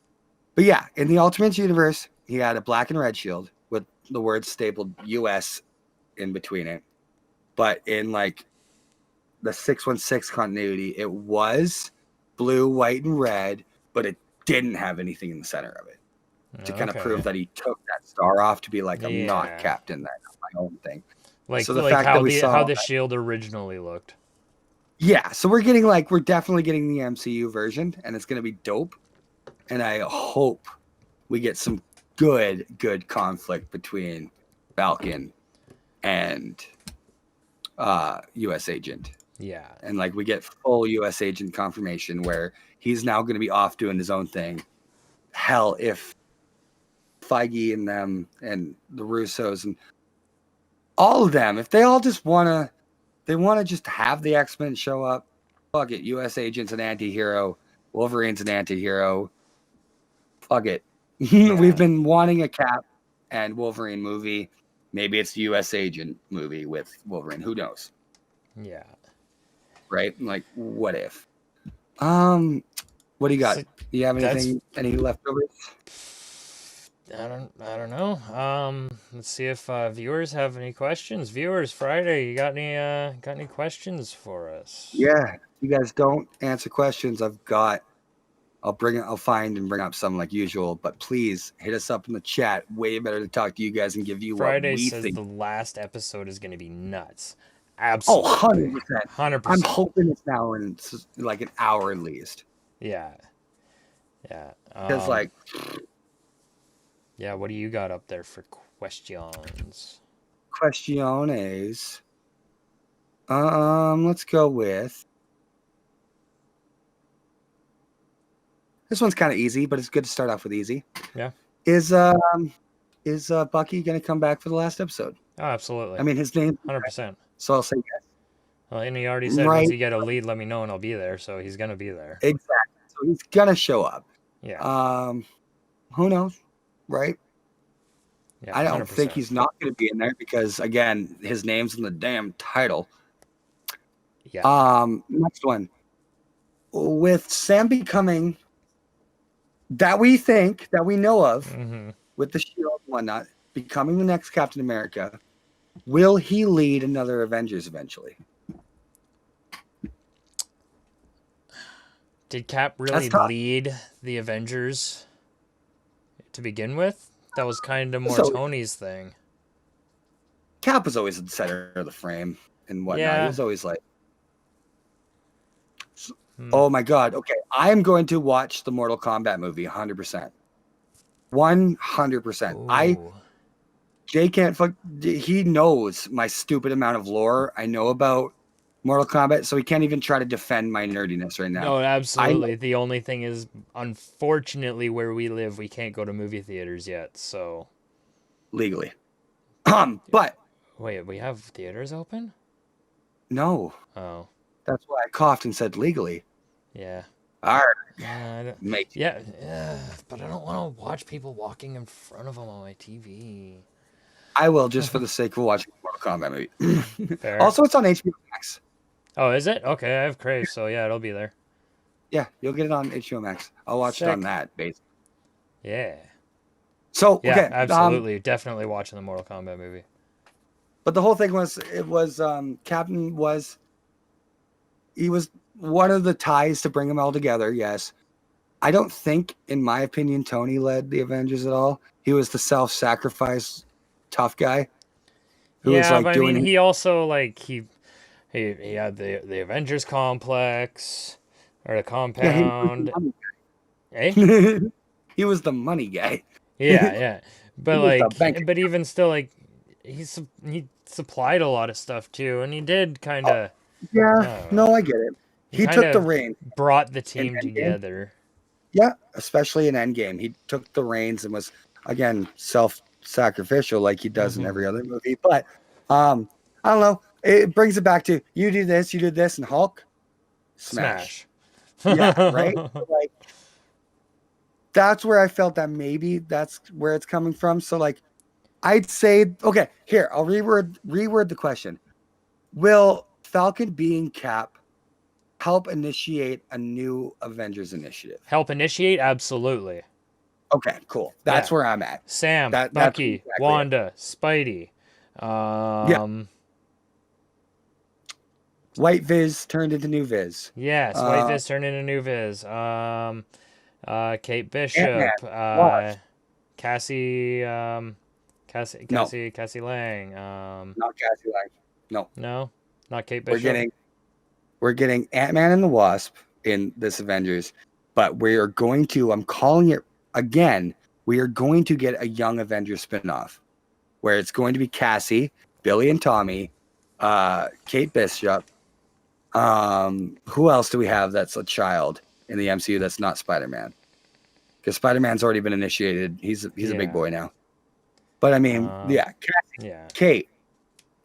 yeah, in the Ultimate Universe, he had a black and red shield with the words stapled US in between it. But in like the 616 continuity, it was blue, white, and red, but it didn't have anything in the center of it. To kind of prove that he took that star off to be like, I'm not Captain, that's my own thing. Like, so the fact how the shield originally looked. Yeah, so we're definitely getting the MCU version, and it's gonna be dope. And I hope we get some good conflict between Falcon and US agent. Yeah. And like we get full US agent confirmation where he's now gonna be off doing his own thing. Hell, if Feige and them and the Russos and all of them, if they all just want to just have the X-Men show up, fuck it. US agent's an anti-hero. Wolverine's an anti-hero. Fuck it. Yeah. We've been wanting a Cap and Wolverine movie. Maybe it's the US agent movie with Wolverine. Who knows? Yeah. Right? Like, what if? What do you got? Do you have anything? Any leftovers? I don't know. Let's see if viewers have any questions. Viewers, Friday, you got any questions for us? Yeah, if you guys don't answer questions, I'll find and bring up some like usual. But please hit us up in the chat. Way better to talk to you guys and give you Friday what we says think. The last episode is going to be nuts. Absolutely. Oh, 100%. 100%. I'm hoping it's now in like an hour at least. Yeah. Yeah. Because yeah, what do you got up there for questions? Questiones. Let's go with this one's kind of easy, but it's good to start off with easy. Yeah. Is Bucky gonna come back for the last episode? Oh, absolutely. I mean, his name 100%. So I'll say yes. Well, and he already said once you get a lead, let me know and I'll be there. So he's gonna be there. Exactly. So he's gonna show up. Yeah. Who knows, right? Yeah. I don't 100%. think he's not gonna be in there because again, his name's in the damn title. Yeah. Next one. With Sam becoming that we know of with the shield and whatnot, becoming the next Captain America, will he lead another Avengers eventually? Did Cap really lead the Avengers to begin with? That was kind of more Tony's thing. Cap was always at the center of the frame and whatnot. Yeah. He was always like, oh my God. Okay. I'm going to watch the Mortal Kombat movie 100%. 100%. Jay can't fuck. He knows my stupid amount of lore I know about Mortal Kombat, so he can't even try to defend my nerdiness right now. No, absolutely. The only thing is, unfortunately, where we live, we can't go to movie theaters yet, so. Legally. But. Wait, we have theaters open? No. Oh. That's why I coughed and said legally. Yeah. All right. Yeah, but I don't want to watch people walking in front of them on my TV. I will, just for the sake of watching Mortal Kombat movie. Also, it's on HBO Max. Oh, is it? Okay, I have Crave, so yeah, it'll be there. Yeah, you'll get it on HBO Max. I'll watch it on that, basically. Yeah. So, yeah, okay. Absolutely. Definitely watching the Mortal Kombat movie. But the whole thing was, Captain was, he was one of the ties to bring them all together, yes. I don't think, in my opinion, Tony led the Avengers at all. He was the self-sacrifice tough guy. Who was, like, but I mean, he also, like, he had the Avengers complex, or the compound. Yeah, he was the money guy. Yeah. But, like, but even still, like, he supplied a lot of stuff, too, and he did kind of... I get it. He took the reins. Brought the team together. Yeah, especially in Endgame. He took the reins and was, again, self-sacrificial like he does in every other movie. But, I don't know. It brings it back to, you do this, and Hulk, smash. Yeah, right? Like, that's where I felt that maybe that's where it's coming from. So, like, I'd say, okay, here, I'll reword the question. Will Falcon being Cap help initiate a new Avengers initiative? Help initiate? Absolutely. Okay, cool. That's where I'm at. Sam, Bucky, exactly Wanda, Spidey. White Viz turned into New Viz. Yes, White Viz turned into New Viz. Kate Bishop. Cassie Lang. Not Cassie Lang. No, not Kate Bishop. We're getting Ant-Man and the Wasp in this Avengers, but we are going to, I'm calling it again, we are going to get a Young Avengers spinoff where it's going to be Cassie, Billy and Tommy, Kate Bishop. Who else do we have that's a child in the MCU that's not Spider-Man? Because Spider-Man's already been initiated. He's a big boy now. But I mean, Cassie, Kate,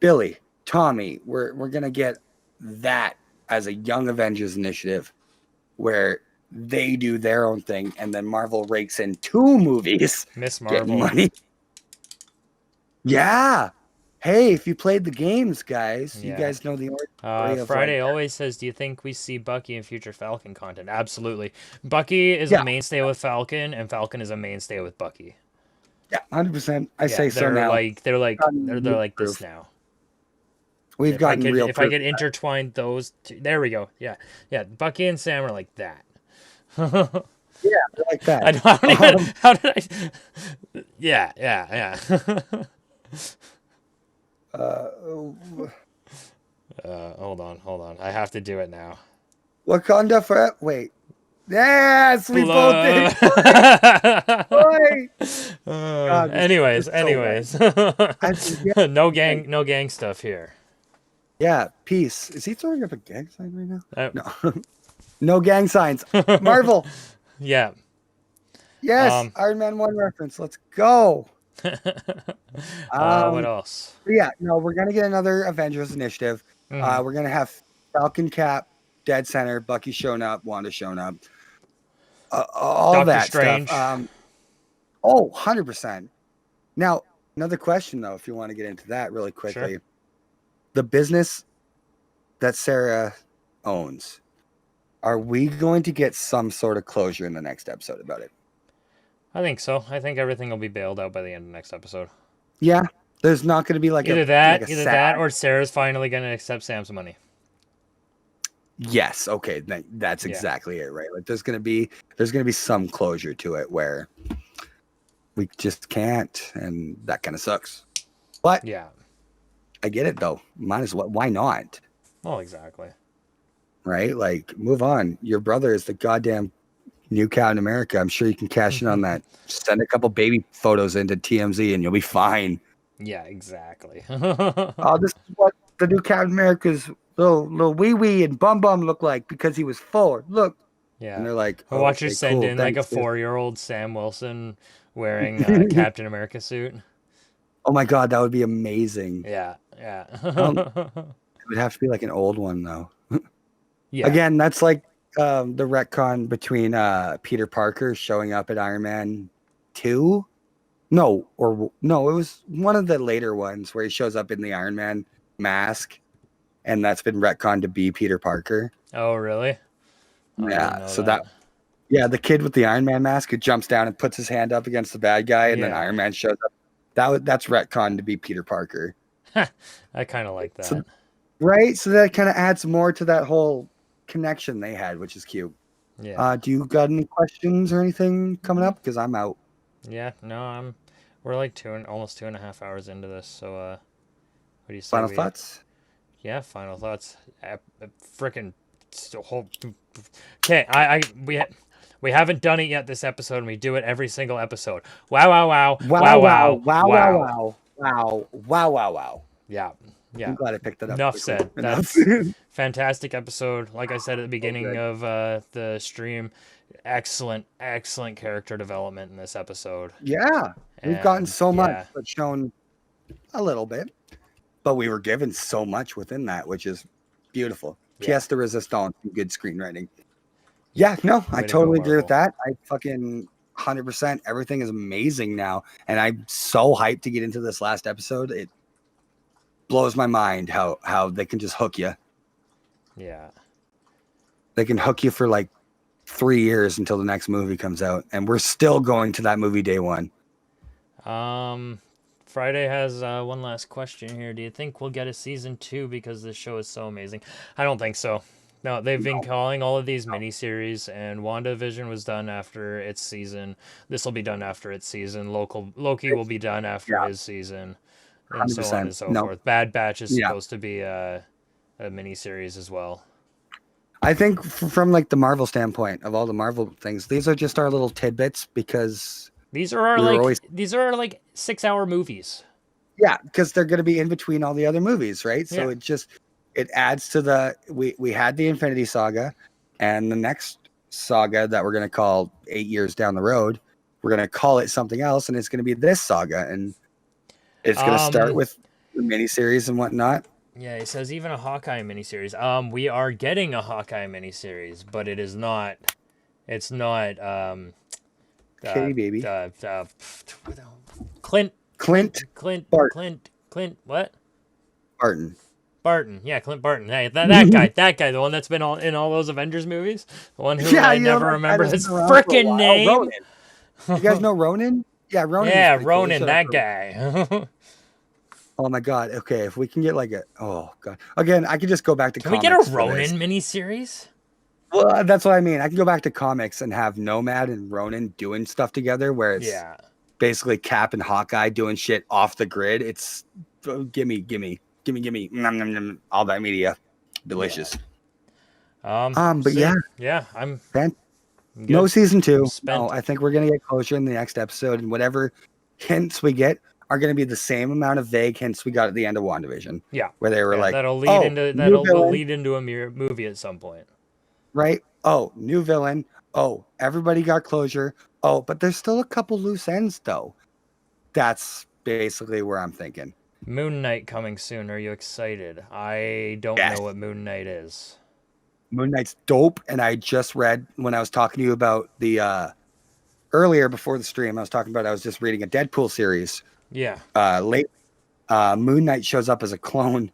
Billy, Tommy. We're gonna get that as a Young Avengers initiative where they do their own thing, and then Marvel rakes in 2 movies. Miss Marvel. Money. Yeah. Hey, if you played the games, guys, you guys know the order. Friday always says, do you think we see Bucky in future Falcon content? Absolutely. Bucky is a mainstay with Falcon, and Falcon is a mainstay with Bucky. Yeah, 100%. I say so now. They're like this now. We've gotten real. If I could intertwine those two, there we go. Yeah. Bucky and Sam are like that. Yeah, they're like that. I don't even. How did I? Yeah. Hold on. I have to do it now. Wakanda for wait. Yes, we both did. Anyways. No gang stuff here. Yeah, peace. Is he throwing up a gang sign right now? No. No gang signs. Marvel. Yeah. Yes, Iron Man 1 reference. Let's go. What else? Yeah, no, we're gonna get another Avengers initiative. Mm-hmm. We're gonna have Falcon, Cap, Dead Center, Bucky showing up, Wanda showing up, all Doctor that Strange. stuff. 100%. Now, another question though, if you want to get into that really quickly, Sure. the business that Sarah owns, are we going to get some sort of closure in the next episode about it? I think so. I think everything will be bailed out by the end of next episode. Yeah, there's not going to be Either a either sad... that, or Sarah's finally going to accept Sam's money. Yes, okay, that's exactly it, right? Like there's gonna be some closure to it where we just can't, and that kind of sucks. But yeah, I get it though. Might as well. Why not? Well, exactly. Right? Like, move on. Your brother is the goddamn new Captain America. I'm sure you can cash in on that. Just send a couple baby photos into TMZ, and you'll be fine. Yeah, exactly. Oh, this is what the new Captain America's little wee wee and bum bum look like because he was 4. Look. Yeah. And they're like, oh, watch her send cool, in thanks, like a 4-year-old Sam Wilson wearing a Captain America suit. Oh my god, that would be amazing. Yeah. It would have to be like an old one though. Yeah. Again, that's like the retcon between Peter Parker showing up at Iron Man 2. No, it was one of the later ones where he shows up in the Iron Man mask, and that's been retconned to be Peter Parker. Oh, really? Yeah, so the kid with the Iron Man mask who jumps down and puts his hand up against the bad guy, and then Iron Man shows up. That's retconned to be Peter Parker. I kind of like that. So, right? So that kind of adds more to that whole connection they had, which is cute. Yeah. Do you got any questions or anything coming up? Because I'm out. Yeah. No, we're like almost 2.5 hours into this. So, what do you say? Final thoughts? Yeah, final thoughts. Freaking whole. Okay, we haven't done it yet this episode, and we do it every single episode. Wow. Yeah. I'm glad I picked it up. Enough said. That's fantastic episode. Like I said at the beginning of the stream, excellent character development in this episode. Yeah, we've gotten so much, but shown a little bit. But we were given so much within that, which is beautiful. Pièce de résistance, good screenwriting. Yeah, no, I totally agree with that. I fucking 100%. Everything is amazing now, and I'm so hyped to get into this last episode. It blows my mind how they can just hook you. Yeah. They can hook you for like 3 years until the next movie comes out, and we're still going to that movie day one. Friday has one last question here. Do you think we'll get a season 2 because this show is so amazing? I don't think so. No, they've been calling all of these miniseries, and WandaVision was done after its season. This will be done after its season. Loki will be done after his season, and 100%. so on and so forth. Bad Batch is supposed to be a miniseries as well. I think from like the Marvel standpoint of all the Marvel things, these are just our little tidbits because these are our like 6-hour movies. Yeah, because they're going to be in between all the other movies, right? So it adds to we had the Infinity Saga, and the next saga that we're going to call 8 years down the road, we're going to call it something else, and it's going to be this saga, and it's going to start with the miniseries and whatnot. Yeah, he says even a Hawkeye miniseries. We are getting a Hawkeye miniseries, but it is not. It's not. Kitty baby. Clint. What? Barton. Yeah, Clint Barton. Hey, that guy, the one that's been in all those Avengers movies, the one who I never remember his freaking name. Ronan. You guys know Ronan? Yeah, Ronan. Yeah, Ronan, cool. That guy. Oh my god. Okay, if we can get like again, I could just go back to comics. Can we get a Ronan miniseries? Well, that's what I mean. I can go back to comics and have Nomad and Ronan doing stuff together where it's basically Cap and Hawkeye doing shit off the grid. It's gimme. Nom, nom, nom, all that media. Delicious. Yeah, I'm no season 2. No, I think we're gonna get closure in the next episode, and whatever hints we get, are going to be the same amount of vague hints we got at the end of WandaVision. Yeah, where they were like, that'll lead into a movie at some point, right? Oh, new villain. Oh, everybody got closure. Oh, but there's still a couple loose ends though. That's basically where I'm thinking. Moon Knight coming soon. Are you excited? I don't know what Moon Knight is. Moon Knight's dope, and I just read when I was talking to you about the earlier before the stream. I was just reading a Deadpool series. Yeah. Moon Knight shows up as a clone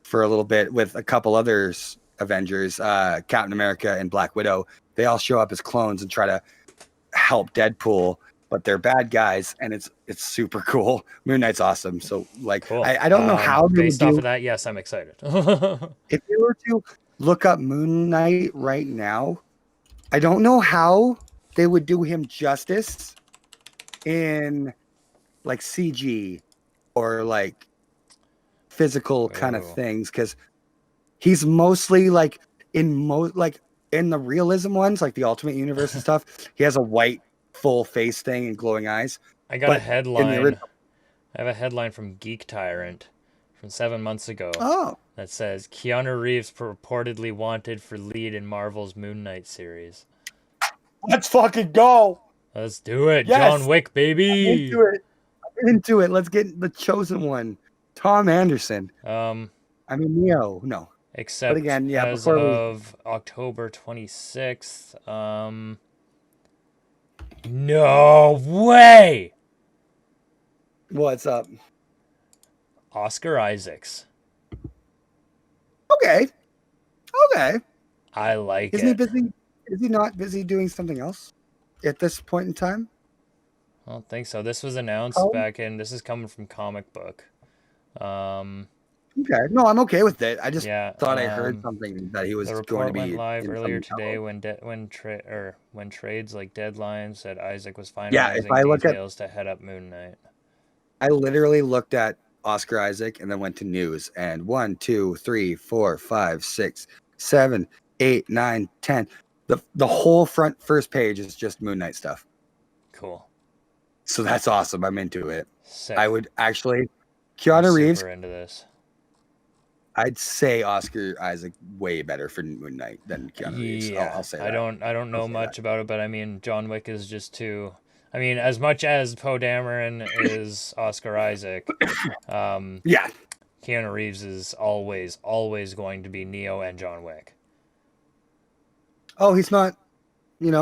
for a little bit with a couple others Avengers, Captain America and Black Widow. They all show up as clones and try to help Deadpool, but they're bad guys, and it's super cool. Moon Knight's awesome. So like, cool. I don't know how based off of that. Yes, I'm excited. If you were to look up Moon Knight right now, I don't know how they would do him justice in like CG or like physical kind of things, because he's mostly like in the realism ones, like the Ultimate Universe and stuff. He has a white full face thing and glowing eyes. I got a headline. I have a headline from Geek Tyrant from 7 months ago. Oh. That says Keanu Reeves purportedly wanted for lead in Marvel's Moon Knight series. Let's fucking go. Let's do it. Yes. John Wick, baby. I'm into it. Let's get the chosen one. Tom Anderson. Neo. No. Except but again, yeah, as of October 26th. No way. What's up? Oscar Isaacs. Okay. I like Isn't he busy? Is he not busy doing something else at this point in time? I don't think so. This was announced back in. This is coming from Comic Book. Okay. No, I'm okay with it. I just thought I heard something that he was going to be. The report went live earlier today when trades like Deadline said Isaac was finalizing details to head up Moon Knight. I literally looked at Oscar Isaac and then went to news, and 1, 2, 3, 4, 5, 6, 7, 8, 9, 10. The whole first page is just Moon Knight stuff. Cool. So that's awesome. I'm into it. Sick. I would actually Keanu Reeves. Super into this. I'd say Oscar Isaac way better for Moon Knight than Keanu Reeves. I'll say that. I don't know much about it, but I mean, John Wick is just too. I mean, as much as Poe Dameron is Oscar Isaac, Keanu Reeves is always going to be Neo and John Wick. Oh, he's not,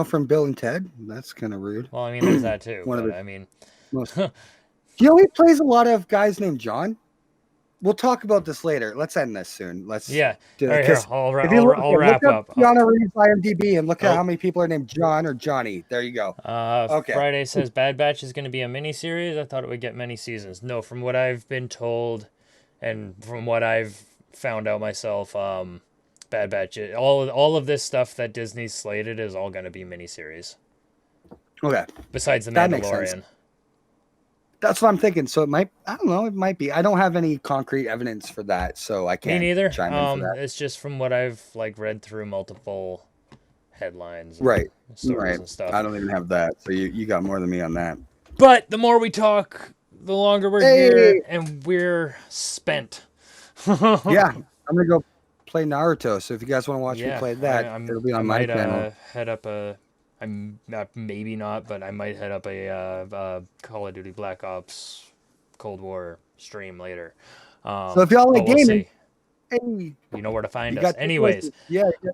from Bill and Ted? That's kind of rude. Well, I mean, there's that too. He plays a lot of guys named John. We'll talk about this later. Let's end this soon. Do that. I'll wrap up. Keanu Reeves IMDb and look at how many people are named John or Johnny. There you go. Okay. Friday says Bad Batch is going to be a mini-series. I thought it would get many seasons. No, from what I've been told and from what I've found out myself, Bad Batch, all of this stuff that Disney's slated is all going to be mini-series. Okay. Besides The Mandalorian. That's what I'm thinking. So it might be. I don't have any concrete evidence for that, so I can't. Me neither. Chime in for that. It's just from what I've read through multiple headlines, and stories and stuff. I don't even have that, so you got more than me on that. But the more we talk, the longer we're here, and we're spent. Yeah, I'm gonna go play Naruto. So if you guys want to watch me play that, it'll be on my channel. Head up I'm not, maybe not, but I might head up a Call of Duty Black Ops Cold War stream later. So if y'all like gaming, you know where to find us. Anyways,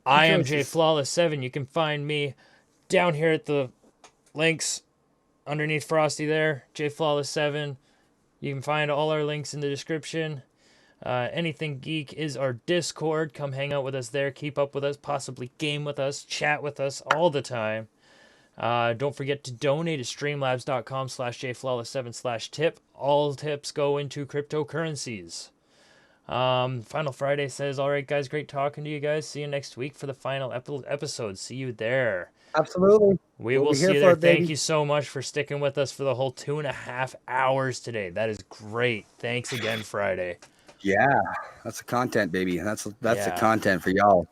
I am Fr0zD. You can find me down here at the links underneath Frosty there, Fr0zD. You can find all our links in the description. AnythingGeek is our Discord. Come hang out with us there. Keep up with us. Possibly game with us. Chat with us all the time. Don't forget to donate at streamlabs.com/jflawless7/tip. All tips go into cryptocurrencies. Final Friday says, all right, guys, great talking to you guys. See you next week for the final episode. See you there. Absolutely. We will see you there. Thank you so much for sticking with us for the whole 2.5 hours today. That is great. Thanks again, Friday. Yeah, that's the content, baby. That's the content for y'all.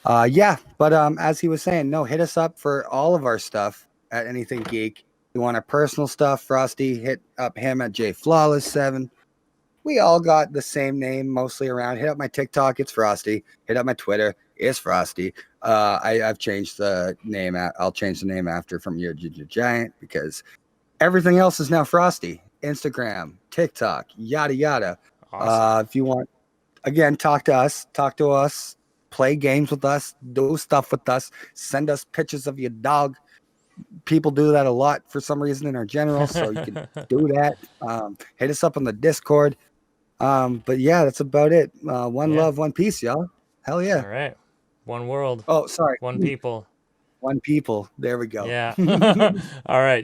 But as he was saying, hit us up for all of our stuff at AnythingGeek. you want our personal stuff, Fr0zD, hit up him at JFlawless7. We all got the same name mostly around. Hit up my TikTok, it's Fr0zD. Hit up my Twitter, it's Fr0zD. I've changed the name. I'll change the name after from your Giant because everything else is now Fr0zD. Instagram, TikTok, yada yada. Awesome. If you want, again, talk to us, play games with us, do stuff with us, send us pictures of your dog. People do that a lot for some reason in our general, so you can do that. Hit us up on the Discord. But yeah, that's about it. One love, one peace, y'all. Hell yeah. All right. One world. Oh, sorry. One people. One people. There we go. Yeah. All right.